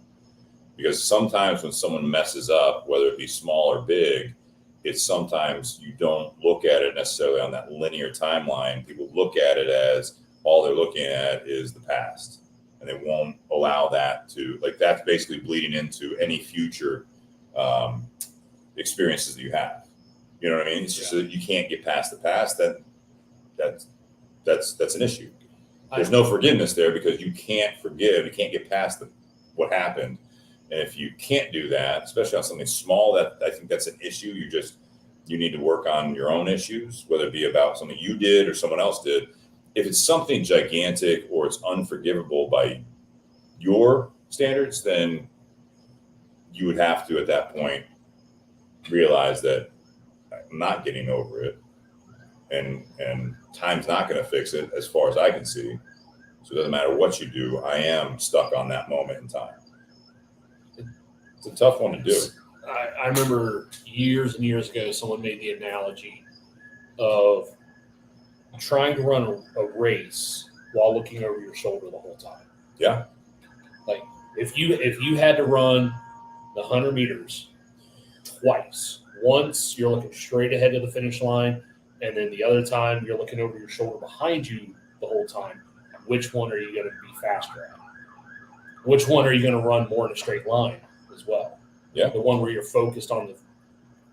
Because sometimes when someone messes up, whether it be small or big, it's sometimes you don't look at it necessarily on that linear timeline. People look at it as all they're looking at is the past. And they won't allow that to, like, that's basically bleeding into any future experiences that you have. You know what I mean? It's just that you can't get past the past. That's an issue. There's no forgiveness there because you can't forgive. You can't get past what happened. And if you can't do that, especially on something small, that I think that's an issue. You need to work on your own issues, whether it be about something you did or someone else did. If it's something gigantic or it's unforgivable by your standards, then you would have to, at that point, realize that I'm not getting over it, and time's not going to fix it as far as I can see. So it doesn't matter what you do. I am stuck on that moment in time. It's a tough one to do. I remember years and years ago, someone made the analogy of trying to run a race while looking over your shoulder the whole time. Yeah. Like if you had to run the 100 meters twice, once you're looking straight ahead to the finish line, and then the other time you're looking over your shoulder behind you the whole time, which one are you going to be faster at? Which one are you going to run more in a straight line as well? Yeah. The one where you're focused on the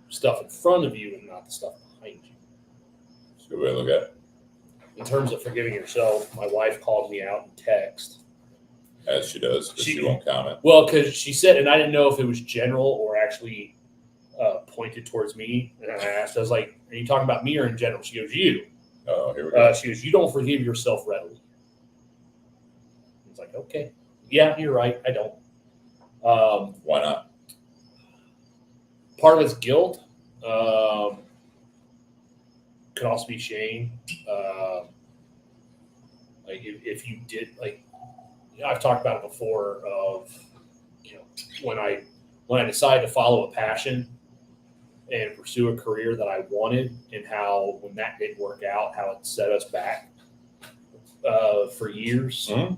stuff in front of you and not the stuff behind you. That's a good way to look at it. In terms of forgiving yourself, my wife called me out in text. As she does, but she won't comment. Well, because she said, and I didn't know if it was general or actually pointed towards me. And I asked, I was like, are you talking about me or in general? She goes, you. Oh, here we go. She goes, you don't forgive yourself readily. I was like, okay. Yeah, you're right. I don't. Why not? Part of it's guilt. Could also be shame. Like if you did, like, you know, I've talked about it before of, you know, when I decided to follow a passion and pursue a career that I wanted, and how when that didn't work out, how it set us back for years. Mm-hmm.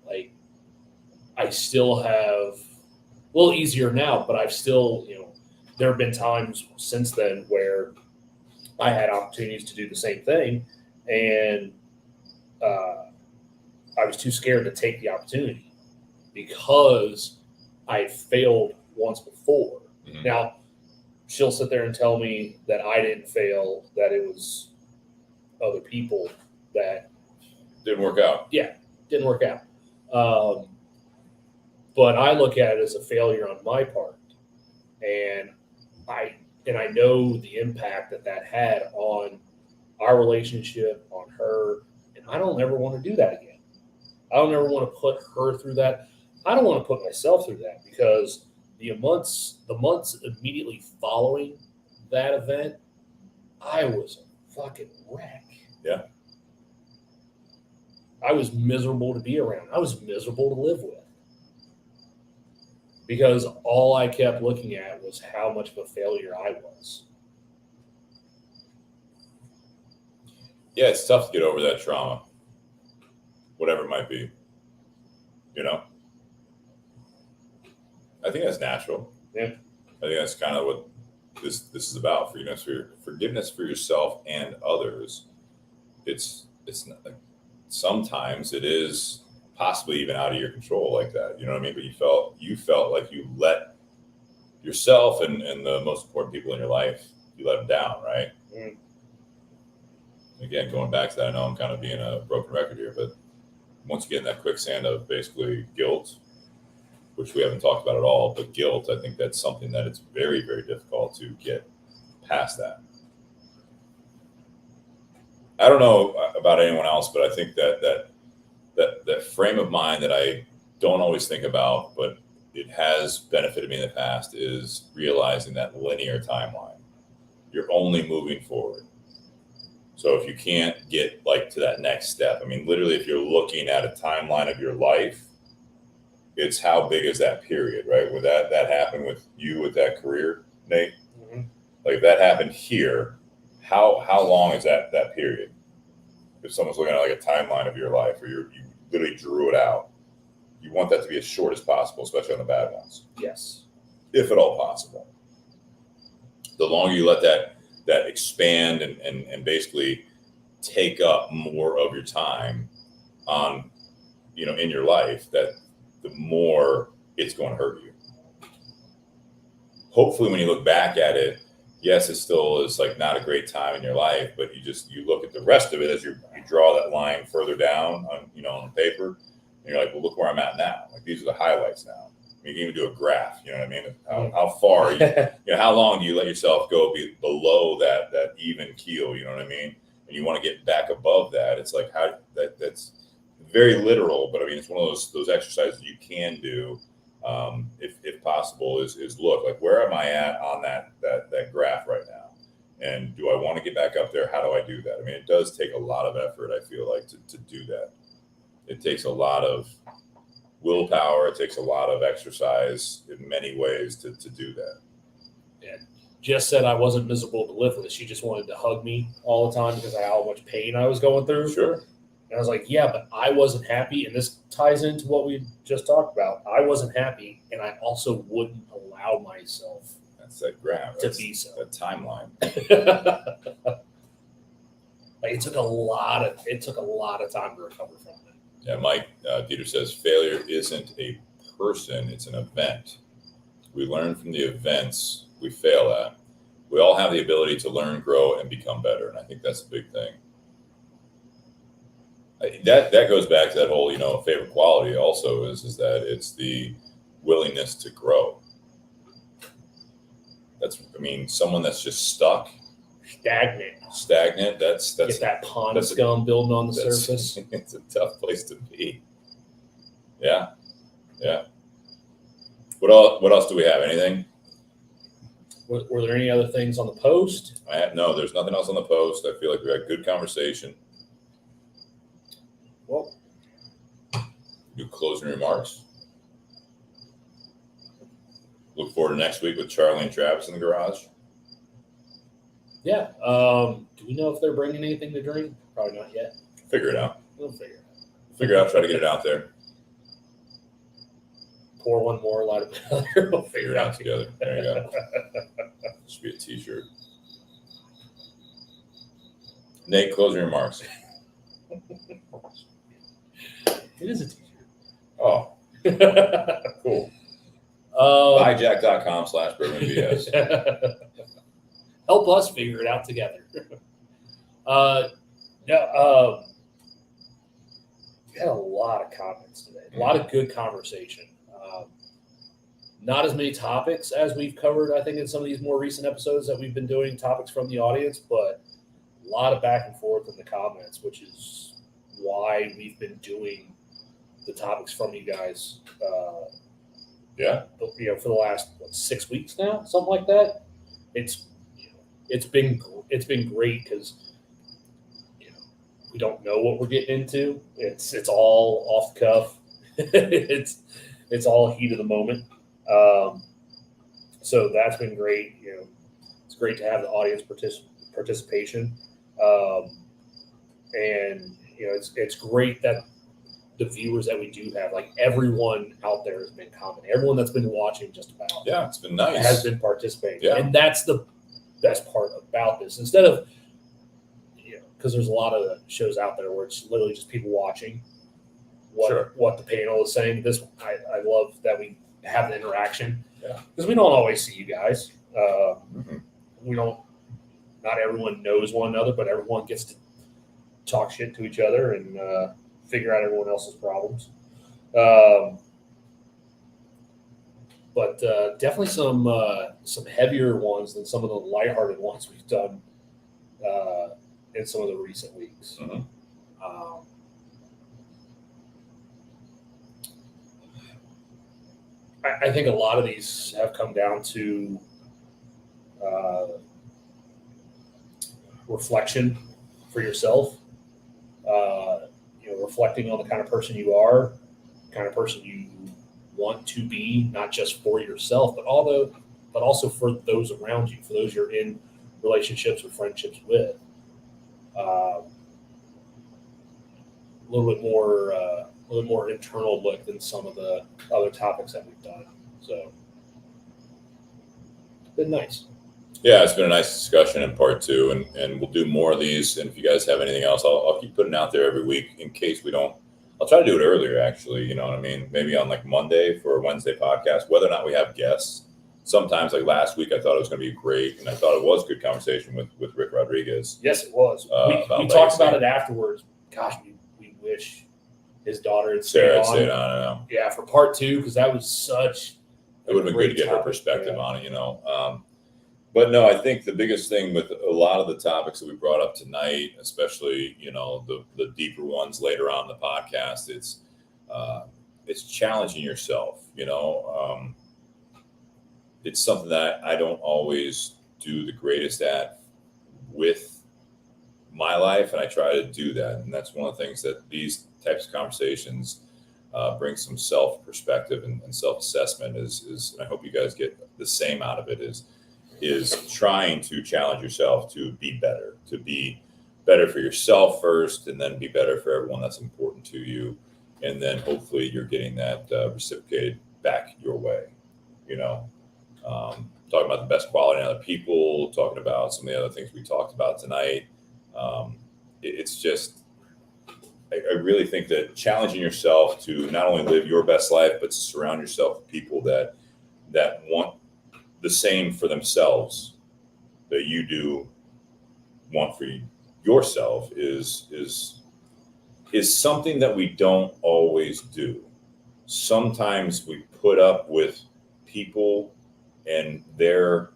Like I still have a little easier now, but I've still, you know, there have been times since then where I had opportunities to do the same thing, and I was too scared to take the opportunity because I failed once before. Mm-hmm. Now, she'll sit there and tell me that I didn't fail, that it was other people that didn't work out. Yeah, didn't work out. But I look at it as a failure on my part, and I know the impact that had on our relationship, on her, and I don't ever want to do that again. I don't ever want to put her through that. I don't want to put myself through that, because the months immediately following that event, I was a fucking wreck. Yeah. I was miserable to be around. I was miserable to live with. Because all I kept looking at was how much of a failure I was. Yeah, it's tough to get over that trauma, whatever it might be. You know? I think that's natural. Yeah. I think that's kind of what this is about. Forgiveness for yourself and others it's not, like, sometimes it is possibly even out of your control like that. You know what I mean? But you felt like you let yourself and the most important people in your life, you let them down, right? Mm. Again, going back to that, I know I'm kind of being a broken record here, but once you get in that quicksand of basically guilt, which we haven't talked about at all, but guilt, I think that's something that it's very, very difficult to get past that. I don't know about anyone else, but I think that frame of mind that I don't always think about, but it has benefited me in the past, is realizing that linear timeline. You're only moving forward. So if you can't get like to that next step, I mean, literally, if you're looking at a timeline of your life, it's how big is that period, right? Where that happened with you with that career, Nate? Mm-hmm. Like if that happened here, how long is that period? If someone's looking at like a timeline of your life, or you literally drew it out, you want that to be as short as possible, especially on the bad ones. Yes. If at all possible. The longer you let that expand and basically take up more of your time on, in your life, that the more it's going to hurt you. Hopefully when you look back at it, yes, it still is like not a great time in your life, but you look at the rest of it as you draw that line further down on the paper, and you're like, well, look where I'm at now. Like these are the highlights now. I mean, you can even do a graph, you know what I mean? How far, how long do you let yourself go below that even keel, you know what I mean? And you want to get back above that. It's like that's very literal, but I mean, it's one of those exercises you can do, if possible, is look like, where am I at on that graph right now? And do I want to get back up there? How do I do that? I mean, it does take a lot of effort, I feel like, to do that. It takes a lot of willpower. It takes a lot of exercise in many ways to do that. Yeah. Jess said I wasn't miserable to live with. She just wanted to hug me all the time because of how much pain I was going through. Sure. And I was like, yeah, but I wasn't happy. And this ties into what we just talked about. I wasn't happy, and I also wouldn't allow myself that graph to be so. That timeline. Like it took a lot of time to recover from it. Yeah, Mike Dieter says failure isn't a person; it's an event. We learn from the events we fail at. We all have the ability to learn, grow, and become better, and I think that's a big thing. That goes back to that whole favorite quality. Also, is that it's the willingness to grow. Someone that's just stuck, stagnant. That's get that pond scum building on the surface. It's a tough place to be. Yeah. What else do we have? Anything? Were there any other things on the post? No, there's nothing else on the post. I feel like we had good conversation. Well, do closing remarks. Look forward to next week with Charlie and Travis in the garage. Yeah. Do we know if they're bringing anything to drink? Probably not yet. Figure it out. We'll figure it out. Figure it out. Try to get it out there. Pour one more, light up another. We'll Figure it out together. There you go. Should be a t-shirt. Nate, closing remarks. It is a t-shirt. Oh. Cool. Buyjack.com/bourbonbs. Help us figure it out together. We had a lot of comments today. A lot of good conversation. Not as many topics as we've covered, I think, in some of these more recent episodes that we've been doing, topics from the audience, but a lot of back and forth in the comments, which is why we've been doing the topics from you guys. For the last 6 weeks now, something like that. It's been great because we don't know what we're getting into. It's all off the cuff. it's all heat of the moment. So that's been great. It's great to have the audience participation, and it's great that the viewers that we do have, like everyone out there has been commenting. Everyone that's been watching, just about, it's been nice, has been participating, yeah. And that's the best part about this. Instead of because there's a lot of shows out there where it's literally just people watching Sure. what the panel is saying. This I love that we have the interaction. Yeah. Because we don't always see you guys. Mm-hmm. We don't. Not everyone knows one another, but everyone gets to talk shit to each other and figure out everyone else's problems. But definitely some heavier ones than some of the lighthearted ones we've done in some of the recent weeks. Mm-hmm. I think a lot of these have come down to reflection for yourself. Reflecting on the kind of person you are, the kind of person you want to be, not just for yourself, but also for those around you, for those you're in relationships or friendships with. A little bit more internal look than some of the other topics that we've done. So, it's been nice. Yeah, it's been a nice discussion in part 2, and we'll do more of these. And if you guys have anything else, I'll keep putting out there every week in case we don't. I'll try to do it earlier, actually. You know what I mean? Maybe on like Monday for a Wednesday podcast, whether or not we have guests. Sometimes, like last week, I thought it was going to be great, and I thought it was a good conversation with Rick Rodriguez. Yes, it was. We talked about it afterwards. Gosh, we wish his daughter had stayed on. Stayed on, I know. Yeah, for part 2, because that was such. It would have been good to get her perspective on it, But no, I think the biggest thing with a lot of the topics that we brought up tonight, especially the deeper ones later on in the podcast, it's challenging yourself. It's something that I don't always do the greatest at with my life, and I try to do that. And that's one of the things that these types of conversations bring some self perspective and self assessment. Is and I hope you guys get the same out of it. Is trying to challenge yourself to be better for yourself first, and then be better for everyone that's important to you. And then hopefully you're getting that reciprocated back your way, talking about the best quality in other people, talking about some of the other things we talked about tonight. It's just, I really think that challenging yourself to not only live your best life, but to surround yourself with people that want the same for themselves that you do want for yourself is something that we don't always do. Sometimes we put up with people and their,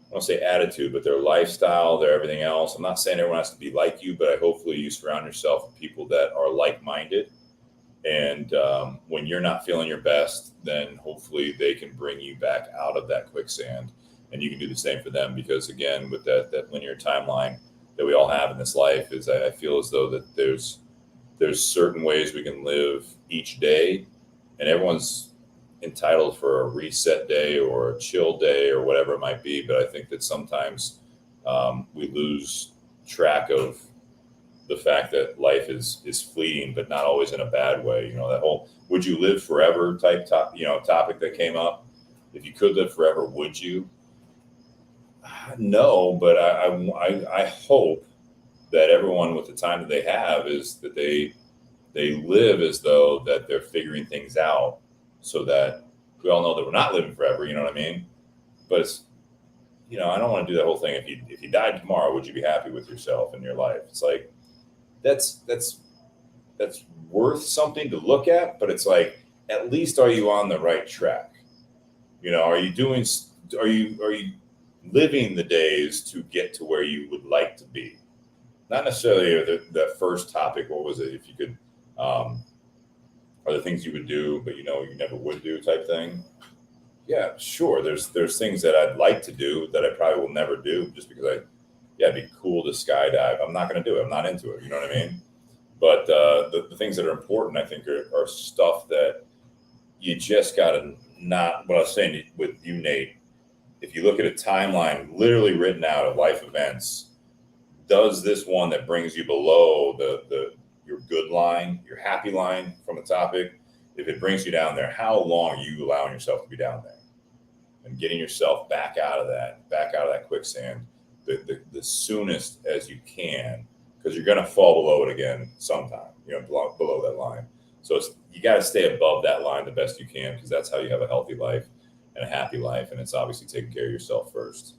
I don't say attitude, but their lifestyle, their everything else. I'm not saying everyone has to be like you, but hopefully you surround yourself with people that are like-minded. And when you're not feeling your best, then hopefully they can bring you back out of that quicksand, and you can do the same for them. Because again, with that linear timeline that we all have in this life, is I feel as though that there's certain ways we can live each day, and everyone's entitled for a reset day or a chill day or whatever it might be. But I think that sometimes we lose track of the fact that life is fleeting, but not always in a bad way. That whole "would you live forever" type topic that came up. If you could live forever, would you? No, but I hope that everyone, with the time that they have, is that they live as though that they're figuring things out, so that we all know that we're not living forever. You know what I mean? But it's, I don't want to do that whole thing. If you died tomorrow, would you be happy with yourself and your life? It's like, that's worth something to look at, but it's like, at least are you on the right track? Are you living the days to get to where you would like to be? Not necessarily the first topic. What was it? If you could, are the things you would do, but you never would do type thing. Yeah, sure. There's things that I'd like to do that I probably will never do, just because it'd be cool to skydive. I'm not going to do it. I'm not into it. You know what I mean? But the things that are important, I think, are stuff that you just got to not. What I was saying with you, Nate, if you look at a timeline literally written out of life events, does this one that brings you below your good line, your happy line from the topic, if it brings you down there, how long are you allowing yourself to be down there? And getting yourself back out of that quicksand the soonest as you can, because you're going to fall below it again sometime, below that line. So you got to stay above that line the best you can, because that's how you have a healthy life and a happy life. And it's obviously taking care of yourself first,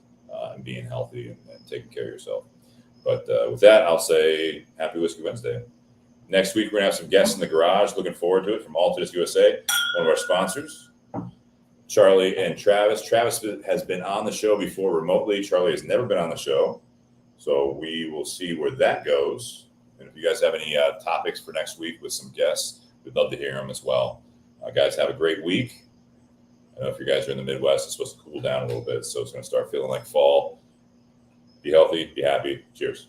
and being healthy and taking care of yourself. But with that, I'll say Happy Whiskey Wednesday. Next week, we're going to have some guests in the garage. Looking forward to it, from Altadis USA, one of our sponsors, Charlie and Travis. Travis has been on the show before remotely. Charlie has never been on the show. So we will see where that goes. And if you guys have any topics for next week with some guests, we'd love to hear them as well. Guys, have a great week. I know if you guys are in the Midwest, it's supposed to cool down a little bit, so it's going to start feeling like fall. Be healthy, be happy. Cheers.